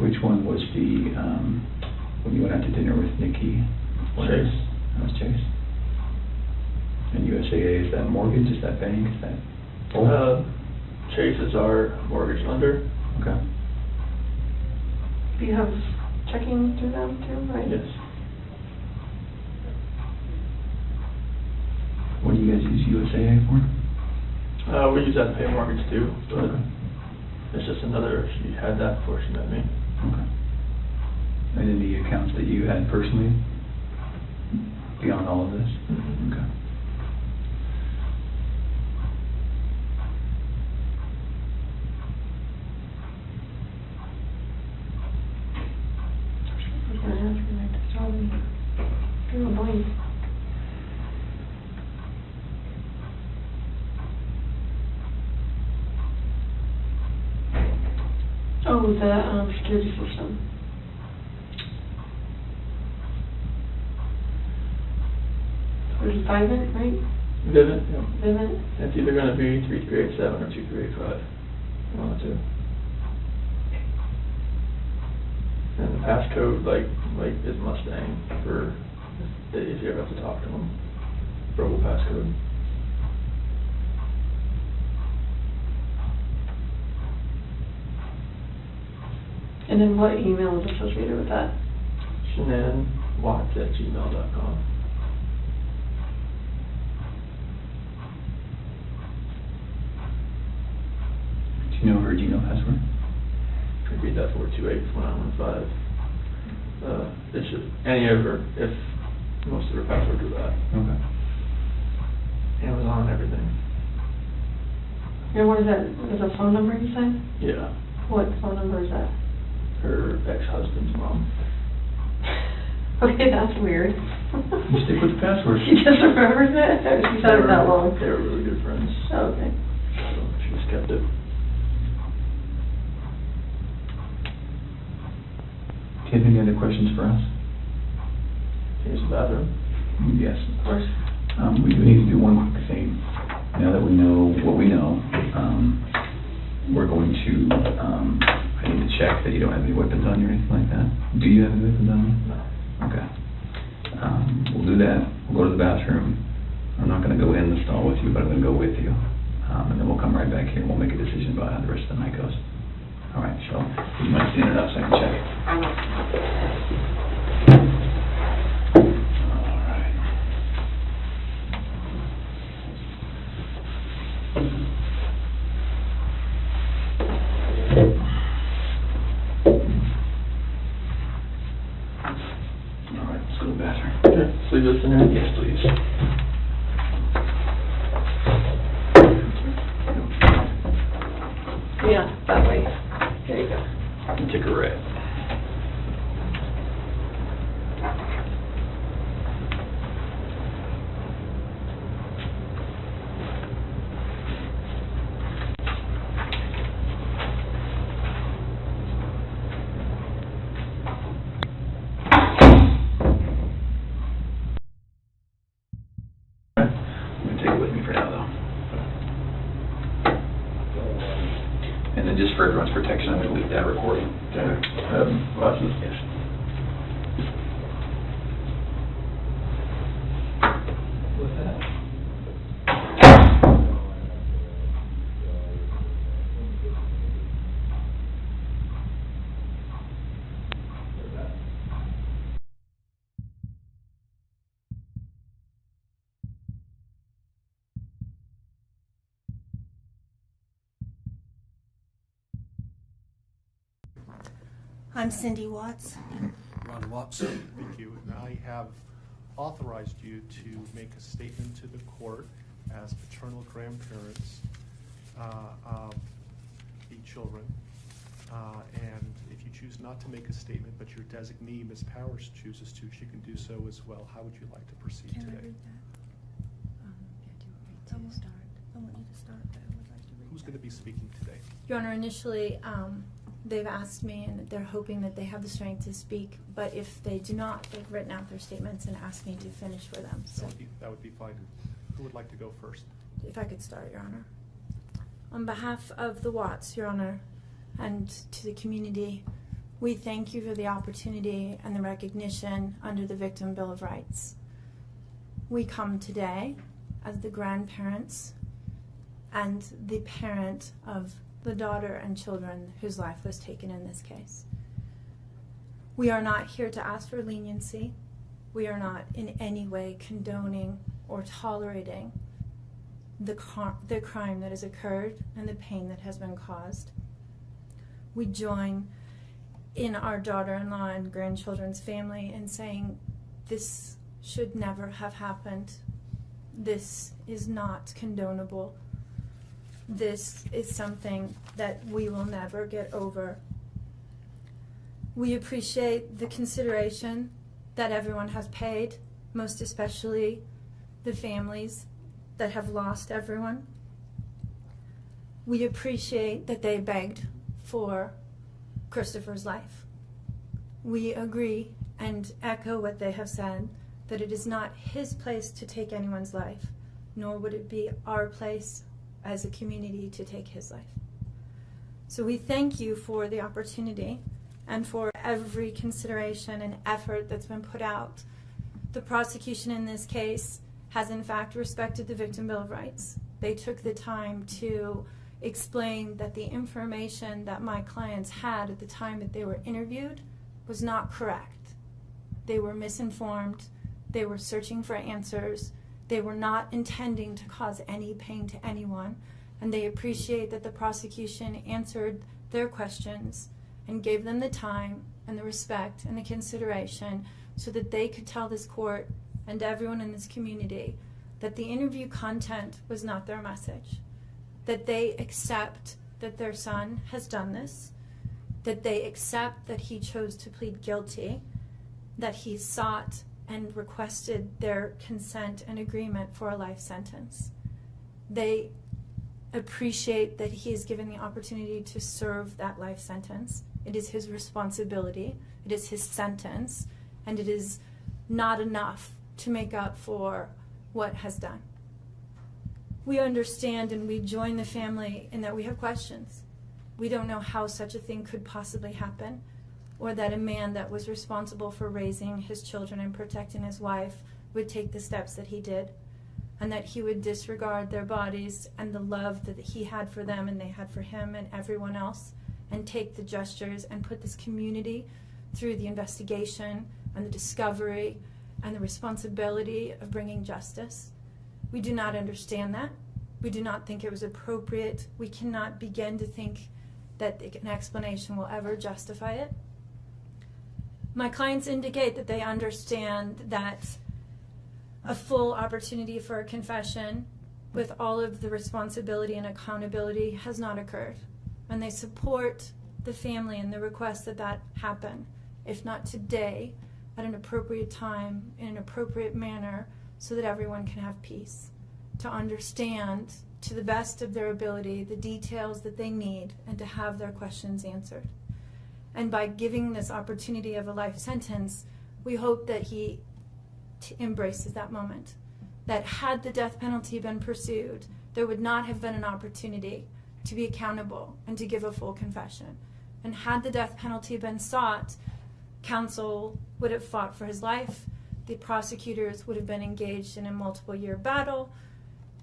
Which one was the, when you went out to dinner with Nikki? Chase. That was Chase. And USAA, is that mortgage, is that bank, is that both? Chase is our mortgage lender. Okay. Do you have checking through them too, right? Yes. What do you guys use USAA for? We use that to pay mortgage too, but okay. It's just another, she had that before she met me. Okay. And then the accounts that you had personally, beyond all of this? Mm-hmm. Okay. I was going to ask you, like, to solve it. Drew a blank. Oh, the security system. There's Vivint, right? Vivint, yeah. Vivint. It's either going to be 3387 or 2385. One of the two. And the passcode, like is Mustang for if you ever have to talk to them. Verbal passcode. And then what email is associated with that? ShenanWatts@gmail.com. Do you know her Gmail password? Could be that 428-1915. It's just any of her, if most of her passwords are that. Okay. Amazon, everything. And what is that? Is a phone number you said? Yeah. What phone number is that? Her ex-husband's mom. Okay, that's weird. You stick with the password. She just remembers it? Or she's had it that long? They were really good friends. Oh, okay. So she just kept it. Do you have any other questions for us? Can you use the bathroom? Yes. Of course. We do need to do one quick thing. Now that we know what we know, we're going to, I need to check that you don't have any weapons on you or anything like that. Do you have any weapons on you? No. Okay. We'll do that. We'll go to the bathroom. I'm not going to go in the stall with you, but I'm going to go with you. And then we'll come right back here and we'll make a decision about how the rest of the night goes. All right, so you might stand it up so I can check it. All right. All right, let's go to the bathroom. Okay, so leave this in there? Yes, please. Yeah, that way. There you go. Take a red. I'm going to take it with me for now, though. And then just for everyone's protection, I'm going to leave that recording. Okay. Glasses? Yes. What's that? I'm Cindy Watts. Ron Watson. Thank you. And I have authorized you to make a statement to the court as paternal grandparents of the children. And if you choose not to make a statement, but your designee, Ms. Powers, chooses to, she can do so as well. How would you like to proceed Can I today? read that? I want you to start, but I would like to read Who's that. going to be speaking today? Your Honor, initially, they've asked me and they're hoping that they have the strength to speak, but if they do not, they've written out their statements and asked me to finish for them. So That would be fine. Who would like to go first? if I could start, Your Honor. On behalf of the Watts, Your Honor, and to the community, we thank you for the opportunity and the recognition under the Victim Bill of Rights. We come today as the grandparents and the parent of the daughter and children whose life was taken in this case. We are not here to ask for leniency. We are not in any way condoning or tolerating the crime that has occurred and the pain that has been caused. We join in our daughter-in-law and grandchildren's family in saying this should never have happened. This is not condonable. This is something that we will never get over. We appreciate the consideration that everyone has paid, most especially the families that have lost everyone. We appreciate that they begged for Christopher's life. We agree and echo what they have said, that it is not his place to take anyone's life, nor would it be our place as a community to take his life. So we thank you for the opportunity and for every consideration and effort that's been put out. The prosecution in this case has in fact respected the Victim Bill of Rights. They took the time to explain that the information that my clients had at the time that they were interviewed was not correct. They were misinformed. They were searching for answers. They were not intending to cause any pain to anyone, and they appreciate that the prosecution answered their questions and gave them the time and the respect and the consideration so that they could tell this court and everyone in this community that the interview content was not their message, that they accept that their son has done this, that they accept that he chose to plead guilty, that he sought and requested their consent and agreement for a life sentence. They appreciate that he is given the opportunity to serve that life sentence. It is his responsibility, it is his sentence, and it is not enough to make up for what has done. We understand and we join the family in that we have questions. We don't know how such a thing could possibly happen, or that a man that was responsible for raising his children and protecting his wife would take the steps that he did, and that he would disregard their bodies and the love that he had for them and they had for him and everyone else, and take the gestures and put this community through the investigation and the discovery and the responsibility of bringing justice. We do not understand that. We do not think it was appropriate. We cannot begin to think that an explanation will ever justify it. My clients indicate that they understand that a full opportunity for a confession with all of the responsibility and accountability has not occurred. And they support the family and the request that that happen, if not today, at an appropriate time, in an appropriate manner, so that everyone can have peace, to understand to the best of their ability the details that they need and to have their questions answered. And by giving this opportunity of a life sentence, we hope that he embraces that moment. That had the death penalty been pursued, there would not have been an opportunity to be accountable and to give a full confession. And had the death penalty been sought, counsel would have fought for his life, the prosecutors would have been engaged in a multiple-year battle,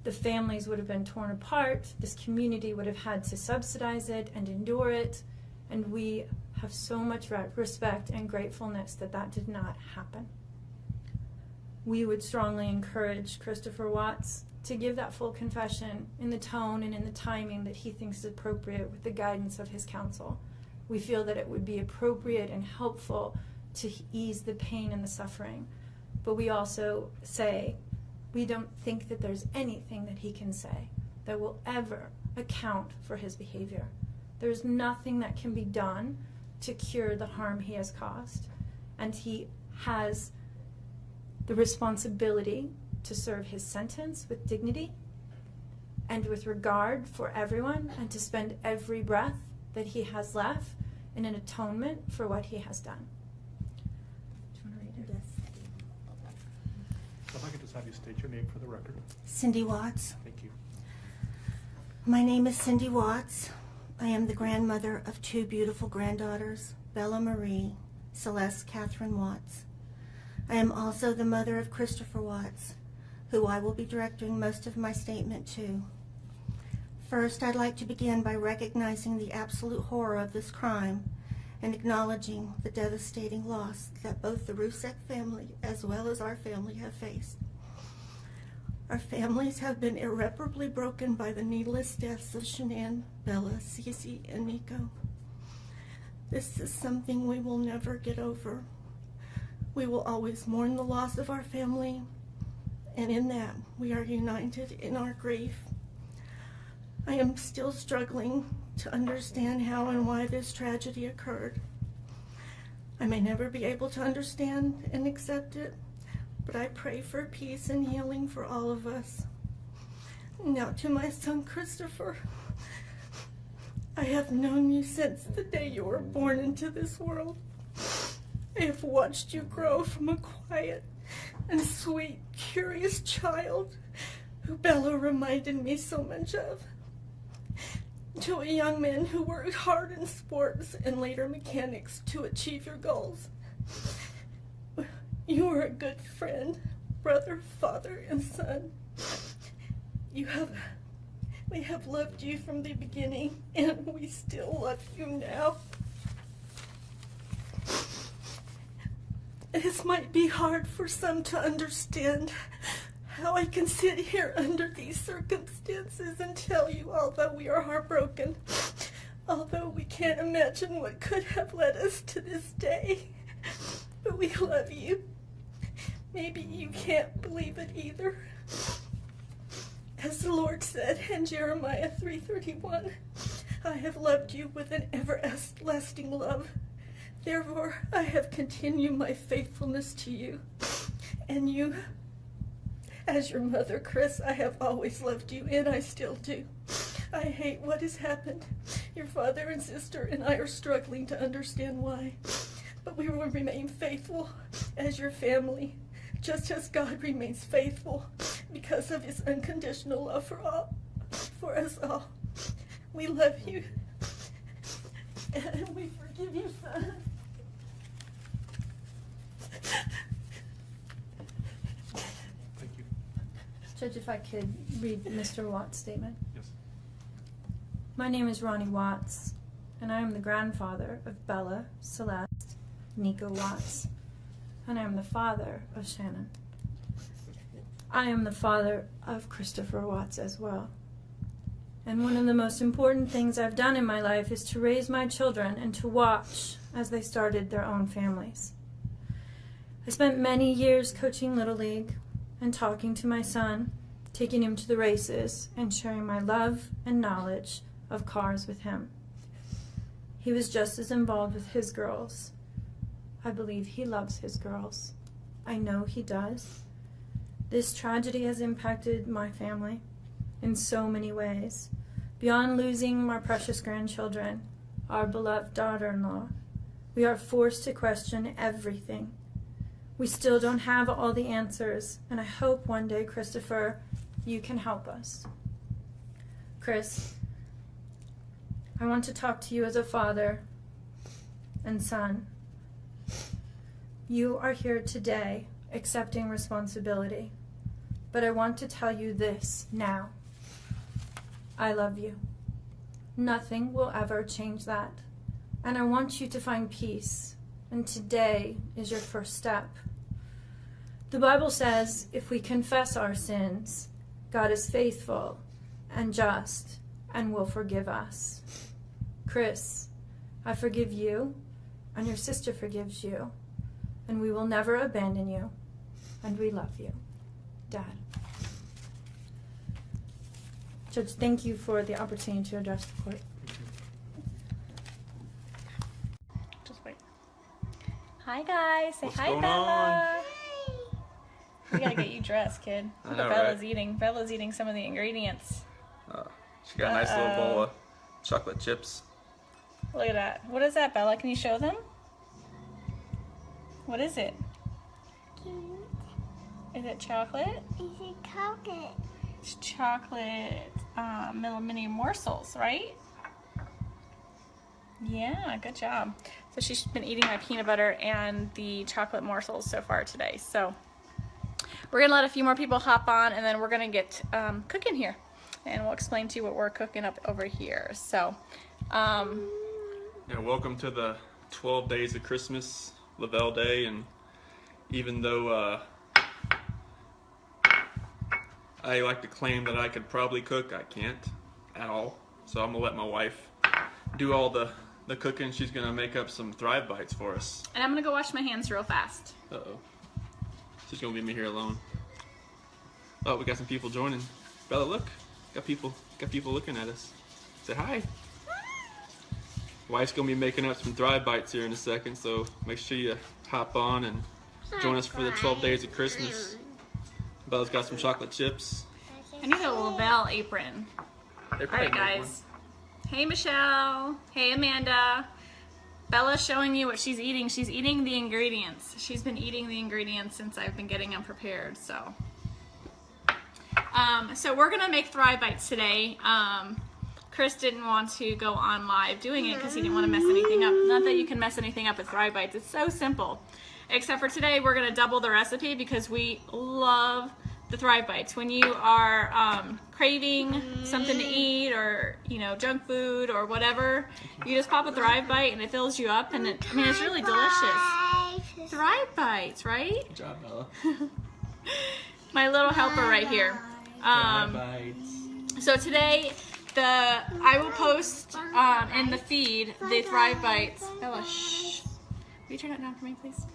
the families would have been torn apart, this community would have had to subsidize it and endure it, and we have so much respect and gratefulness that that did not happen. We would strongly encourage Christopher Watts to give that full confession in the tone and in the timing that he thinks is appropriate with the guidance of his counsel. We feel that it would be appropriate and helpful to ease the pain and the suffering. But we also say we don't think that there's anything that he can say that will ever account for his behavior. There's nothing that can be done to cure the harm he has caused, and he has the responsibility to serve his sentence with dignity and with regard for everyone, and to spend every breath that he has left in an atonement for what he has done. Do you want to read it? If I could just have you state your name for the record. Cindy Watts. Thank you. My name is Cindy Watts. I am the grandmother of two beautiful granddaughters, Bella Marie, Celeste Catherine Watts. I am also the mother of Christopher Watts, who I will be directing most of my statement to. First, I'd like to begin by recognizing the absolute horror of this crime and acknowledging the devastating loss that both the Rusek family as well as our family have faced. Our families have been irreparably broken by the needless deaths of Shanann, Bella, Cece, and Nico. This is something we will never get over. We will always mourn the loss of our family, and in that we are united in our grief. I am still struggling to understand how and why this tragedy occurred. I may never be able to understand and accept it, but I pray for peace and healing for all of us. Now to my son Christopher. I have known you since the day you were born into this world. I have watched you grow from a quiet and sweet, curious child who Bella reminded me so much of, to a young man who worked hard in sports and later mechanics to achieve your goals. You are a good friend, brother, father, and son. We have loved you from the beginning, and we still love you now. This might be hard for some to understand, how I can sit here under these circumstances and tell you, although we are heartbroken, although we can't imagine what could have led us to this day, but we love you. Maybe you can't believe it either. As the Lord said in Jeremiah 3:31, I have loved you with an everlasting love. Therefore, I have continued my faithfulness to you. And you, as your mother, Chris, I have always loved you, and I still do. I hate what has happened. Your father and sister and I are struggling to understand why. But we will remain faithful as your family, just as God remains faithful because of his unconditional love for us all. We love you, and we forgive you, son. Thank you. Judge, if I could read Mr. Watts' statement. Yes. My name is Ronnie Watts, and I am the grandfather of Bella, Celeste, Nico Watts, and I am the father of Shannon. I am the father of Christopher Watts as well. And one of the most important things I've done in my life is to raise my children and to watch as they started their own families. I spent many years coaching Little League and talking to my son, taking him to the races, and sharing my love and knowledge of cars with him. He was just as involved with his girls. I believe he loves his girls. I know he does. This tragedy has impacted my family in so many ways. Beyond losing my precious grandchildren, our beloved daughter-in-law, we are forced to question everything. We still don't have all the answers, and I hope one day, Christopher, you can help us. Chris, I want to talk to you as a father and son. You are here today accepting responsibility, but I want to tell you this now. I love you. Nothing will ever change that, and I want you to find peace, and today is your first step. The Bible says if we confess our sins, God is faithful and just and will forgive us. Chris, I forgive you, and your sister forgives you, and we will never abandon you, and we love you. Dad. Judge, thank you for the opportunity to address the court. Just wait. Hi guys, say What's hi going Bella. We gotta get you dressed, kid. I Look know, what Bella's right? eating. Bella's eating some of the ingredients. She got a nice little bowl of chocolate chips. Look at that. What is that, Bella? Can you show them? What is it? Is it chocolate? Is it chocolate? It's chocolate mini morsels, right? Yeah, good job. So she's been eating my peanut butter and the chocolate morsels so far today. So we're gonna let a few more people hop on, and then we're gonna get cooking here, and we'll explain to you what we're cooking up over here. So, Yeah, welcome to the 12 days of Christmas, Lavelle Day, and even though I like to claim that I could probably cook, I can't at all. So I'm gonna let my wife do all the cooking. She's gonna make up some Thrive Bites for us. and I'm gonna go wash my hands real fast. Uh-oh. She's gonna leave me here alone. Oh, we got some people joining. Bella, look. Got people looking at us. Say hi. Wife's gonna be making up some Thrive Bites here in a second, so make sure you hop on and join us for the 12 days of Christmas. Bella's got some chocolate chips. I need a Lavelle apron. All right, guys. Hey, Michelle. Hey, Amanda. Bella's showing you what she's eating. She's eating the ingredients. She's been eating the ingredients since I've been getting them prepared, so. So we're gonna make Thrive Bites today. Chris didn't want to go on live doing it because he didn't want to mess anything up. Not that you can mess anything up with Thrive Bites. It's so simple. Except for today, we're gonna double the recipe because we love the Thrive Bites. When you are craving something to eat, or junk food or whatever, you just pop a Thrive Bite and it fills you up, and it's really delicious. Thrive Bites, right? Good job, Bella. My little helper right here. Thrive Bites. So today, I will post in the feed the Thrive Bites. Bella, shh. Will you turn it down for me, please?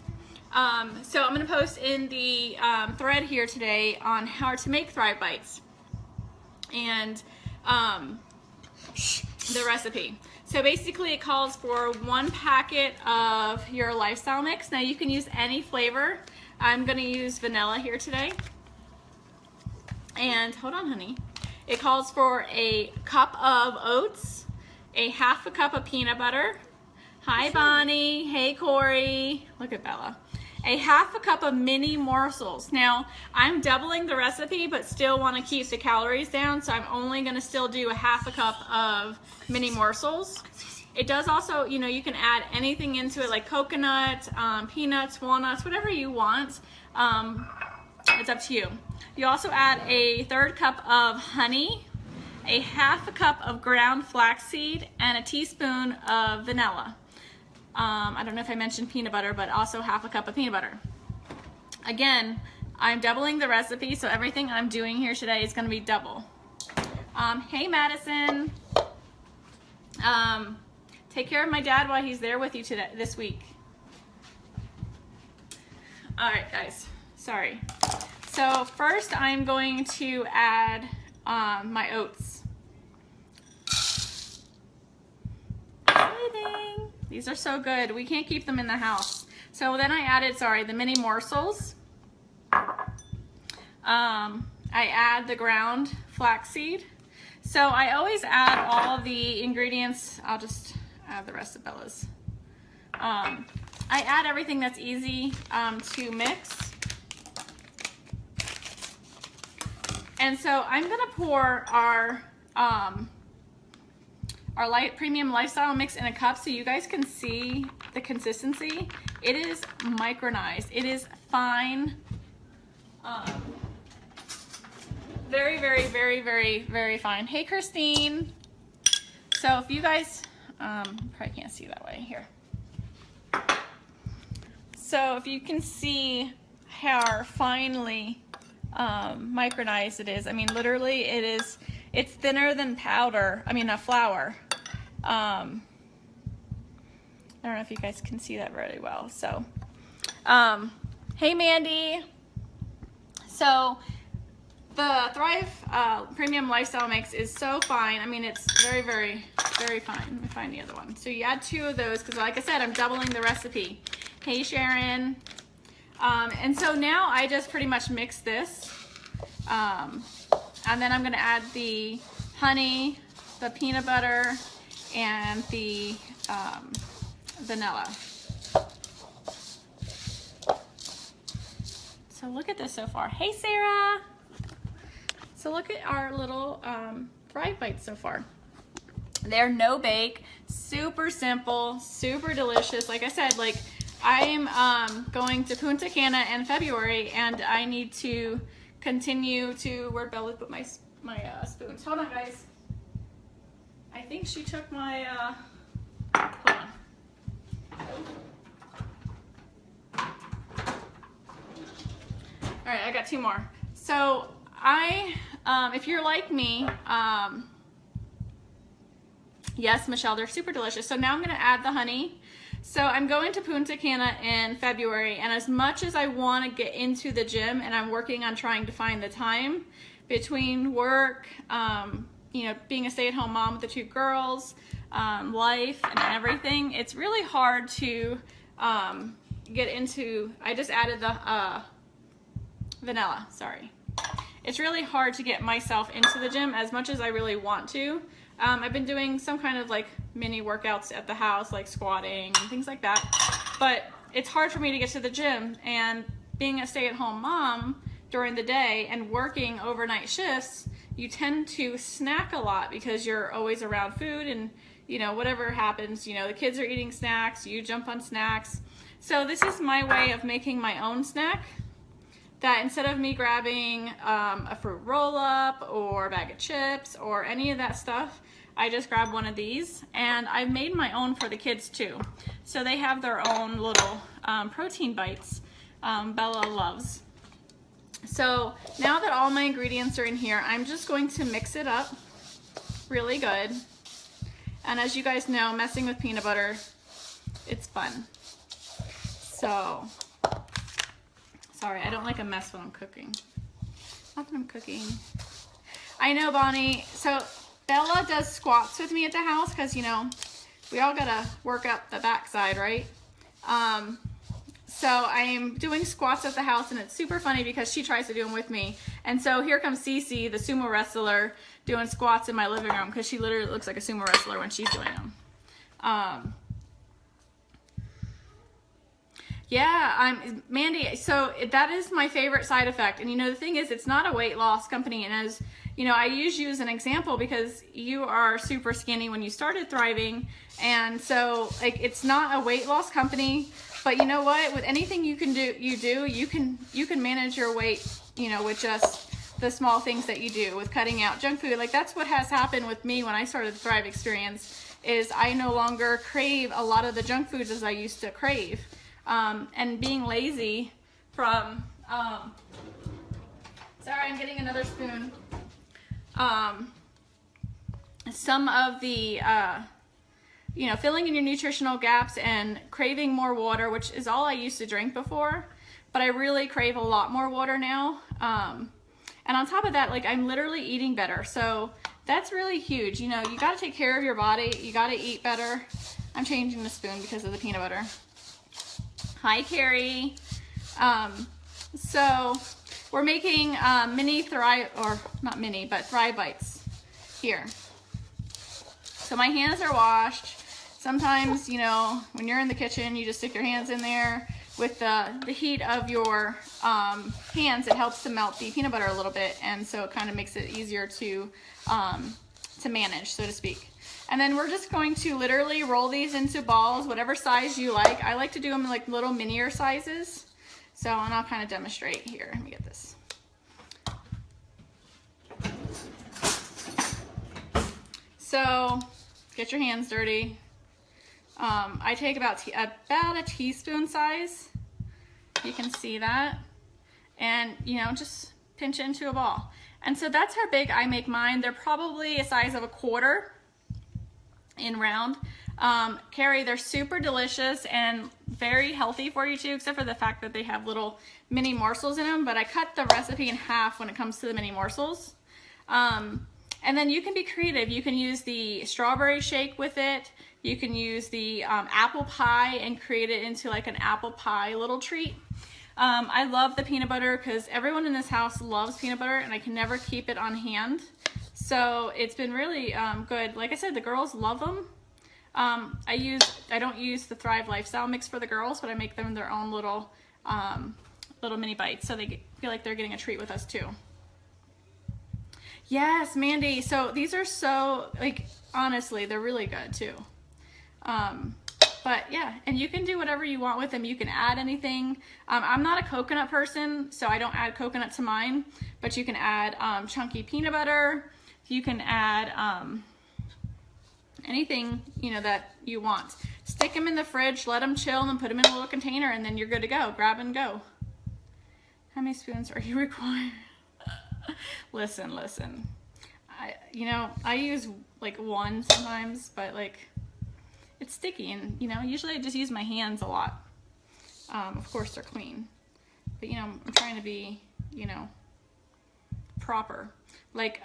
So I'm going to post in the thread here today on how to make Thrive Bites and the recipe. So basically it calls for 1 packet of your lifestyle mix. Now you can use any flavor. I'm going to use vanilla here today. And hold on, honey. It calls for a cup of oats, a 1/2 cup of peanut butter. Hi, Bonnie. Hey, Corey. Look at Bella. A 1/2 cup of mini morsels. Now, I'm doubling the recipe, but still want to keep the calories down, so I'm only going to still do a 1/2 cup of mini morsels. It does also, you can add anything into it, like coconut, peanuts, walnuts, whatever you want. It's up to you. You also add a 1/3 cup of honey, a 1/2 cup of ground flaxseed, and a teaspoon of vanilla. I don't know if I mentioned peanut butter, but also 1/2 cup of peanut butter. Again, I'm doubling the recipe, so everything I'm doing here today is going to be double. Hey, Madison. Take care of my dad while he's there with you this week. All right, guys. Sorry. So first, I'm going to add my oats. These are so good. We can't keep them in the house. So then I added, the mini morsels. I add the ground flaxseed. So I always add all of the ingredients. I'll just add the rest of Bella's. I add everything that's easy to mix. And so I'm gonna pour our premium lifestyle mix in a cup so you guys can see the consistency. It is micronized. It is fine. Very, very, very, very, very fine. Hey, Christine. So if you guys, probably can't see that way here. So if you can see how finely micronized it is. I mean, literally it's thinner than flour. I don't know if you guys can see that really well. So, hey, Mandy. So the Thrive Premium Lifestyle Mix is so fine. I mean, it's very, very, very fine. Let me find the other one. So you add 2 of those because, like I said, I'm doubling the recipe. Hey, Sharon. And so now I just pretty much mix this. And then I'm going to add the honey, the peanut butter, and the vanilla. So look at this so far. Hey, Sarah. So look at our little fried bites so far. They're no bake, super simple, super delicious. Like I said, like I'm going to Punta Cana in February, and I need to continue to, where'd Bella put my spoons? Hold on, guys. I think she took my, hold on. All right, I got 2 more. So if you're like me, yes, Michelle, they're super delicious. So now I'm gonna add the honey. So I'm going to Punta Cana in February, and as much as I want to get into the gym, and I'm working on trying to find the time between work, you know, being a stay-at-home mom with the 2 girls, life and everything, it's really hard to get into. I just added the vanilla, sorry. It's really hard to get myself into the gym as much as I really want to. I've been doing some kind of like mini workouts at the house, like squatting and things like that, but it's hard for me to get to the gym. And being a stay-at-home mom during the day and working overnight shifts, you tend to snack a lot because you're always around food, and you know, whatever happens, you know, the kids are eating snacks, you jump on snacks. So this is my way of making my own snack, that instead of me grabbing a fruit roll-up or a bag of chips or any of that stuff, I just grab one of these, and I've made my own for the kids too. So they have their own little protein bites Bella loves. So now that all my ingredients are in here, I'm just going to mix it up really good. And as you guys know, messing with peanut butter, it's fun. So, sorry, I don't like a mess when I'm cooking. Not that I'm cooking. I know, Bonnie. So Bella does squats with me at the house because, you know, we all gotta work up the backside, right? So I am doing squats at the house, and it's super funny because she tries to do them with me. And so here comes Cece, the sumo wrestler, doing squats in my living room because she literally looks like a sumo wrestler when she's doing them. Yeah, Mandy, so that is my favorite side effect. And you know, the thing is, it's not a weight loss company. And as you know, I use you as an example because you are super skinny when you started Thriving. And so like, it's not a weight loss company, but you know what, with anything you can do, you can manage your weight, you know, with just the small things that you do with cutting out junk food. Like that's what has happened with me when I started the Thrive experience, is I no longer crave a lot of the junk foods as I used to crave. And being lazy from, sorry, I'm getting another spoon. Some of the, you know, filling in your nutritional gaps and craving more water, which is all I used to drink before, but I really crave a lot more water now. And on top of that, like I'm literally eating better. So that's really huge. You know, you got to take care of your body. You got to eat better. I'm changing the spoon because of the peanut butter. Hi, Carrie. So we're making mini Thrive, or not mini, but Thrive bites here. So my hands are washed. Sometimes, you know, when you're in the kitchen, you just stick your hands in there. With the heat of your hands, it helps to melt the peanut butter a little bit, and so it kind of makes it easier to manage, so to speak. And then we're just going to literally roll these into balls, whatever size you like. I like to do them in like little minier sizes. So, and I'll kind of demonstrate here. Let me get this. So, get your hands dirty. I take about a teaspoon size. You can see that. And, you know, just pinch it into a ball. And so that's how big I make mine. They're probably a size of a quarter in round. Carrie, they're super delicious and very healthy for you too, except for the fact that they have little mini morsels in them, but I cut the recipe in half when it comes to the mini morsels. And then you can be creative. You can use the strawberry shake with it. You can use the apple pie and create it into like an apple pie little treat. I love the peanut butter because everyone in this house loves peanut butter and I can never keep it on hand. So it's been really good. Like I said, the girls love them. I don't use the Thrive Lifestyle mix for the girls, but I make them their own little mini bites so they feel like they're getting a treat with us too. Yes, Mandy. So these are so, like, honestly, they're really good too. But yeah, and you can do whatever you want with them. You can add anything. I'm not a coconut person, so I don't add coconut to mine, but you can add chunky peanut butter. You can add anything, you know, that you want. Stick them in the fridge, let them chill, and put them in a little container, and then you're good to go. Grab and go. How many spoons are you required? Listen. I use like one sometimes, but like it's sticky, and you know, usually I just use my hands a lot. Of course they're clean, but you know, I'm trying to be, you know, proper, like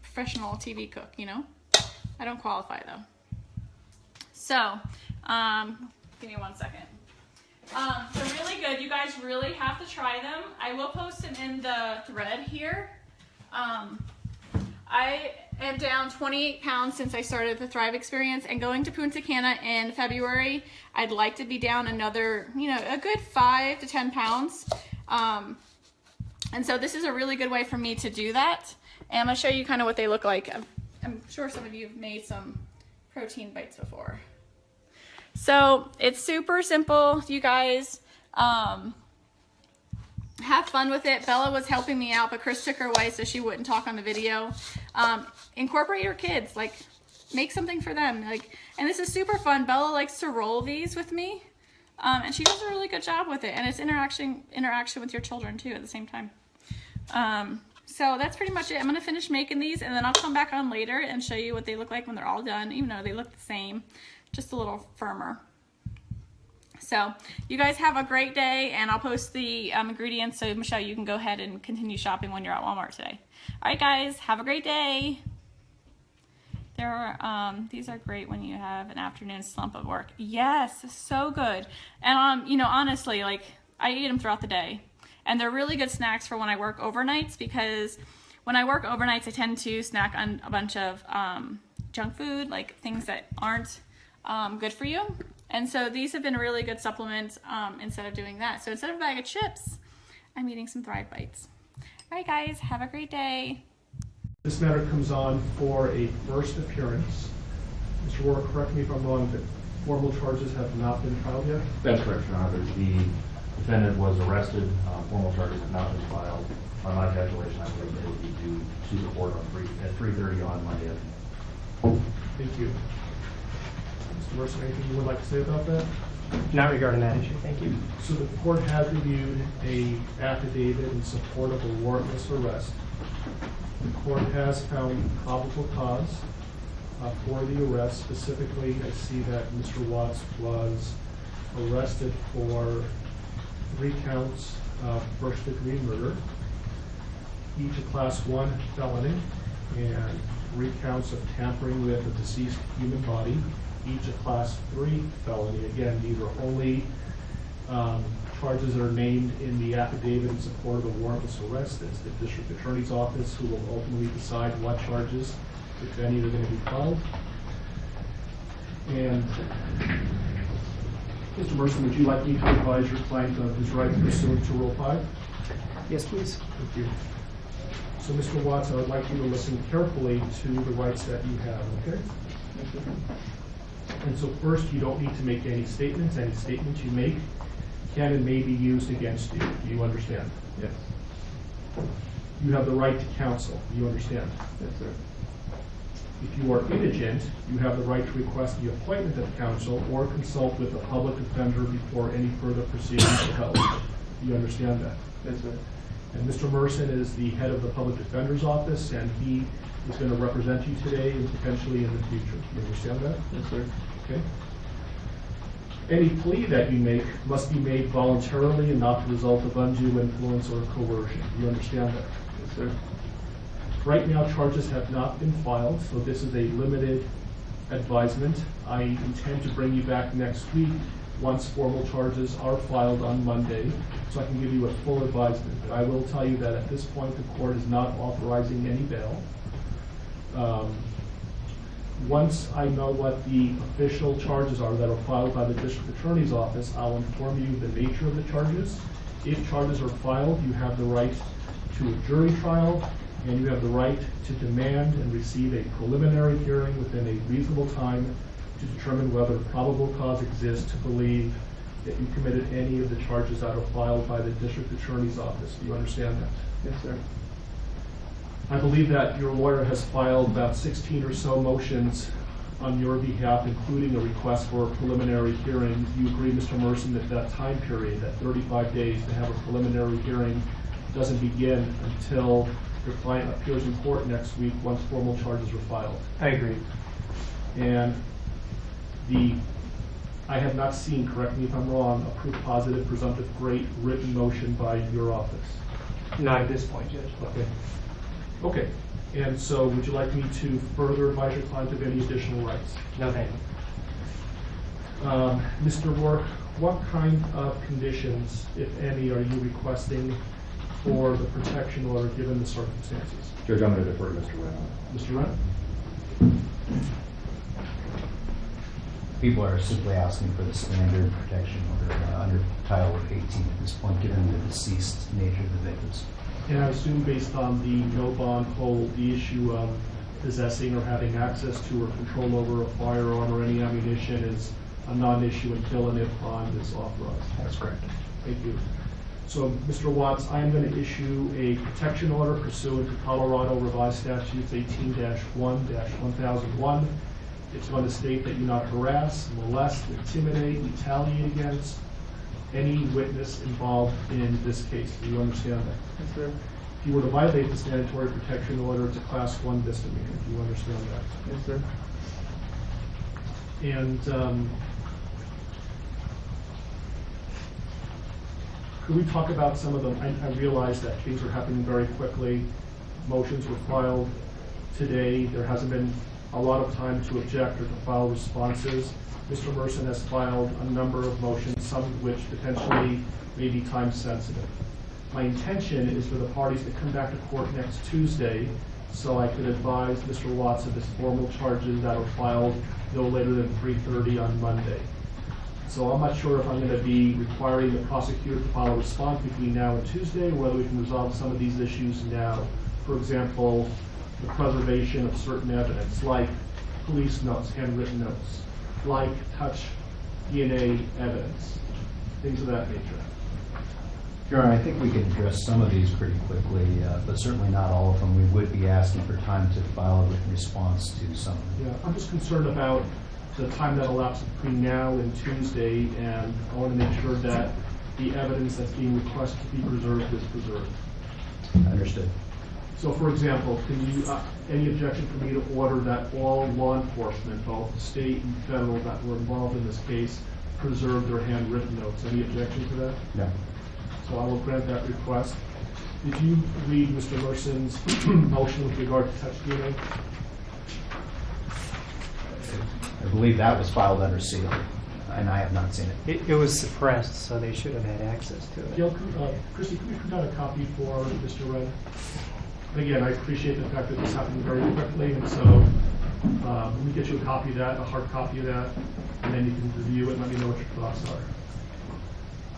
professional TV cook, you know. I don't qualify though. So, give me 1 second. They're really good. You guys really have to try them. I will post them in the thread here. I am down 28 pounds since I started the Thrive Experience, and going to Punta Cana in February, I'd like to be down another, you know, a good 5 to 10 pounds. And so this is a really good way for me to do that. And I'm gonna show you kind of what they look like. I'm sure some of you have made some protein bites before. So it's super simple, you guys. Have fun with it. Bella was helping me out, but Chris took her away so she wouldn't talk on the video. Incorporate your kids, like make something for them. Like, and this is super fun. Bella likes to roll these with me, and she does a really good job with it. And it's interaction with your children too at the same time. So that's pretty much it. I'm gonna finish making these, and then I'll come back on later and show you what they look like when they're all done, even though they look the same, just a little firmer. So you guys have a great day, and I'll post the ingredients so Michelle, you can go ahead and continue shopping when you're at Walmart today. All right, guys, have a great day. These are great when you have an afternoon slump of work. Yes, so good. And you know, honestly, like I eat them throughout the day, and they're really good snacks for when I work overnights, because when I work overnights, I tend to snack on a bunch of junk food, like things that aren't good for you. And so these have been really good supplements instead of doing that. So instead of a bag of chips, I'm eating some Thrive Bites. All right, guys, have a great day. This matter comes on for a first appearance. Mr. Rohr, correct me if I'm wrong, but formal charges have not been filed yet? That's correct, Your Honor. The defendant was arrested. Formal charges have not been filed. On my calculation, I believe they would be due to the court at 3:30 on Monday afternoon. Thank you. Mr. Mercer, anything you would like to say about that? Not regarding that issue, thank you. So the court has reviewed an affidavit in support of a warrantless arrest. The court has found probable cause for the arrest. Specifically, I see that Mr. Watts was arrested for 3 counts of first-degree murder, each a Class 1 felony, and 3 counts of tampering with a deceased human body, each a Class 3 felony. Again, these are only charges that are named in the affidavit in support of a warrantless arrest. It's the district attorney's office who will ultimately decide what charges, if any, are going to be filed. And Mr. Mercer, would you like me to advise your client of his rights pursuant to Rule 5? Yes, please. Thank you. So, Mr. Watts, I would like you to listen carefully to the rights that you have, okay? Thank you. And so first, you don't need to make any statements. Any statements you make can and may be used against you. Do you understand? Yes. You have the right to counsel. Do you understand? Yes, sir. If you are indigent, you have the right to request the appointment of counsel or consult with a public defender before any further proceedings are held. Do you understand that? Yes, sir. And Mr. Merson is the head of the Public Defender's Office, and he is going to represent you today and potentially in the future. You understand that? Yes, sir. Okay. Any plea that you make must be made voluntarily and not the result of undue influence or coercion. You understand that? Yes, sir. Right now, charges have not been filed, so this is a limited advisement. I intend to bring you back next week once formal charges are filed on Monday, so I can give you a full advisement. But I will tell you that at this point, the court is not authorizing any bail. Once I know what the official charges are that are filed by the district attorney's office, I'll inform you the nature of the charges. If charges are filed, you have the right to a jury trial, and you have the right to demand and receive a preliminary hearing within a reasonable time to determine whether probable cause exists to believe that you committed any of the charges that are filed by the district attorney's office. Do you understand that? Yes, sir. I believe that your lawyer has filed about 16 or so motions on your behalf, including a request for a preliminary hearing. Do you agree, Mr. Merson, that that time period, that 35 days to have a preliminary hearing, doesn't begin until your client appears in court next week once formal charges are filed? I agree. And I have not seen, correct me if I'm wrong, a proof positive, presumptive great written motion by your office. Not at this point, Judge. Okay. Okay. And so would you like me to further advise your client of any additional rights? No, thank you. Mr. Rourke, what kind of conditions, if any, are you requesting for the protection order given the circumstances? Judge, I'm going to defer to Mr. Wren. Mr. Wren? People are simply asking for the standard protection order under Title 18 at this point, given the deceased nature of the victims. And I assume based on the no bond hold, the issue of possessing or having access to or control over a firearm or any ammunition is a non-issue until and if bond is authorized. That's correct. Thank you. So, Mr. Watts, I am going to issue a protection order pursuant to Colorado Revised Statutes 18-1-1001. It's going to state that you not harass, molest, intimidate, retaliate against any witness involved in this case. Do you understand that? Yes, sir. If you were to violate this mandatory protection order, it's a Class 1 misdemeanor. Do you understand that? Yes, sir. And could we talk about some of them? I realize that things are happening very quickly. Motions were filed today. There hasn't been a lot of time to object or to file responses. Mr. Merson has filed a number of motions, some of which potentially may be time sensitive. My intention is for the parties to come back to court next Tuesday so I could advise Mr. Watts of his formal charges that are filed no later than 3:30 on Monday. So I'm not sure if I'm going to be requiring the prosecutor to file a response between now and Tuesday, or whether we can resolve some of these issues now. For example, the preservation of certain evidence, like police notes, handwritten notes, like touch DNA evidence, things of that nature. Your Honor, I think we can address some of these pretty quickly, but certainly not all of them. We would be asking for time to file a written response to some of them. Yeah, I'm just concerned about the time that elapses between now and Tuesday, and I want to make sure that the evidence that's being requested to be preserved is preserved. Understood. So, for example, can you, any objection for me to order that all law enforcement, both state and federal, that were involved in this case, preserve their handwritten notes? Any objection to that? No. So I will grant that request. Did you read Mr. Merson's motion with regard to touch DNA? I believe that was filed under seal, and I have not seen it. It was suppressed, so they should have had access to it. Gail, Christy, could we put out a copy for Mr. Wren? Again, I appreciate the fact that this happened very quickly, and so let me get you a copy of that, a hard copy of that, and then you can review it and let me know what your thoughts are.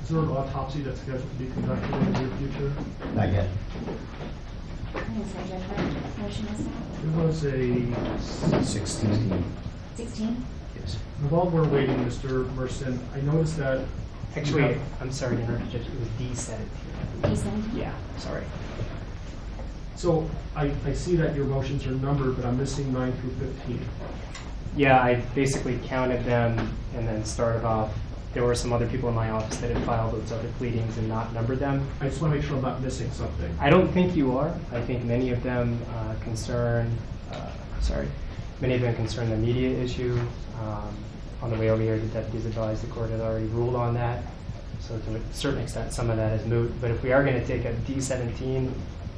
Is there an autopsy that's scheduled to be conducted in the near future? Not yet. It was a 16. 16? Yes. And while we're waiting, Mr. Merson, I noticed that... Actually, I'm sorry to interrupt, Judge. It was D17. D17? Yeah, sorry. So I see that your motions are numbered, but I'm missing 9 through 15. Yeah, I basically counted them and then started off there were some other people in my office that had filed those other pleadings and not numbered them. I just want to make sure I'm not missing something. I don't think you are. I think many of them concern the media issue. On the way over here, the deputies advised the court had already ruled on that. So to a certain extent, some of that is moot. But if we are going to take a D-17,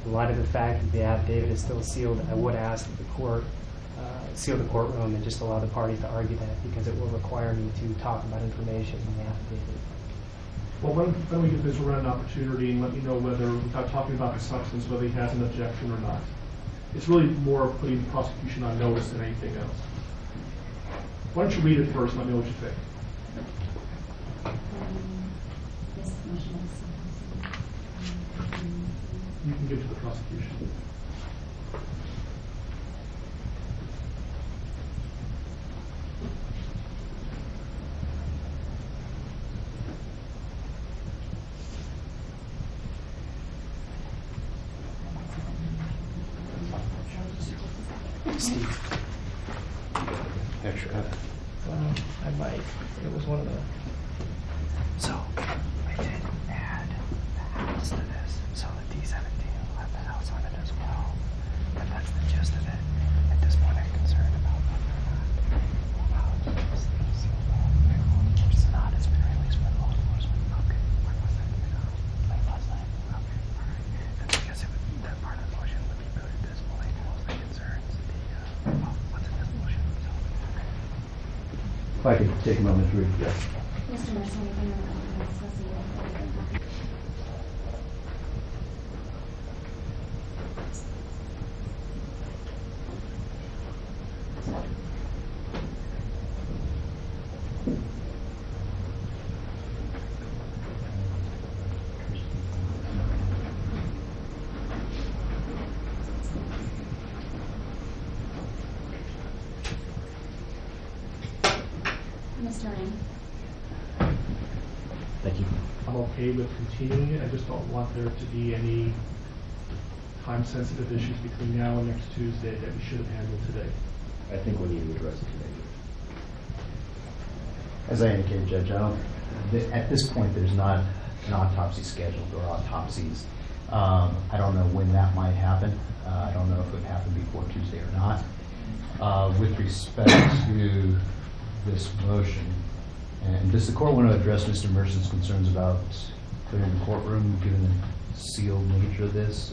in light of the fact that the affidavit is still sealed, I would ask that the court seal the courtroom and just allow the parties to argue that, because it will require me to talk about information in the affidavit. Well, why don't we give Mr. Wren an opportunity and let me know whether, without talking about the substance, whether he has an objection or not. It's really more putting the prosecution on notice than anything else. Why don't you read it first and let me know what you think. You can give it to the prosecution. Steve. Extra. I might. It was one of the. So, I did add the house to this. So the D-17 will have the house on it as well. And that's the gist of it. At this point, I'm concerned about whether or not it's not. It's been released by law enforcement. Okay. When was that? Late last night. Okay. All right. And I guess that part of the motion would be put at this point. Mostly concerns what's in this motion. So, okay. If I could take a moment to read. Yes. Mr. Mercer, anything associated with Mr. Ring? Thank you. I'm okay with continuing it. I just don't want there to be any time-sensitive issues between now and next Tuesday that we should have handled today. I think we need to address it today. As I indicated, Judge, at this point, there's not an autopsy scheduled or autopsies. I don't know when that might happen. I don't know if it would happen before Tuesday or not. With respect to this motion, and does the court want to address Mr. Mercer's concerns about clearing the courtroom, given the sealed nature of this,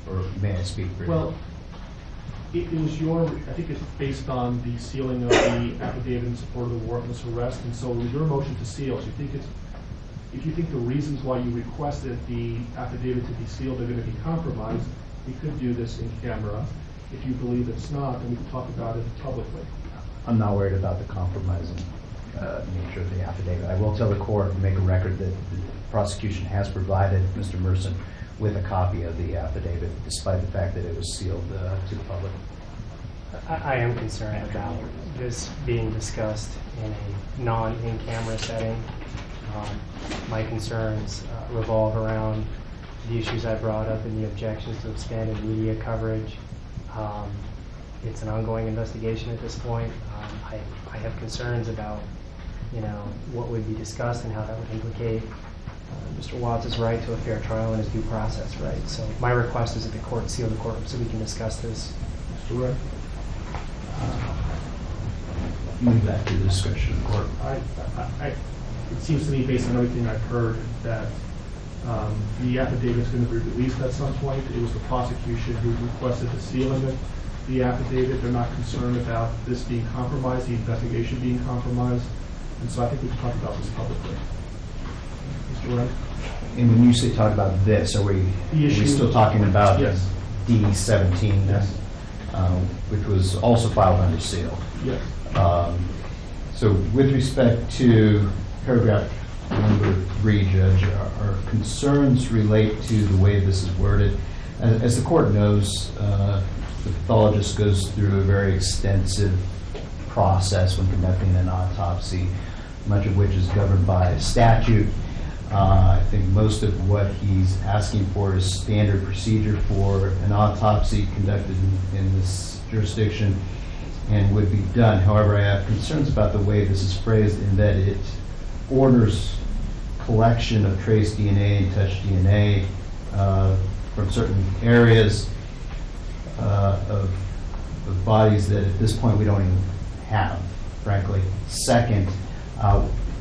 or may I speak for you? Well, it was I think it's based on the sealing of the affidavit in support of the warrantless arrest, and so it was your motion to seal. So if you think the reasons why you requested the affidavit to be sealed are going to be compromised, we could do this in camera. If you believe it's not, then we can talk about it publicly. I'm not worried about the compromising nature of the affidavit. I will tell the court and make a record that the prosecution has provided Mr. Mercer with a copy of the affidavit, despite the fact that it was sealed to the public. I am concerned about this being discussed in a non-in-camera setting. My concerns revolve around the issues I brought up and the objections to expanded media coverage. It's an ongoing investigation at this point. I have concerns about, what would be discussed and how that would implicate Mr. Watts' right to a fair trial and his due process right. So my request is that the court seal the courtroom so we can discuss this. Mr. Ray? Move that to the discretion of the court. It seems to me, based on everything I've heard, that the affidavit is going to be released at some point. It was the prosecution who requested the sealing of the affidavit. They're not concerned about this being compromised, the investigation being compromised. And so I think we can talk about this publicly. Mr. Wright? And when you say talk about this, are we still talking about yes. D-17, yes. Which was also filed under seal? Yes. So with respect to paragraph number 3, Judge, our concerns relate to the way this is worded. As the court knows, the pathologist goes through a very extensive process when conducting an autopsy, much of which is governed by statute. I think most of what he's asking for is standard procedure for an autopsy conducted in this jurisdiction and would be done. However, I have concerns about the way this is phrased in that it orders collection of trace DNA and touch DNA from certain areas of bodies that at this point we don't even have, frankly. Second,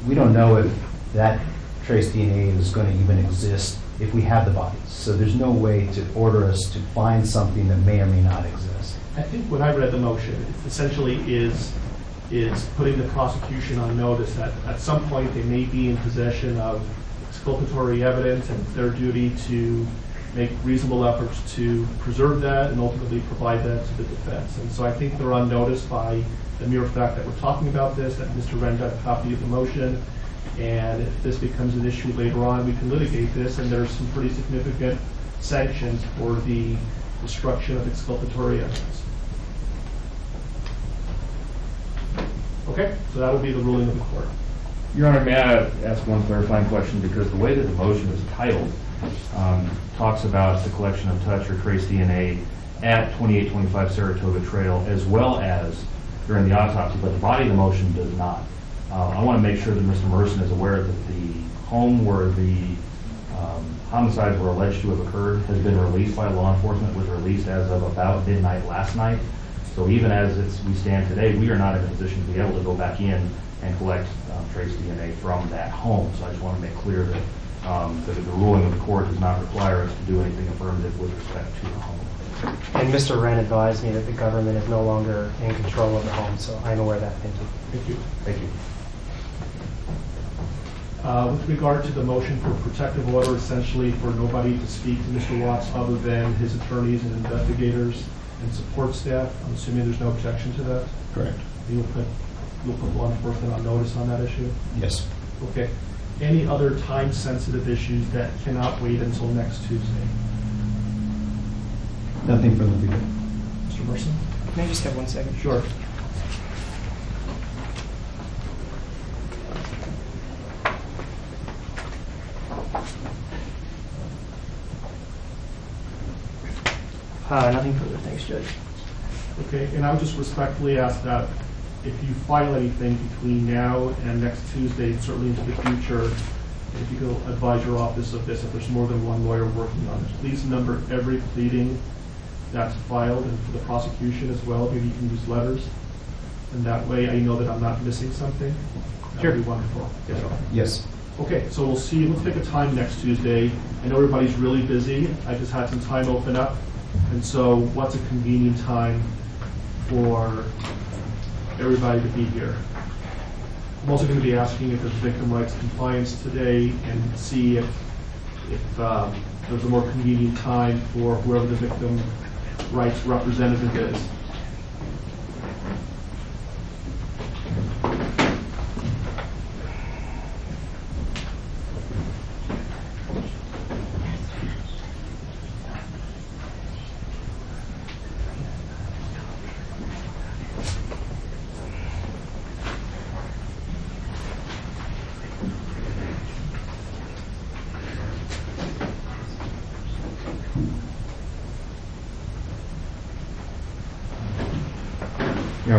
we don't know if that trace DNA is going to even exist if we have the bodies. So there's no way to order us to find something that may or may not exist. I think when I read the motion, it essentially is putting the prosecution on notice that at some point they may be in possession of exculpatory evidence, and it's their duty to make reasonable efforts to preserve that and ultimately provide that to the defense. And so I think they're on notice by the mere fact that we're talking about this, that Mr. Wren got a copy of the motion, and if this becomes an issue later on, we can litigate this, and there's some pretty significant sanctions for the destruction of exculpatory evidence. Okay, so that will be the ruling of the court. Your Honor, may I ask one clarifying question? Because the way that the motion is titled talks about the collection of touch or trace DNA at 2825 Saratoga Trail as well as during the autopsy, but the body of the motion does not. I want to make sure that Mr. Merson is aware that the home where the homicides were alleged to have occurred has been released by law enforcement, was released as of about midnight last night. So even as we stand today, we are not in a position to be able to go back in and collect trace DNA from that home. So I just want to make clear that, that the ruling of the court does not require us to do anything affirmative with respect to the home. And Mr. Wren advised me that the government is no longer in control of the home, so I'm aware of that. Thank you. Thank you. Thank you. With regard to the motion for protective order, essentially for nobody to speak to Mr. Watts other than his attorneys and investigators and support staff, I'm assuming there's no objection to that? Correct. You'll put law enforcement on notice on that issue? Yes. Okay. Any other time-sensitive issues that cannot wait until next Tuesday? Nothing from the people. Mr. Merson? May I just have 1 second? Sure. Nothing further. Thanks, Judge. Okay, and I would just respectfully ask that if you file anything between now and next Tuesday, certainly into the future, if you could advise your office of this, if there's more than one lawyer working on it, please number every pleading that's filed, and for the prosecution as well, maybe you can use letters, and that way I know that I'm not missing something. That would be wonderful. Yes. Okay, so we'll see. Let's pick a time next Tuesday. I know everybody's really busy. I just had some time open up, and so what's a convenient time for everybody to be here? I'm also going to be asking if there's victim rights compliance today and see if there's a more convenient time for whoever the victim rights representative is.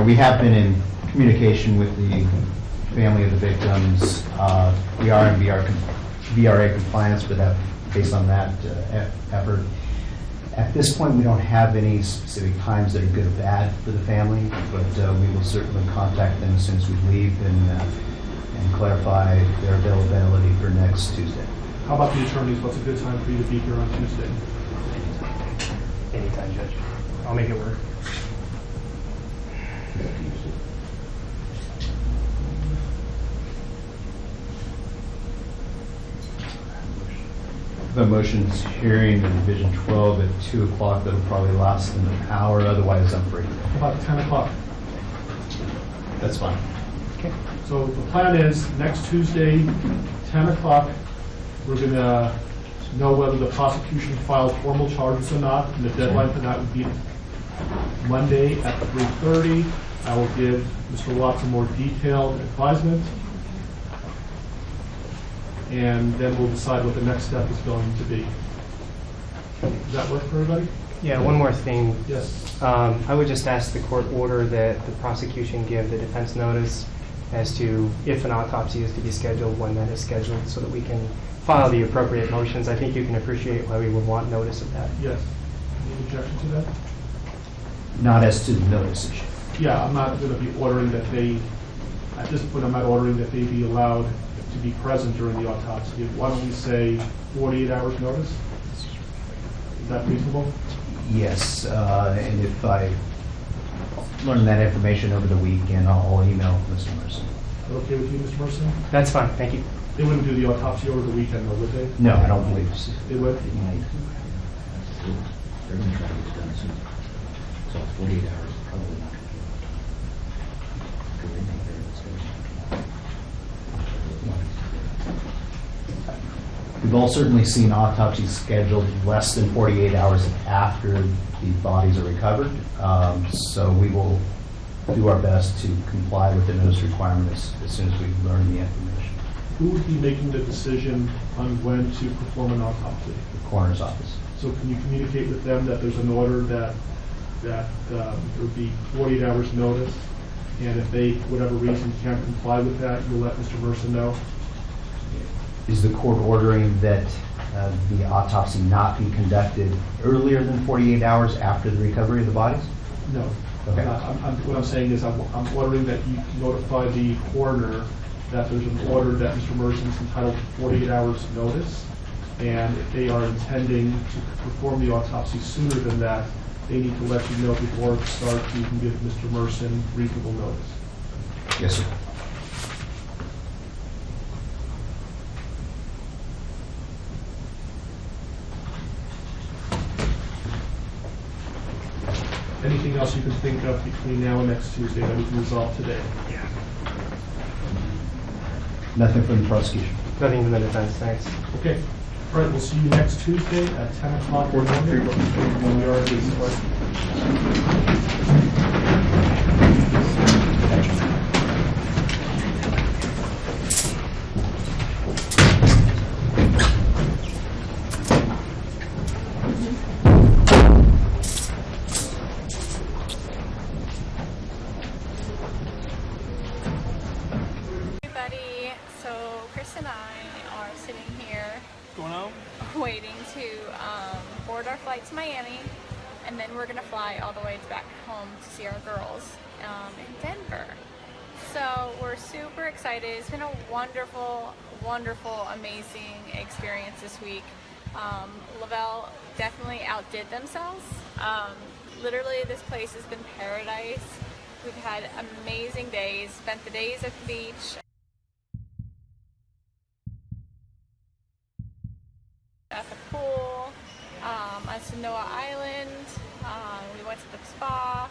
We have been in communication with the family of the victims. We are in VRA compliance with that, based on that effort. At this point, we don't have any specific times that are good or bad for the family, but we will certainly contact them as soon as we leave and clarify their availability for next Tuesday. How about the attorneys? What's a good time for you to be here on Tuesday? Anytime, Judge. I'll make it work. The motion's hearing in Division 12 at 2 o'clock. That'll probably last an hour. Otherwise, I'm free. About 10 o'clock. That's fine. Okay. So the plan is next Tuesday, 10 o'clock, we're going to know whether the prosecution filed formal charges or not, and the deadline for that would be Monday at 3:30. I will give Mr. Watts a more detailed advisement, and then we'll decide what the next step is going to be. Does that work for everybody? Yeah, one more thing. Yes. I would just ask the court order that the prosecution give the defense notice as to if an autopsy is to be scheduled, when that is scheduled, so that we can file the appropriate motions. I think you can appreciate why we would want notice of that. Yes. Any objection to that? Not as to the notice issue. Yeah, I'm not going to be ordering that they, at this point, I'm not ordering that they be allowed to be present during the autopsy. Why don't we say 48 hours notice? Is that reasonable? Yes, and if I learn that information over the weekend, I'll email Mr. Mercer. Is that okay with you, Mr. Mercer? That's fine, thank you. They wouldn't do the autopsy over the weekend, though, would they? No, I don't believe so. They would? They're going to try to get it done soon. So 48 hours is probably not going to do it. Because they think they're We've all certainly seen autopsies scheduled less than 48 hours after the bodies are recovered. So we will do our best to comply with the notice requirements as soon as we learn the information. Who would be making the decision on when to perform an autopsy? The coroner's office. So can you communicate with them that there's an order that there would be 48 hours notice, and if they, for whatever reason, can't comply with that, you'll let Mr. Mercer know? Is the court ordering that the autopsy not be conducted earlier than 48 hours after the recovery of the bodies? No. Okay. What I'm saying is I'm ordering that you notify the coroner that there's an order that Mr. Mercer is entitled to 48 hours notice, and if they are intending to perform the autopsy sooner than that, they need to let you know before it starts so you can give Mr. Mercer reasonable notice. Yes, sir. Anything else you can think of between now and next Tuesday that we can resolve today? Yeah. Nothing from the prosecution. Nothing from the defense, thanks. Okay. All right, we'll see you next Tuesday at 10 o'clock or Monday when we are at this point. Everybody, so Chris and I are sitting here Going home? waiting to board our flight to Miami, and then we're gonna fly all the way back home to see our girls in Denver. So we're super excited. It's been a wonderful, wonderful, amazing experience this week. Lavelle definitely outdid themselves. Literally, this place has been paradise. We've had amazing days, spent the days at the beach, at the pool, on Sanoa Island, we went to the spa.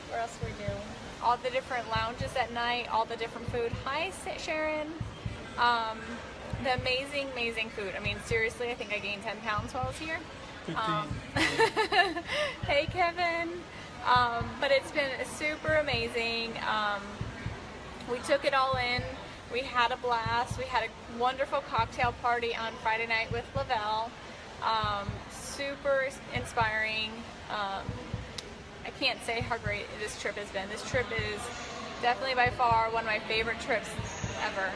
Where else did we do? All the different lounges at night, all the different food. Hi, Sharon. The amazing, amazing food. I mean, seriously, I think I gained 10 pounds while I was here. 15. Hey, Kevin. But it's been super amazing. We took it all in. We had a blast. We had a wonderful cocktail party on Friday night with Lavelle. Super inspiring. I can't say how great this trip has been. This trip is definitely by far one of my favorite trips ever.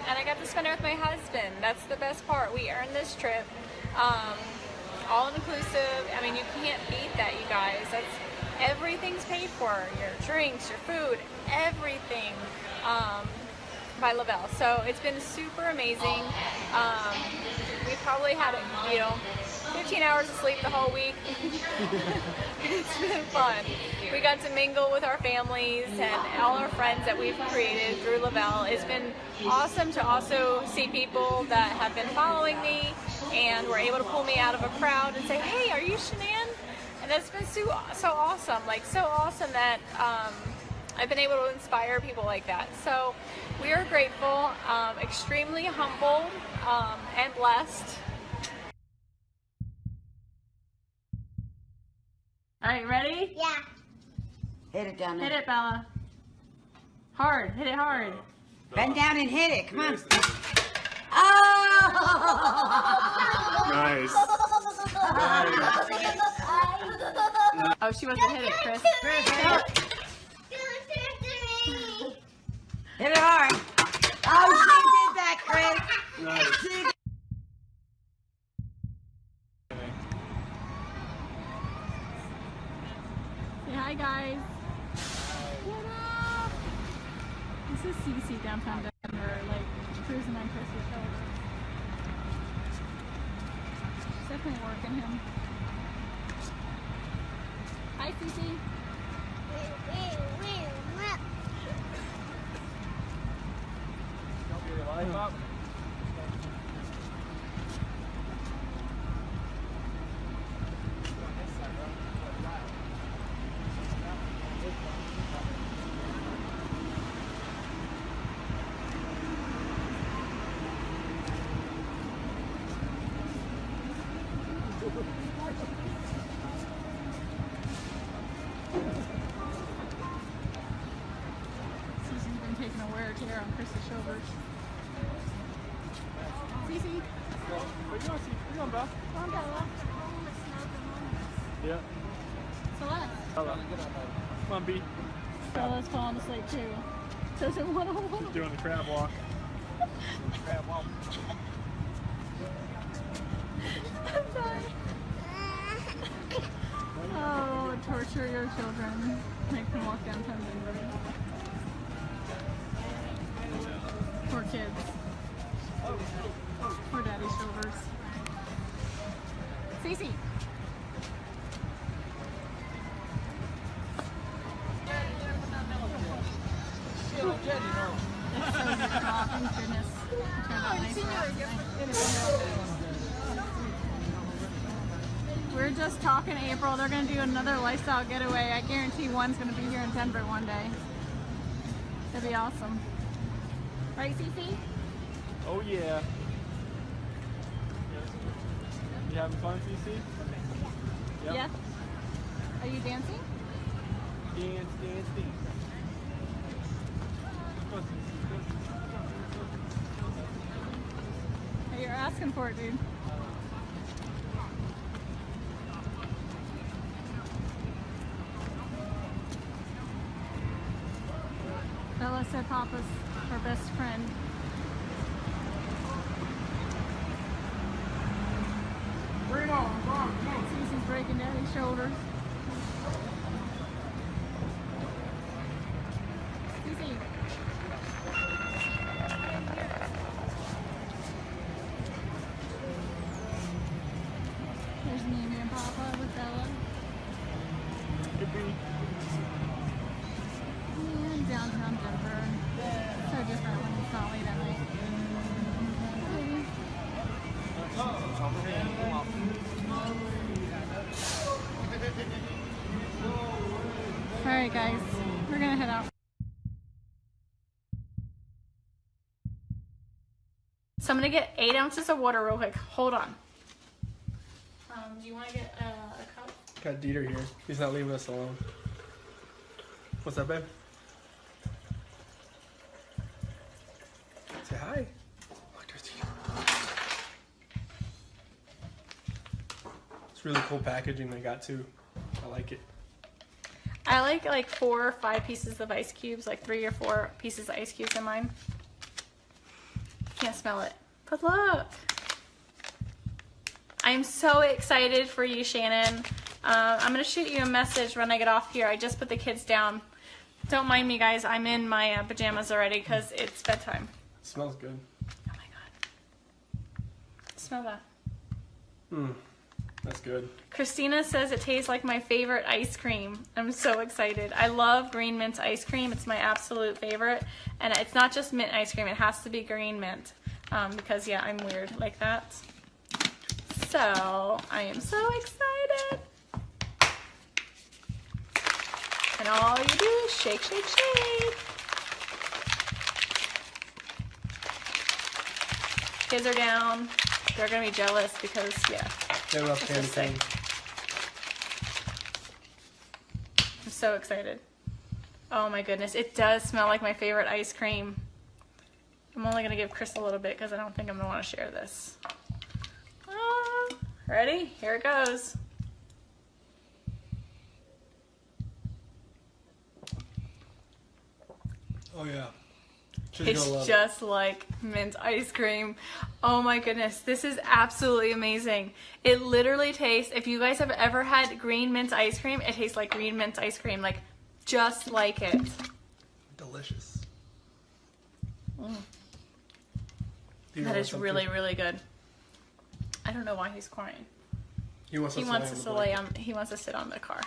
And I got to spend it with my husband. That's the best part. We earned this trip. All inclusive. I mean, you can't beat that, you guys. Everything's paid for. Your drinks, your food, everything by Lavelle. So it's been super amazing. We probably had 15 hours of sleep the whole week. It's been fun. We got to mingle with our families and all our friends that we've created through Lavelle. It's been awesome to also see people that have been following me and were able to pull me out of a crowd and say, hey, are you Shanann? And that's been so awesome, so awesome that I've been able to inspire people like that. So we are grateful, extremely humbled, and blessed. All right, ready? Yeah. Hit it down there. Hit it, Bella. Hard, hit it hard. Bend down and hit it, come on. Oh! Nice. Oh, she wasn't hit it, Chris. Don't just CC downtown Denver, like cruising on Chris's shoulder. She's definitely working him. Hi, CC. Don't be your life up. Susie's been taking a wear tear on Chris's shoulders. Cece. Where you going, Cece? Where you going, bro? Come on, Bella. Yeah. Celeste. Bella. Come on, B. Bella's falling asleep too. Doesn't want to hold. She's doing the crab walk. Crab walk. I'm sorry. Oh, torture your children. Make them walk downtown Denver. Poor kids. Poor daddy's shoulders. Cece. It's so good. Oh, thank goodness. It turned out nice last night. We're just talking April. They're going to do another lifestyle getaway. I guarantee one's going to be here in Denver one day. It'll be awesome. Right, Cece? Oh, yeah. You having fun, CC? Yep. Yes. Are you dancing? Dance, dance, dance. Hey, you're asking for it, dude. Bella said Papa's her best friend. Bring it on, come on, come on. Susie's breaking Daddy's shoulders. Susie. There's Mimi and Papa with Bella. And downtown Denver. So different when it's not late at night. Alright guys, we're gonna head out. So I'm gonna get 8 ounces of water real quick. Hold on. Do you want to get a cup? Got Dieter here. He's not leaving us alone. What's up, babe? Say hi. Oh, there's Dieter. It's really cool packaging they got too. I like it. I like 4 or 5 pieces of ice cubes, like 3 or 4 pieces of ice cubes in mine. Can't smell it. But look. I'm so excited for you, Shannon. I'm going to shoot you a message when I get off here. I just put the kids down. Don't mind me, guys. I'm in my pajamas already because it's bedtime. It smells good. Oh my god. Smell that. That's good. Christina says it tastes like my favorite ice cream. I'm so excited. I love green mint ice cream. It's my absolute favorite. And it's not just mint ice cream. It has to be green mint. Because, yeah, I'm weird like that. So, I am so excited. And all you do is shake, shake, shake. Kids are down. They're going to be jealous because, yeah. They love candy cane. I'm so excited. Oh my goodness. It does smell like my favorite ice cream. I'm only going to give Chris a little bit because I don't think I'm going to want to share this. Ready? Here it goes. Oh yeah. It's just like mint ice cream. Oh my goodness, this is absolutely amazing. It literally tastes, if you guys have ever had green mint ice cream, it tastes like green mint ice cream, like just like it. Delicious. That is really, really good. I don't know why he's crying. He wants He wants to sit on the car.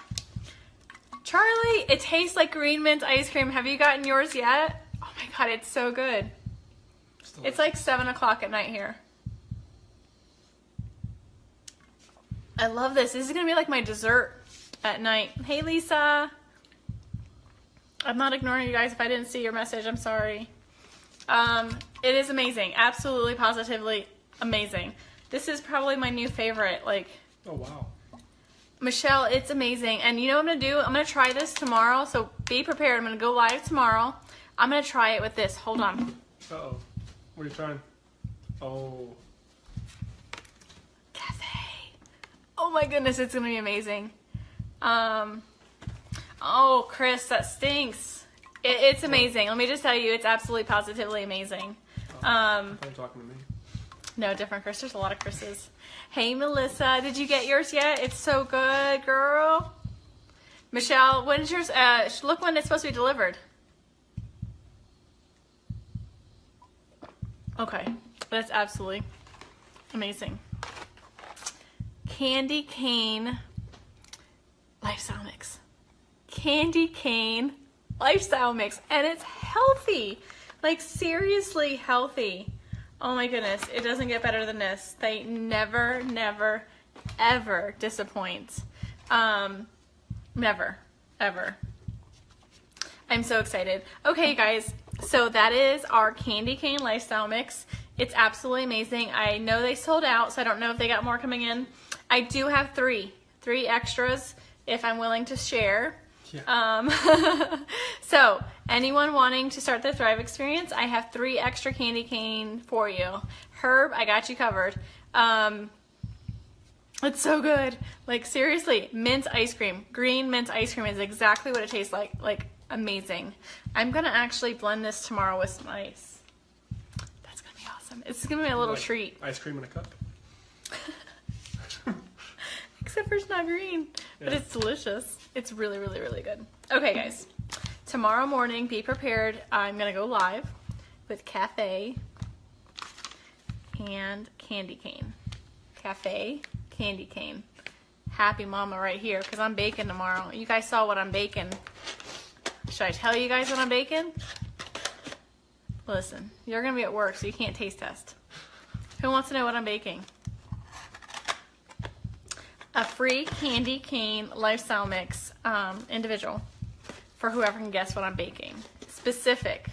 Charlie, it tastes like green mint ice cream. Have you gotten yours yet? Oh my god, it's so good. It's like 7 o'clock at night here. I love this. This is gonna be like my dessert at night. Hey Lisa. I'm not ignoring you guys. If I didn't see your message, I'm sorry. It is amazing. Absolutely, positively amazing. This is probably my new favorite. Like, oh wow. Michelle, it's amazing. And you know what I'm gonna do? I'm gonna try this tomorrow, so be prepared. I'm gonna go live tomorrow. I'm gonna try it with this. Hold on. Uh-oh. What are you trying? Oh. Cafe. Oh my goodness, it's gonna be amazing. Oh, Chris, that stinks. It's amazing. Let me just tell you, it's absolutely positively amazing. Are you talking to me? No, different Chris. There's a lot of Chris's. Hey, Melissa, did you get yours yet? It's so good, girl. Michelle, when's yours? Look when it's supposed to be delivered. Okay, that's absolutely amazing. Candy cane lifestyle mix. Candy cane lifestyle mix, and it's healthy. Like, seriously healthy. Oh my goodness, it doesn't get better than this. They never, never, ever disappoint. Never, ever. I'm so excited. Okay, guys, so that is our candy cane lifestyle mix. It's absolutely amazing. I know they sold out, so I don't know if they got more coming in. I do have three extras if I'm willing to share. Yeah. So anyone wanting to start the Thrive experience, I have 3 extra candy cane for you. Herb, I got you covered. It's so good. Like, seriously, mint ice cream. Green mint ice cream is exactly what it tastes like. Like, amazing. I'm gonna actually blend this tomorrow with some ice. That's gonna be awesome. It's gonna be a little treat. Ice cream in a cup. Except for it's not green, but it's delicious. It's really, really, really good. Okay, guys. Tomorrow morning, be prepared. I'm going to go live with cafe and candy cane. Cafe, candy cane. Happy mama right here, because I'm baking tomorrow. You guys saw what I'm baking. Should I tell you guys what I'm baking? Listen, you're going to be at work, so you can't taste test. Who wants to know what I'm baking? A free candy cane lifestyle mix, individual, for whoever can guess what I'm baking. Specific.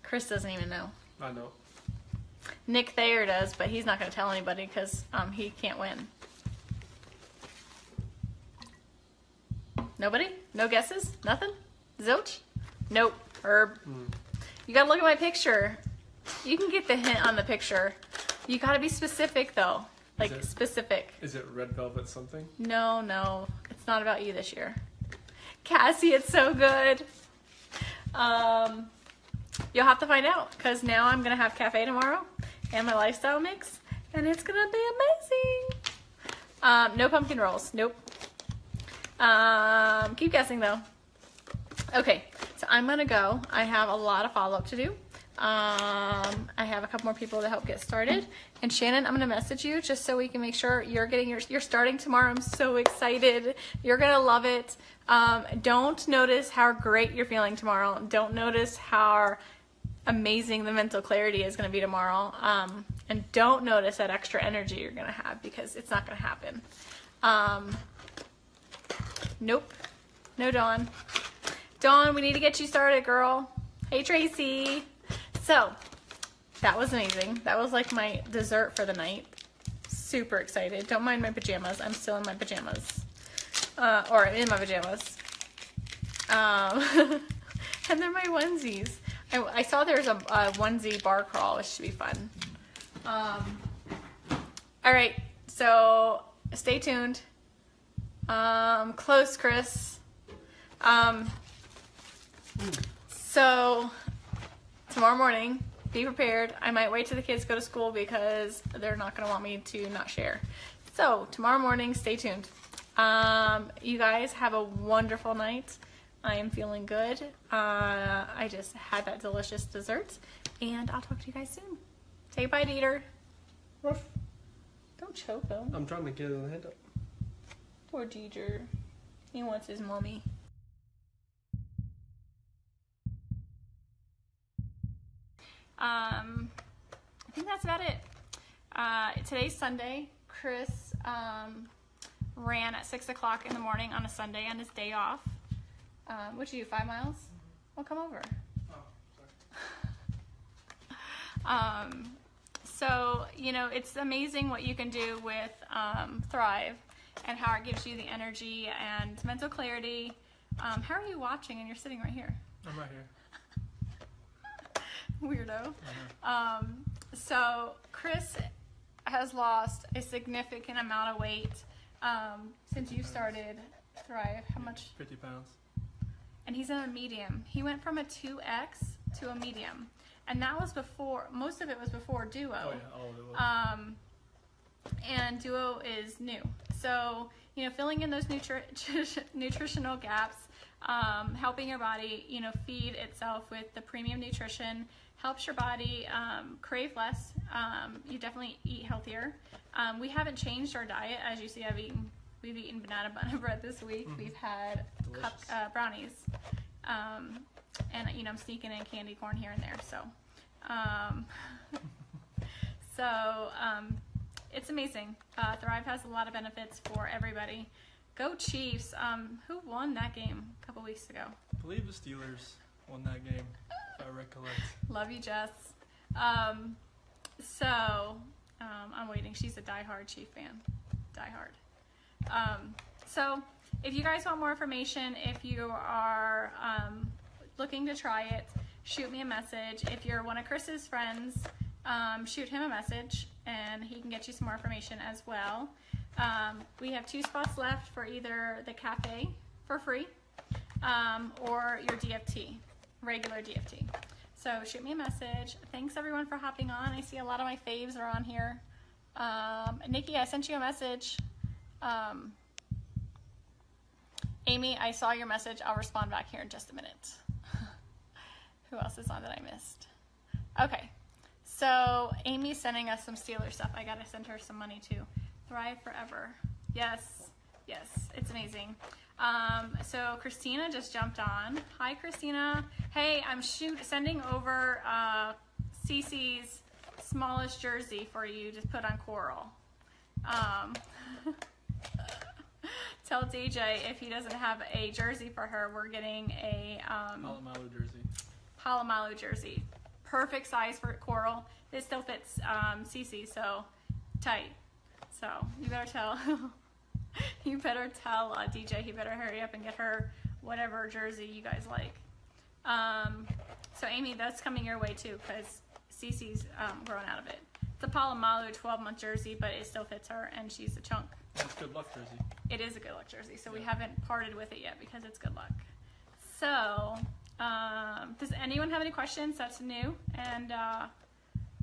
Chris doesn't even know. I know. Nick Thayer does, but he's not going to tell anybody because he can't win. Nobody? No guesses? Nothing? Zilch? Nope. Herb. You got to look at my picture. You can get the hint on the picture. You gotta be specific though. Like, specific. Is it red velvet something? No. It's not about you this year. Cassie, it's so good. You'll have to find out, because now I'm gonna have cafe tomorrow and my lifestyle mix, and it's gonna be amazing. No pumpkin rolls. Nope. Keep guessing though. Okay, so I'm gonna go. I have a lot of follow-up to do. I have a couple more people to help get started. And Shannon, I'm gonna message you just so we can make sure you're starting tomorrow. I'm so excited. You're gonna love it. Don't notice how great you're feeling tomorrow. Don't notice how amazing the mental clarity is gonna be tomorrow. And don't notice that extra energy you're gonna have, because it's not gonna happen. Nope. No, Dawn. Dawn, we need to get you started, girl. Hey, Tracy. So, that was amazing. That was like my dessert for the night. Super excited. Don't mind my pajamas. I'm still in my pajamas. Or in my pajamas. And they're my onesies. I saw there's a onesie bar crawl, which should be fun. Alright, so stay tuned. Close, Chris. So, tomorrow morning, be prepared. I might wait till the kids go to school because they're not going to want me to not share. So, tomorrow morning, stay tuned. You guys have a wonderful night. I am feeling good. I just had that delicious dessert, and I'll talk to you guys soon. Say bye, Dieter. Ruff. Don't choke him. I'm trying to get his head up. Poor Dieter. He wants his mommy. I think that's about it. Today's Sunday. Chris ran at 6 o'clock in the morning on a Sunday on his day off. What'd you do, 5 miles? Well, come over. So, you know, it's amazing what you can do with Thrive and how it gives you the energy and mental clarity. How are you watching and you're sitting right here? I'm right here. Weirdo. So Chris has lost a significant amount of weight since you started Thrive. How much? 50 pounds. And he's in a medium. He went from a 2X to a medium. And that was before, most of it was before Duo. Oh yeah, all of it was. And Duo is new. So, you know, filling in those nutritional gaps, helping your body, you know, feed itself with the premium nutrition, helps your body crave less. You definitely eat healthier. We haven't changed our diet. As you see, we've eaten banana bun bread this week. We've had brownies. And, you know, I'm sneaking in candy corn here and there. So, it's amazing. Thrive has a lot of benefits for everybody. Go Chiefs. Who won that game a couple weeks ago? I believe the Steelers won that game, if I recollect. Love you, Jess. I'm waiting. She's a diehard Chief fan. Diehard. So if you guys want more information, if you are looking to try it, shoot me a message. If you're one of Chris's friends, shoot him a message and he can get you some more information as well. We have 2 spots left for either the cafe for free or your DFT, regular DFT. So shoot me a message. Thanks everyone for hopping on. I see a lot of my faves are on here. Nikki, I sent you a message. Amy, I saw your message. I'll respond back here in just a minute. Who else is on that I missed? Okay, so Amy's sending us some Steelers stuff. I gotta send her some money too. Thrive Forever. Yes, it's amazing. So Christina just jumped on. Hi, Christina. Hey, I'm sending over Cece's smallest jersey for you to put on Coral. Tell DJ if he doesn't have a jersey for her, we're getting a Palomalu jersey. Perfect size for Coral. This still fits Cece, so tight. So you better tell DJ he better hurry up and get her whatever jersey you guys like. So Amy, that's coming your way too because Cece's growing out of it. It's a Palomalu 12-month jersey, but it still fits her and she's a chunk. It's a good luck jersey. It is a good luck jersey, so we haven't parted with it yet because it's good luck. So, does anyone have any questions that's new and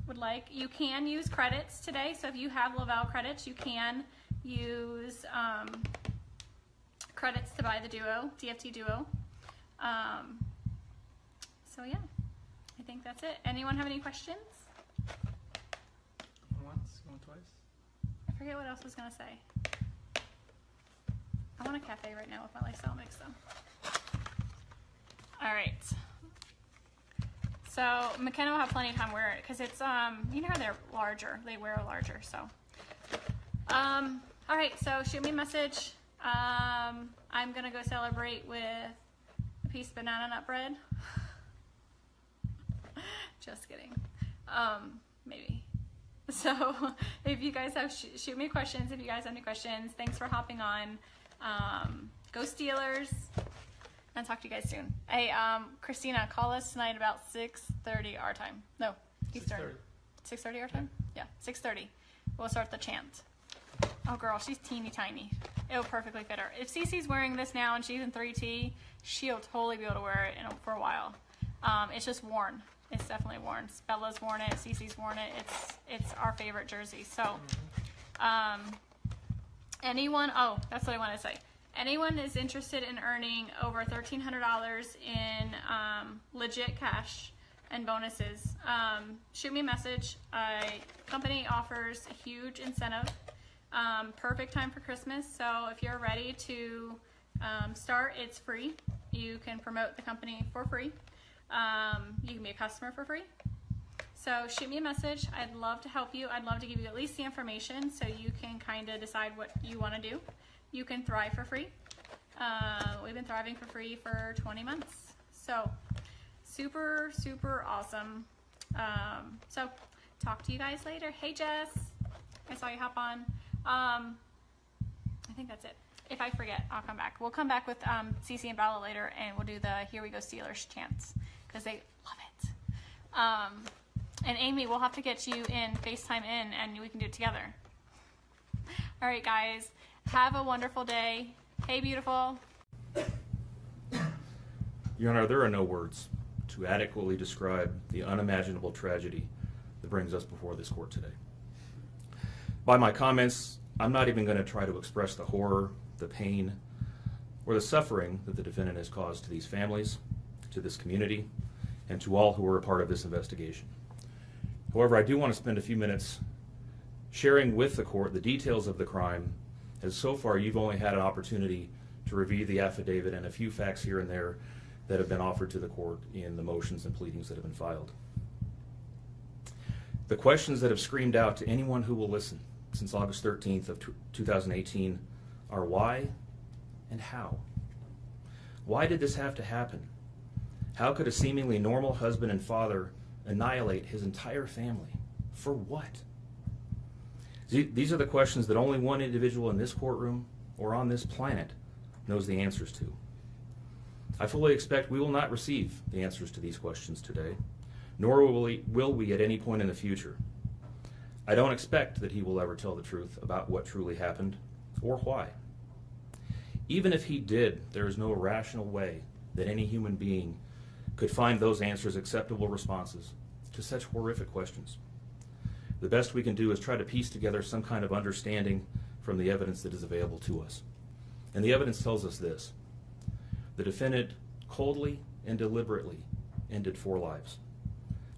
would like? You can use credits today, so if you have Lavelle credits, you can use credits to buy the Duo, DFT Duo. So yeah, I think that's it. Anyone have any questions? Once, going twice. I forget what else I was going to say. I want a cafe right now with my lifestyle mix though. Alright. So McKenna will have plenty of time to wear it because it's, you know how they're larger. They wear larger, so. Alright, so shoot me a message. I'm going to go celebrate with a piece of banana nut bread. Just kidding. Maybe. So if you guys have, shoot me questions if you guys have any questions. Thanks for hopping on. Go Steelers. And talk to you guys soon. Hey, Christina, call us tonight about 6:30 our time. No, Eastern. 6:30 our time? Yeah, 6:30. We'll start the chant. Oh girl, she's teeny tiny. It'll perfectly fit her. If Cece's wearing this now and she's in 3T, she'll totally be able to wear it for a while. It's just worn. It's definitely worn. Bella's worn it. Cece's worn it. It's our favorite jersey. So, anyone? Oh, that's what I wanted to say. anyone is interested in earning over $1,300 in legit cash and bonuses, shoot me a message. Company offers a huge incentive. Perfect time for Christmas. So if you're ready to start, it's free. You can promote the company for free. You can be a customer for free. So shoot me a message. I'd love to help you. I'd love to give you at least the information so you can kind of decide what you want to do. You can thrive for free. We've been thriving for free for 20 months. So super, super awesome. So talk to you guys later. Hey, Jess. I saw you hop on. I think that's it. If I forget, I'll come back. We'll come back with Cece and Bella later, and we'll do the Here We Go Steelers chants because they love it. And Amy, we'll have to get you in, FaceTime in, and we can do it together. All right, guys. Have a wonderful day. Hey, beautiful. Your Honor, there are no words to adequately describe the unimaginable tragedy that brings us before this court today. By my comments, I'm not even going to try to express the horror, the pain, or the suffering that the defendant has caused to these families, to this community, and to all who are a part of this investigation. However, I do want to spend a few minutes sharing with the court the details of the crime, as so far you've only had an opportunity to review the affidavit and a few facts here and there that have been offered to the court in the motions and pleadings that have been filed. The questions that have screamed out to anyone who will listen since August 13th of 2018 are why and how. Why did this have to happen? How could a seemingly normal husband and father annihilate his entire family? For what? These are the questions that only one individual in this courtroom or on this planet knows the answers to. I fully expect we will not receive the answers to these questions today, nor will we at any point in the future. I don't expect that he will ever tell the truth about what truly happened or why. Even if he did, there is no rational way that any human being could find those answers acceptable responses to such horrific questions. The best we can do is try to piece together some kind of understanding from the evidence that is available to us. And the evidence tells us this: the defendant coldly and deliberately ended 4 lives,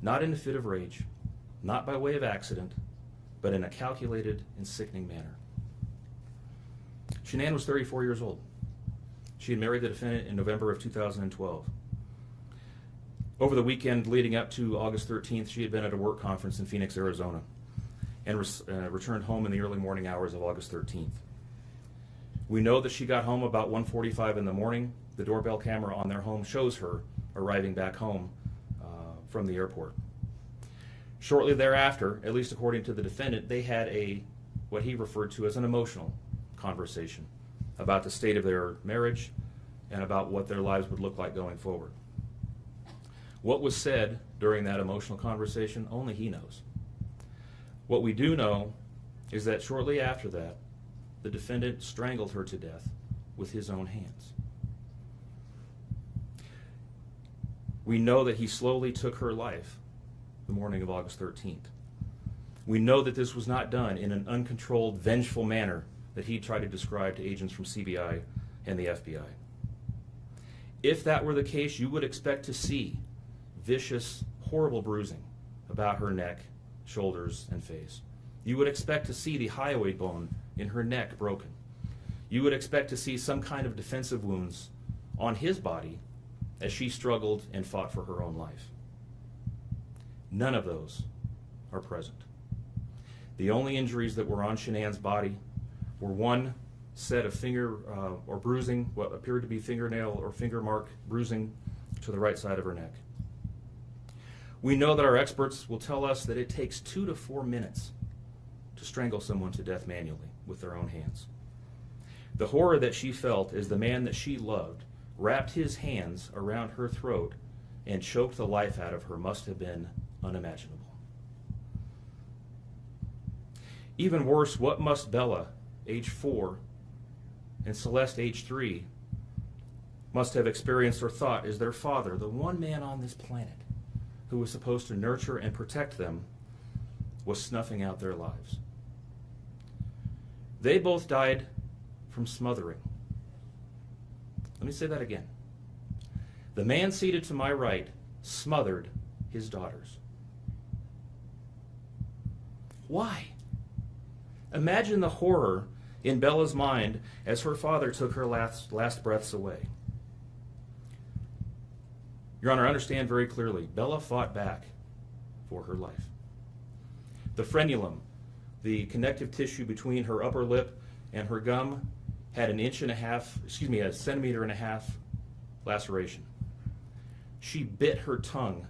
not in a fit of rage, not by way of accident, but in a calculated and sickening manner. Shanann was 34 years old. She had married the defendant in November of 2012. Over the weekend leading up to August 13th, she had been at a work conference in Phoenix, Arizona, and returned home in the early morning hours of August 13th. We know that she got home about 1:45 in the morning. The doorbell camera on their home shows her arriving back home from the airport. Shortly thereafter, at least according to the defendant, they had what he referred to as an emotional conversation about the state of their marriage and about what their lives would look like going forward. What was said during that emotional conversation, only he knows. What we do know is that shortly after that, the defendant strangled her to death with his own hands. We know that he slowly took her life the morning of August 13th. We know that this was not done in an uncontrolled, vengeful manner that he tried to describe to agents from CBI and the FBI. If that were the case, you would expect to see vicious, horrible bruising about her neck, shoulders, and face. You would expect to see the hyoid bone in her neck broken. You would expect to see some kind of defensive wounds on his body as she struggled and fought for her own life. None of those are present. The only injuries that were on Shanann's body were one set of finger or bruising, what appeared to be fingernail or finger mark bruising to the right side of her neck. We know that our experts will tell us that it takes 2 to 4 minutes to strangle someone to death manually with their own hands. The horror that she felt as the man that she loved wrapped his hands around her throat and choked the life out of her must have been unimaginable. Even worse, what must Bella, age 4, and Celeste, age 3, must have experienced or thought as their father, the one man on this planet who was supposed to nurture and protect them, was snuffing out their lives. They both died from smothering Let me say that again. The man seated to my right smothered his daughters. Why? Imagine the horror in Bella's mind as her father took her last breaths away. Your Honor, understand very clearly, Bella fought back for her life. The frenulum, the connective tissue between her upper lip and her gum, had a centimeter and a half laceration. She bit her tongue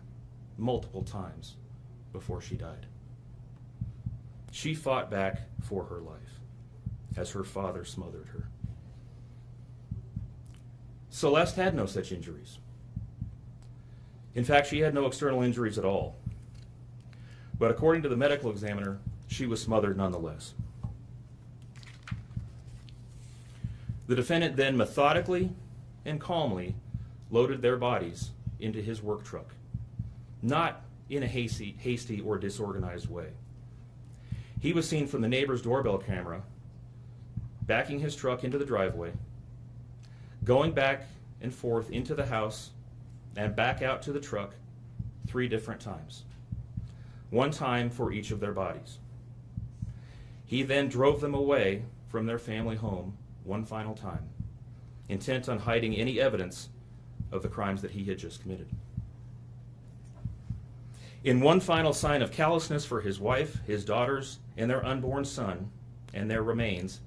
multiple times before she died. She fought back for her life as her father smothered her. Celeste had no such injuries. In fact, she had no external injuries at all. But according to the medical examiner, she was smothered nonetheless. The defendant then methodically and calmly loaded their bodies into his work truck, not in a hasty or disorganized way. He was seen from the neighbor's doorbell camera backing his truck into the driveway, going back and forth into the house and back out to the truck 3 different times, 1 time for each of their bodies. He then drove them away from their family home 1 final time, intent on hiding any evidence of the crimes that he had just committed. In one final sign of callousness for his wife, his daughters, and their unborn son, and their remains,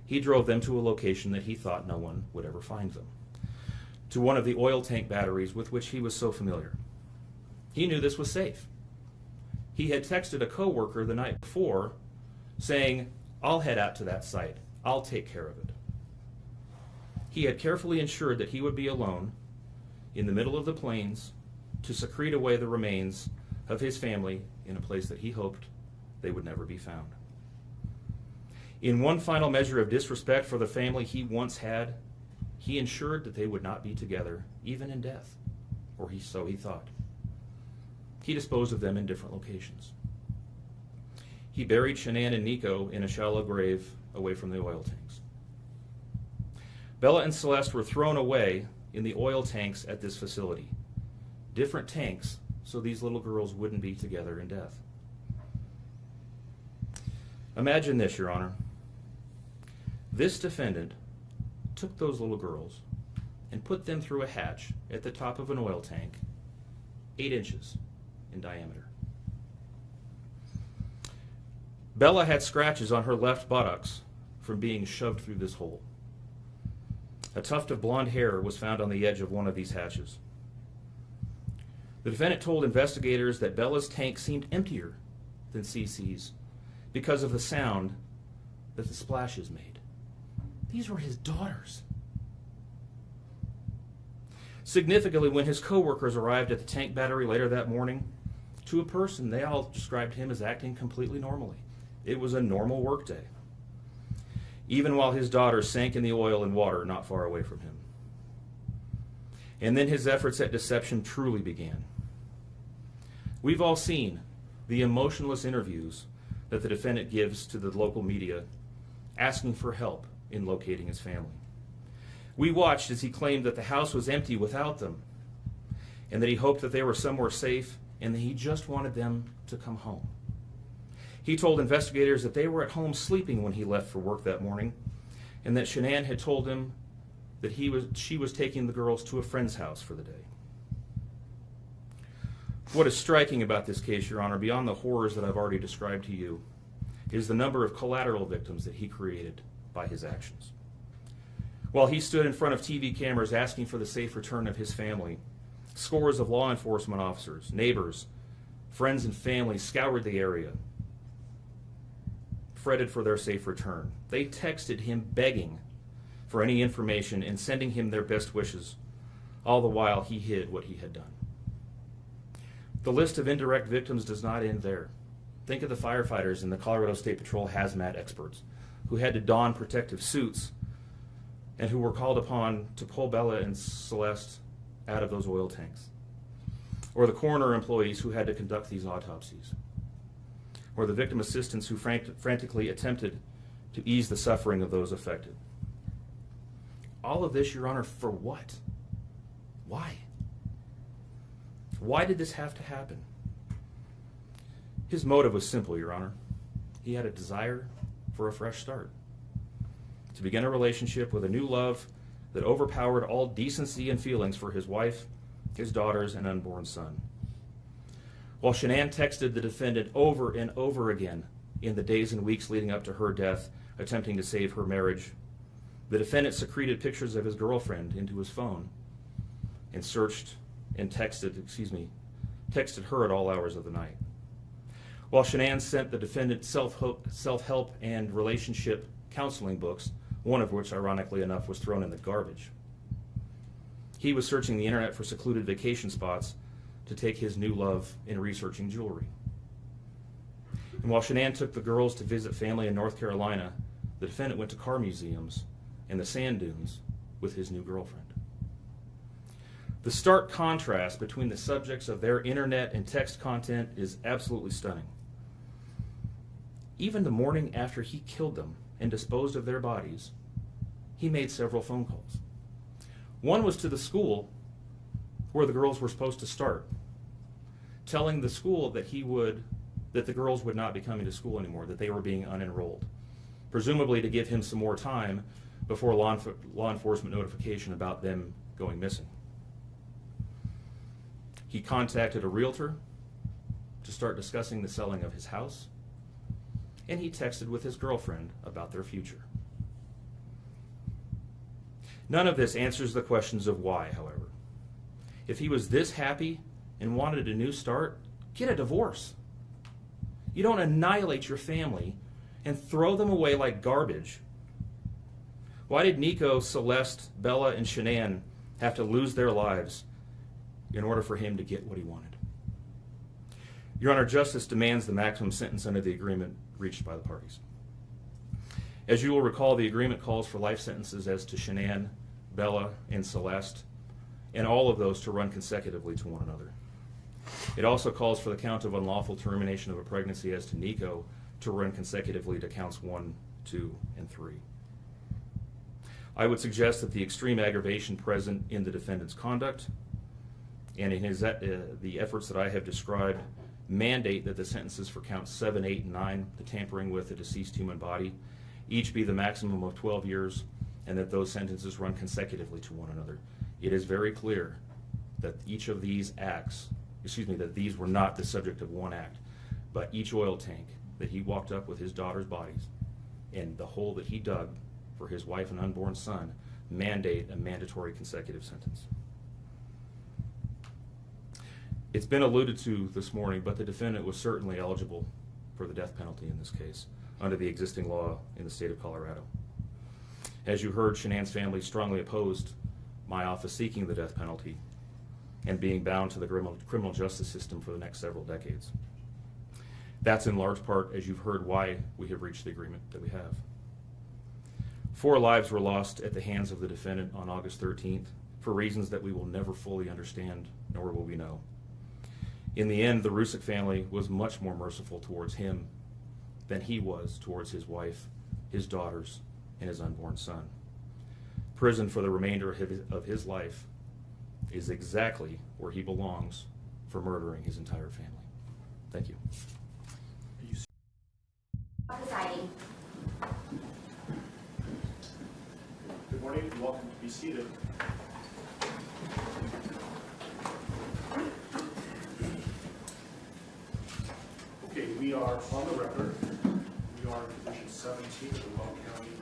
he drove them to a location that he thought no one would ever find them, to one of the oil tank batteries with which he was so familiar. He knew this was safe. He had texted a coworker the night before saying, "I'll head out to that site. I'll take care of it." He had carefully ensured that he would be alone in the middle of the plains to secrete away the remains of his family in a place that he hoped they would never be found. In one final measure of disrespect for the family he once had, he ensured that they would not be together, even in death, or so he thought. He disposed of them in different locations. He buried Shanann and Nico in a shallow grave away from the oil tanks. Bella and Celeste were thrown away in the oil tanks at this facility. Different tanks, so these little girls wouldn't be together in death. Imagine this, Your Honor. This defendant took those little girls and put them through a hatch at the top of an oil tank, 8 inches in diameter. Bella had scratches on her left buttocks from being shoved through this hole. A tuft of blonde hair was found on the edge of one of these hatches. The defendant told investigators that Bella's tank seemed emptier than CC's because of the sound that the splashes made. These were his daughters. Significantly, when his coworkers arrived at the tank battery later that morning, to a person, they all described him as acting completely normally. It was a normal workday, even while his daughters sank in the oil and water not far away from him. And then his efforts at deception truly began. We've all seen the emotionless interviews that the defendant gives to the local media, asking for help in locating his family. We watched as he claimed that the house was empty without them, and that he hoped that they were somewhere safe, and that he just wanted them to come home. He told investigators that they were at home sleeping when he left for work that morning, and that Shanann had told him that she was taking the girls to a friend's house for the day. What is striking about this case, Your Honor, beyond the horrors that I've already described to you, is the number of collateral victims that he created by his actions. While he stood in front of TV cameras asking for the safe return of his family, scores of law enforcement officers, neighbors, friends, and family scoured the area, fretted for their safe return. They texted him begging for any information and sending him their best wishes, all the while he hid what he had done. The list of indirect victims does not end there. Think of the firefighters and the Colorado State Patrol hazmat experts who had to don protective suits and who were called upon to pull Bella and Celeste out of those oil tanks. Or the coroner employees who had to conduct these autopsies. Or the victim assistants who frantically attempted to ease the suffering of those affected. all of this, Your Honor, for what? Why? Why did this have to happen? His motive was simple, Your Honor. He had a desire for a fresh start, to begin a relationship with a new love that overpowered all decency and feelings for his wife, his daughters, and unborn son. While Shanann texted the defendant over and over again in the days and weeks leading up to her death, attempting to save her marriage, the defendant secreted pictures of his girlfriend into his phone and searched and texted her at all hours of the night. While Shanann sent the defendant self-help and relationship counseling books, one of which, ironically enough, was thrown in the garbage, he was searching the internet for secluded vacation spots to take his new love in researching jewelry. And while Shanann took the girls to visit family in North Carolina, the defendant went to car museums and the sand dunes with his new girlfriend. The stark contrast between the subjects of their internet and text content is absolutely stunning. Even the morning after he killed them and disposed of their bodies, he made several phone calls. One was to the school where the girls were supposed to start, telling the school that the girls would not be coming to school anymore, that they were being unenrolled, presumably to give him some more time before law enforcement notification about them going missing. He contacted a realtor to start discussing the selling of his house, and he texted with his girlfriend about their future. None of this answers the questions of why, however. If he was this happy and wanted a new start, get a divorce. You don't annihilate your family and throw them away like garbage. Why did Nico, Celeste, Bella, and Shanann have to lose their lives in order for him to get what he wanted? Your Honor, justice demands the maximum sentence under the agreement reached by the parties. As you will recall, the agreement calls for life sentences as to Shanann, Bella, and Celeste, and all of those to run consecutively to one another. It also calls for the count of unlawful termination of a pregnancy as to Nico to run consecutively to counts 1, 2, and 3. I would suggest that the extreme aggravation present in the defendant's conduct and in the efforts that I have described mandate that the sentences for counts 7, 8, and 9, the tampering with a deceased human body, each be the maximum of 12 years, and that those sentences run consecutively to one another. It is very clear that each of these acts, that these were not the subject of one act, but each oil tank that he walked up with his daughter's bodies and the hole that he dug for his wife and unborn son mandate a mandatory consecutive sentence. It's been alluded to this morning, but the defendant was certainly eligible for the death penalty in this case under the existing law in the state of Colorado. As you heard, Shanann's family strongly opposed my office seeking the death penalty and being bound to the criminal justice system for the next several decades. That's in large part, as you've heard, why we have reached the agreement that we have. 4 lives were lost at the hands of the defendant on August 13th for reasons that we will never fully understand, nor will we know. In the end, the Rusick family was much more merciful towards him than he was towards his wife, his daughters, and his unborn son. Prison for the remainder of his life is exactly where he belongs for murdering his entire family. Thank you. Presiding. Good morning and welcome to be seated. Okay, we are on the record. We are in Division 17 of the Weld County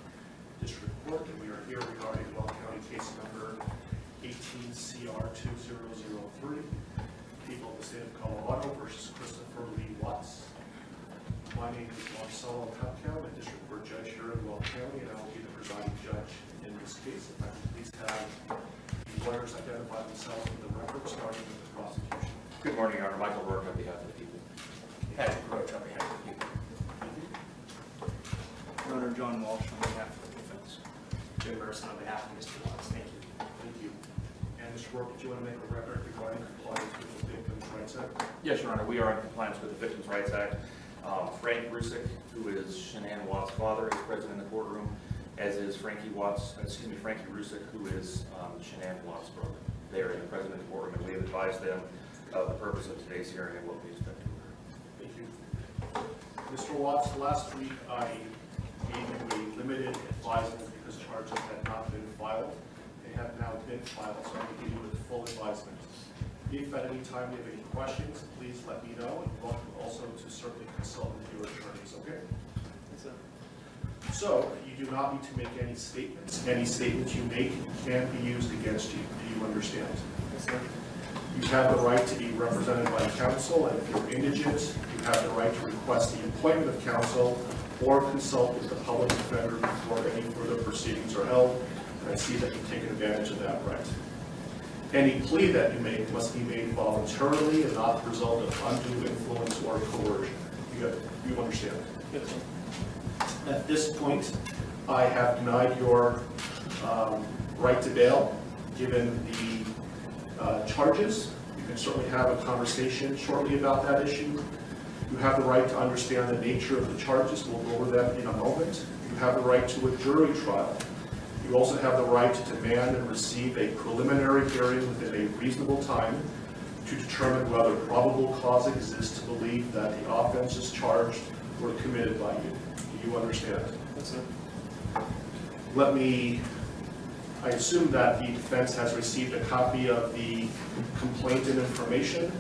District Court, and we are here regarding Weld County case number 18CR2003, people of the state of Colorado versus Christopher Lee Watts. My name is Marcelo Cupcount, a district court judge here in Weld County, and I will be the presiding judge in this case. If I could please have the lawyers identify themselves for the record, starting with the prosecution. Good morning, Your Honor. Michael Rourke on behalf of the people. Patrick Roach on behalf of the people. Your Honor, John Walsh on behalf of the defense. Jay Merson on behalf of Mr. Watts. Thank you. Thank you. And Mr. Rourke, do you want to make a record regarding compliance with the Victims' Rights Act? Yes, Your Honor. We are in compliance with the Victims' Rights Act. Frank Rusick, who is Shanann Watts' father, is present in the courtroom, as is Frankie Rusick, who is Shanann Watts' brother. They are in the president's courtroom, and we have advised them of the purpose of today's hearing and what we expect to occur. Thank you. Mr. Watts, last week I gave you a limited advisement because charges had not been filed. They have now been filed, so I'm going to give you a full advisement. If at any time you have any questions, please let me know, and you're welcome also to certainly consult with your attorneys, okay? So, you do not need to make any statements. Any statements you make can be used against you. Do you understand? Yes, sir. You have the right to be represented by counsel, and if you're indigent, you have the right to request the appointment of counsel or consult with the public defender before any further proceedings are held, and I see that you've taken advantage of that right. Any plea that you make must be made voluntarily and not the result of undue influence or coercion. You understand? Yes, sir. At this point, I have denied your right to bail, given the charges. You can certainly have a conversation shortly about that issue. You have the right to understand the nature of the charges. We'll go over that in a moment. You have the right to a jury trial. You also have the right to demand and receive a preliminary hearing within a reasonable time to determine whether probable cause exists to believe that the offenses charged were committed by you. Do you understand? Yes, sir. I assume that the defense has received a copy of the complaint and information.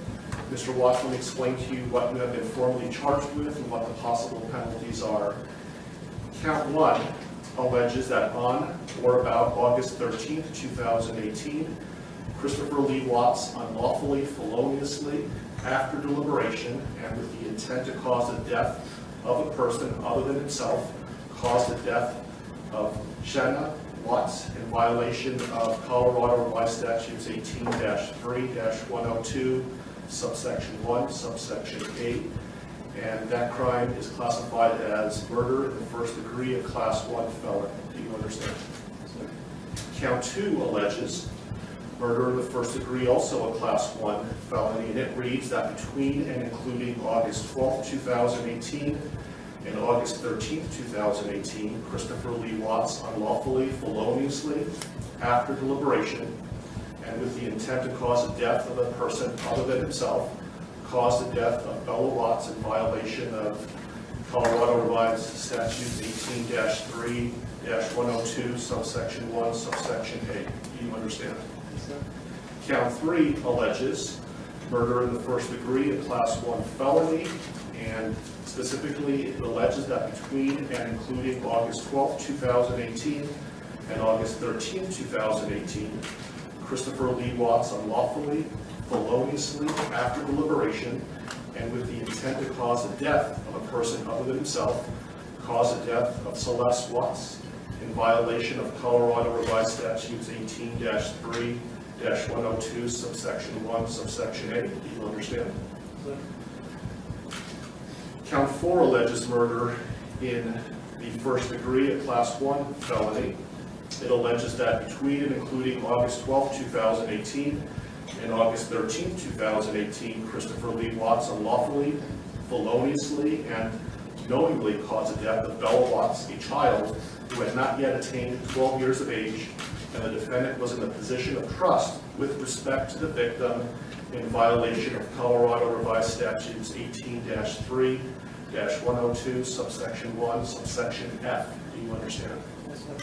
Mr. Watts will explain to you what you have been formally charged with and what the possible penalties are. Count 1 alleges that on or about August 13th, 2018, Christopher Lee Watts unlawfully, feloniously, after deliberation, and with the intent to cause the death of a person other than himself, caused the death of Shanna Watts in violation of Colorado Revised Statutes 18-3-102, subsection 1, subsection 8, and that crime is classified as murder in the first degree, a class 1 felony. Do you understand? Count 2 alleges murder in the first degree, also a class 1 felony, and it reads that between and including August 12, 2018 and August 13, 2018, Christopher Lee Watts unlawfully, feloniously, after deliberation, and with the intent to cause the death of a person other than himself, caused the death of Bella Watts in violation of Colorado Revised Statutes 18-3-102, subsection 1, subsection 8. Do you understand? Yes, sir. Count 3 alleges murder in the first degree, a class 1 felony, and specifically it alleges that between and including August 12, 2018 and August 13, 2018, Christopher Lee Watts unlawfully, feloniously, after deliberation, and with the intent to cause the death of a person other than himself, caused the death of Celeste Watts in violation of Colorado Revised Statutes 18-3-102, subsection 1, subsection 8. Do you understand? Count 4 alleges murder in the first degree, a class 1 felony. It alleges that between and including August 12, 2018 and August 13, 2018, Christopher Lee Watts unlawfully, feloniously, and knowingly caused the death of Bella Watts, a child who had not yet attained 12 years of age, and the defendant was in the position of trust with respect to the victim in violation of Colorado Revised Statutes 18-3-102, subsection 1, subsection F. Do you understand? Yes, sir.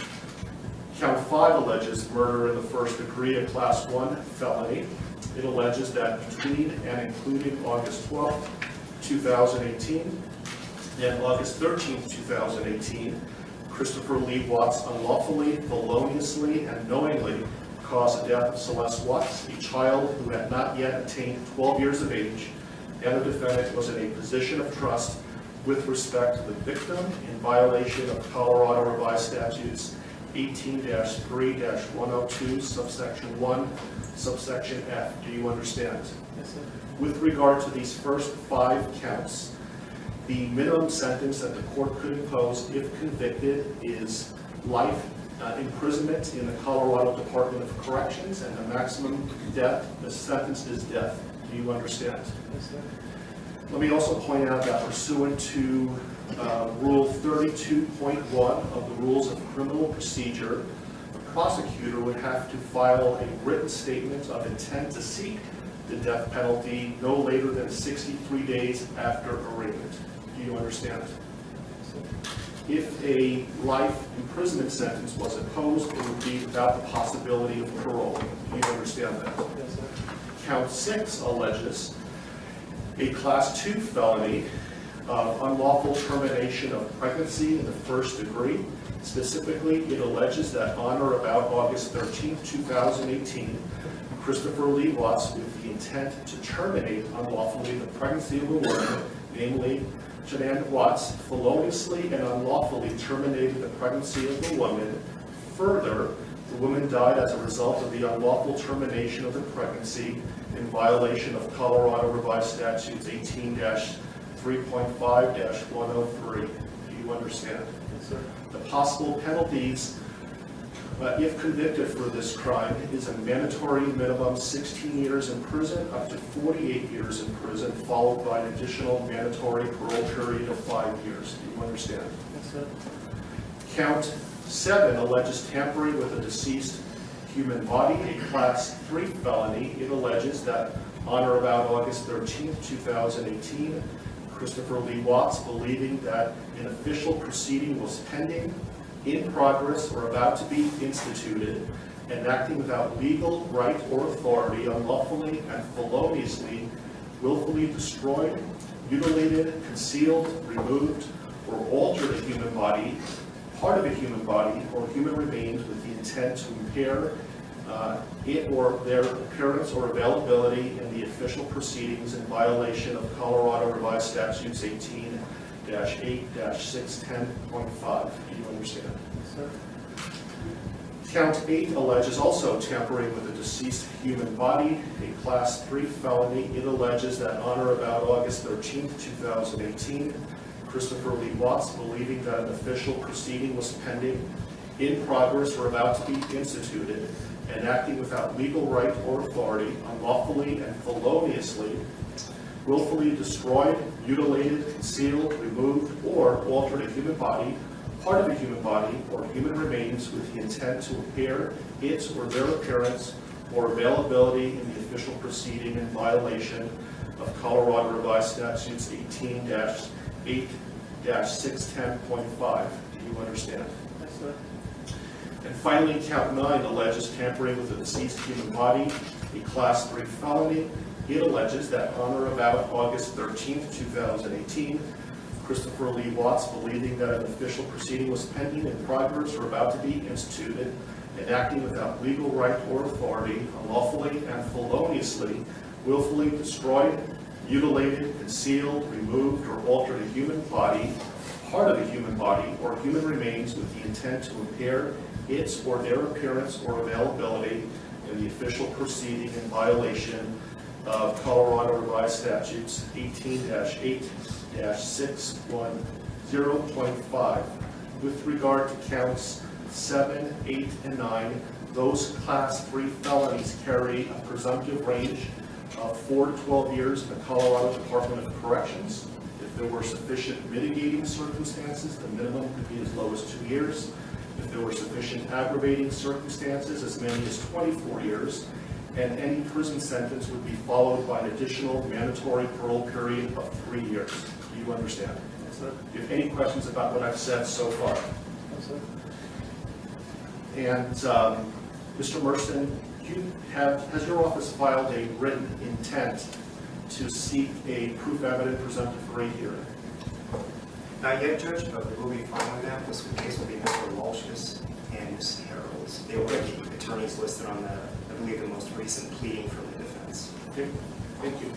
Count 5 alleges murder in the first degree, a class 1 felony. It alleges that between and including August 12, 2018 and August 13, 2018, Christopher Lee Watts unlawfully, feloniously, and knowingly caused the death of Celeste Watts, a child who had not yet attained 12 years of age, and the defendant was in a position of trust with respect to the victim in violation of Colorado Revised Statutes 18-3-102, subsection 1, subsection F. Do you understand? Yes, sir. With regard to these first 5 counts, the minimum sentence that the court could impose if convicted is life imprisonment in the Colorado Department of Corrections, and the maximum sentence is death. Do you understand? Yes, sir. Let me also point out that pursuant to Rule 32.1 of the Rules of Criminal Procedure, the prosecutor would have to file a written statement of intent to seek the death penalty no later than 63 days after arraignment. Do you understand? If a life imprisonment sentence was imposed, it would be without the possibility of parole. Do you understand that? Yes, sir. Count 6 alleges a Class 2 felony of unlawful termination of pregnancy in the first degree. Specifically, it alleges that on or about August 13, 2018, Christopher Lee Watts, with the intent to terminate unlawfully the pregnancy of a woman, namely Jeanette Watts, feloniously and unlawfully terminated the pregnancy of the woman. Further, the woman died as a result of the unlawful termination of the pregnancy in violation of Colorado Revised Statutes 18-3.5-103. Do you understand? Yes, sir. The possible penalties, if convicted for this crime, is a mandatory minimum 16 years in prison up to 48 years in prison, followed by an additional mandatory parole period of 5 years. Do you understand? Yes, sir. Count 7 alleges tampering with a deceased human body, a Class 3 felony. It alleges that on or about August 13, 2018, Christopher Lee Watts, believing that an official proceeding was pending, in progress, or about to be instituted, and acting without legal right or authority, unlawfully and feloniously, willfully destroyed, mutilated, concealed, removed, or altered a human body, part of a human body, or human remains with the intent to impair it or their appearance or availability in the official proceedings in violation of Colorado Revised Statutes 18-8-610.5. Do you understand? Yes, sir. Count 8 alleges also tampering with a deceased human body, a Class 3 felony. It alleges that on or about August 13, 2018, Christopher Lee Watts, believing that an official proceeding was pending, in progress, or about to be instituted, and acting without legal right or authority, unlawfully and feloniously, willfully destroyed, mutilated, concealed, removed, or altered a human body, part of a human body, or human remains with the intent to impair its or their appearance or availability in the official proceeding in violation of Colorado Revised Statutes 18-8-610.5. Do you understand? Yes, sir. And finally, count 9 alleges tampering with a deceased human body, a Class 3 felony. It alleges that on or about August 13, 2018, Christopher Lee Watts, believing that an official proceeding was pending, in progress, or about to be instituted, and acting without legal right or authority, unlawfully and feloniously, willfully destroyed, mutilated, concealed, removed, or altered a human body, part of a human body, or human remains with the intent to impair its or their appearance or availability in the official proceeding in violation of Colorado Revised Statutes 18-8-610.5. With regard to counts 7, 8, and 9, those Class 3 felonies carry a presumptive range of 4 to 12 years in the Colorado Department of Corrections. If there were sufficient mitigating circumstances, the minimum could be as low as 2 years. If there were sufficient aggravating circumstances, as many as 24 years. And any prison sentence would be followed by an additional mandatory parole period of 3 years. Do you understand? Yes, sir. Do you have any questions about what I've said so far? Yes, sir. And Mr. Merston, has your office filed a written intent to seek a proof evident presumptive rehearing? Not yet, Judge, but we will be following that. This case will be Mr. Walsh's and Ms. Harold's. They were the attorneys listed on the, I believe, the most recent pleading from the defense. Okay, thank you.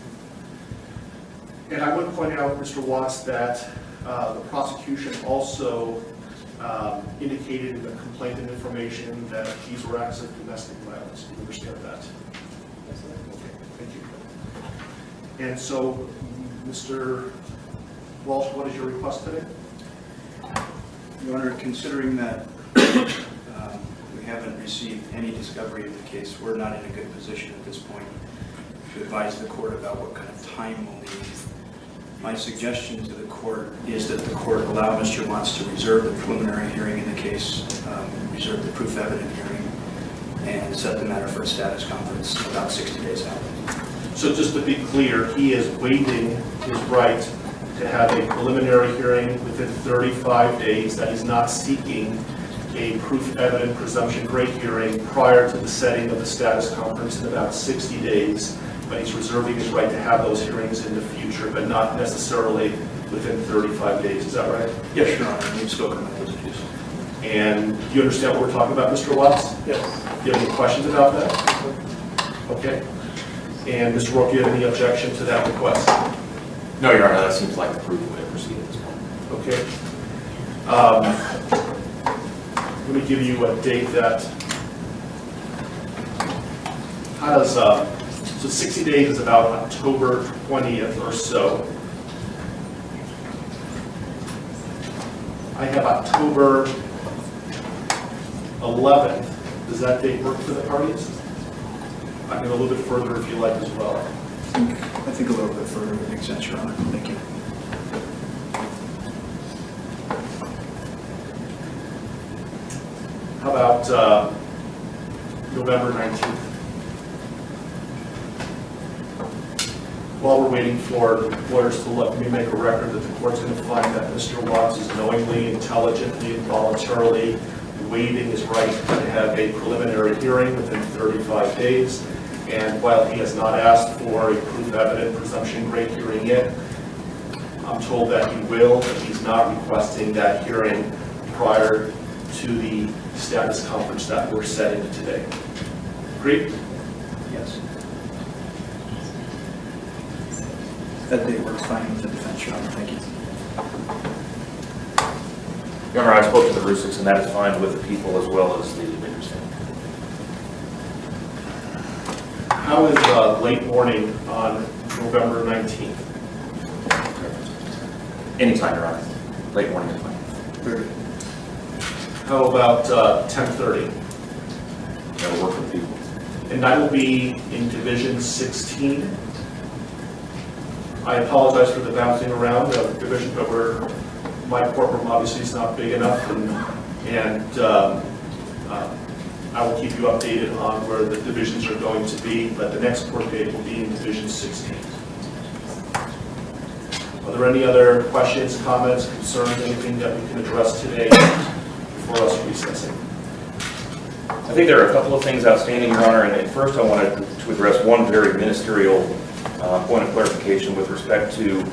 And I would point out, Mr. Watts, that the prosecution also indicated in the complaint and information that these were acts of domestic violence. Do you understand that? Yes, sir. Okay, thank you. And so, Mr. Walsh, what is your request today? Your Honor, considering that we haven't received any discovery of the case, we're not in a good position at this point to advise the court about what kind of time we'll need My suggestion to the court is that the court allow Mr. Watts to reserve the preliminary hearing in the case, reserve the proof evident hearing, and set the matter for a status conference about 60 days out. So just to be clear, he is waiving his right to have a preliminary hearing within 35 days, that he's not seeking a proof evident presumption great hearing prior to the setting of the status conference in about 60 days, but he's reserving his right to have those hearings in the future, but not necessarily within 35 days. Is that right? Yes, Your Honor. We've spoken about those issues. And do you understand what we're talking about, Mr. Watts? Yes. Do you have any questions about that? Okay. And Mr. Rourke, do you have any objection to that request? No, Your Honor, that seems like the prudent way to proceed at this point. Okay. Let me give you a date that, how does, so 60 days is about October 20th or so. I have October 11th. Does that date work for the parties? I can go a little bit further if you like as well. I think a little bit further would make sense, Your Honor. Thank you. How about November 19th? While we're waiting for lawyers to let me make a record that the court's going to find that Mr. Watts is knowingly, intelligently, and voluntarily waiving his right to have a preliminary hearing within 35 days. And while he has not asked for a proof evident presumption great hearing yet, I'm told that he will, but he's not requesting that hearing prior to the status conference that we're setting today. Agreed? Yes. That date works fine with the defense, Your Honor. Thank you. Your Honor, I spoke to the Rusiks, and that is fine with the people as well as the victims. How is late morning on November 19th? Anytime, Your Honor. Late morning is fine. Very good. How about 10:30? That'll work for the people. And that will be in Division 16. I apologize for the bouncing around of division, but my courtroom obviously is not big enough, and I will keep you updated on where the divisions are going to be, but the next court date will be in Division 16. Are there any other questions, comments, concerns, anything that we can address today before us recessing? I think there are a couple of things outstanding, Your Honor, and first I wanted to address one very ministerial point of clarification with respect to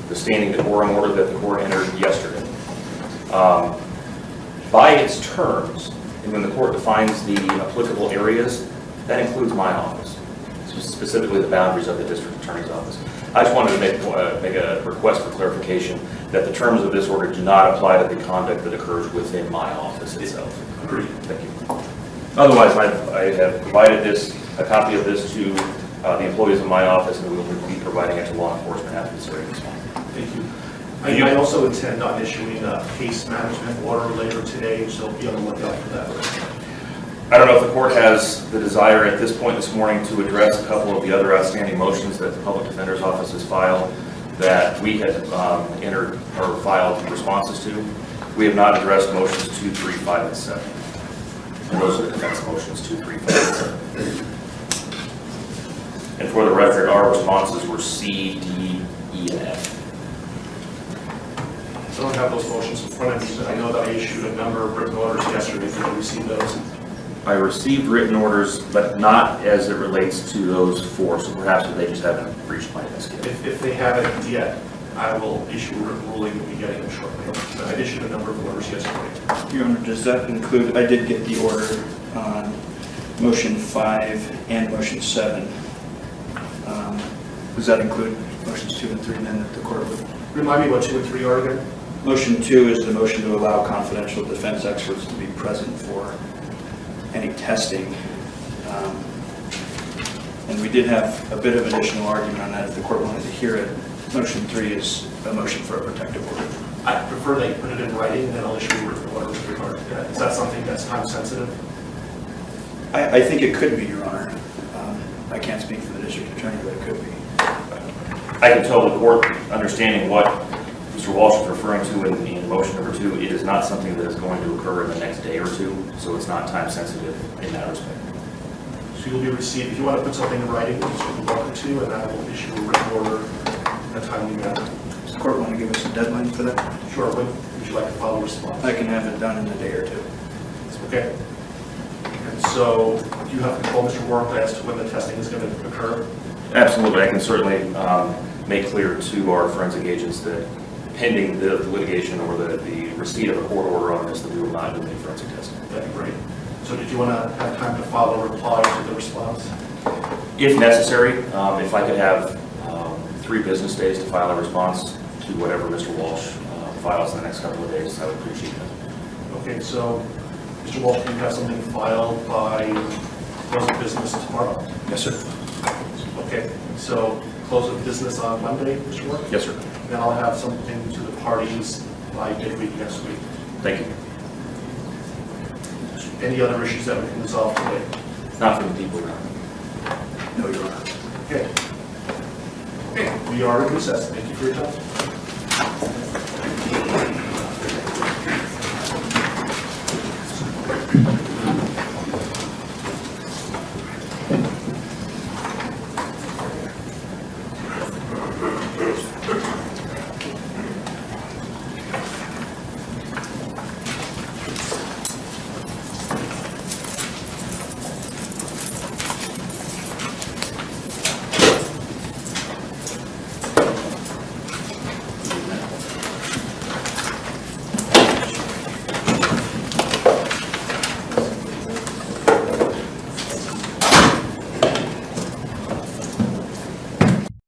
the standing decorum order that the court entered yesterday. By its terms, and when the court defines the applicable areas, that includes my office, specifically the boundaries of the district attorney's office. I just wanted to make a request for clarification that the terms of this order do not apply to the conduct that occurs within my office itself. Agreed. Thank you. Otherwise, I have provided a copy of this to the employees of my office, and we will be providing it to law enforcement after this hearing is on. Thank you. I also intend on issuing a case management order later today, so be on the lookout for that. I don't know if the court has the desire at this point this morning to address a couple of the other outstanding motions that the Public Defender's Office has filed that we had entered or filed responses to. We have not addressed motions 2, 3, 5, and 7. And those are the defense motions 2, 3, 5, and 7. And for the record, our responses were C, D, E, and F. I don't have those motions in front of me, but I know that I issued a number of written orders yesterday. Did you receive those? I received written orders, but not as it relates to those 4, so perhaps they just haven't reached my desk yet. If they haven't yet, I will issue a written ruling. We'll be getting them shortly. But I issued a number of orders yesterday. Your Honor, does that include, I did get the order on motion 5 and motion 7. Does that include motions 2 and 3 then that the court would? Remind me what 2 and 3 are again? Motion 2 is the motion to allow confidential defense experts to be present for any testing. And we did have a bit of additional argument on that if the court wanted to hear it. Motion 3 is a motion for a protective order. I prefer they put it in writing, then I'll issue a written order with regard to that. Is that something that's time sensitive? I think it could be, Your Honor. I can't speak for the district attorney, but it could be. I can tell the court, understanding what Mr. Walsh is referring to in motion number 2, it is not something that is going to occur in the next day or two, so it's not time sensitive in that respect. So you'll be received, if you want to put something in writing, you're welcome to, and I will issue a written order in a timely manner. Does the court want to give us a deadline for that? Sure, when would you like to file a response? I can have it done in a day or two. Okay. And so, do you have control, Mr. Warren, as to when the testing is going to occur? Absolutely, I can certainly make clear to our forensic agents that pending the litigation or the receipt of a court order on this, that we will not do any forensic testing. That'd be great. So did you want to have time to file a reply to the response? If necessary, if I could have 3 business days to file a response to whatever Mr. Walsh files in the next couple of days, I would appreciate that. Okay, so Mr. Walsh, can you have something filed by close of business tomorrow? Yes, sir. Okay, so close of business on Monday, Mr. Warren? Yes, sir. Then I'll have something to the parties by midweek next week. Thank you. Any other issues that we can resolve today? Not for the people around. No, Your Honor. Okay. Okay, we are in recess. Thank you for your time.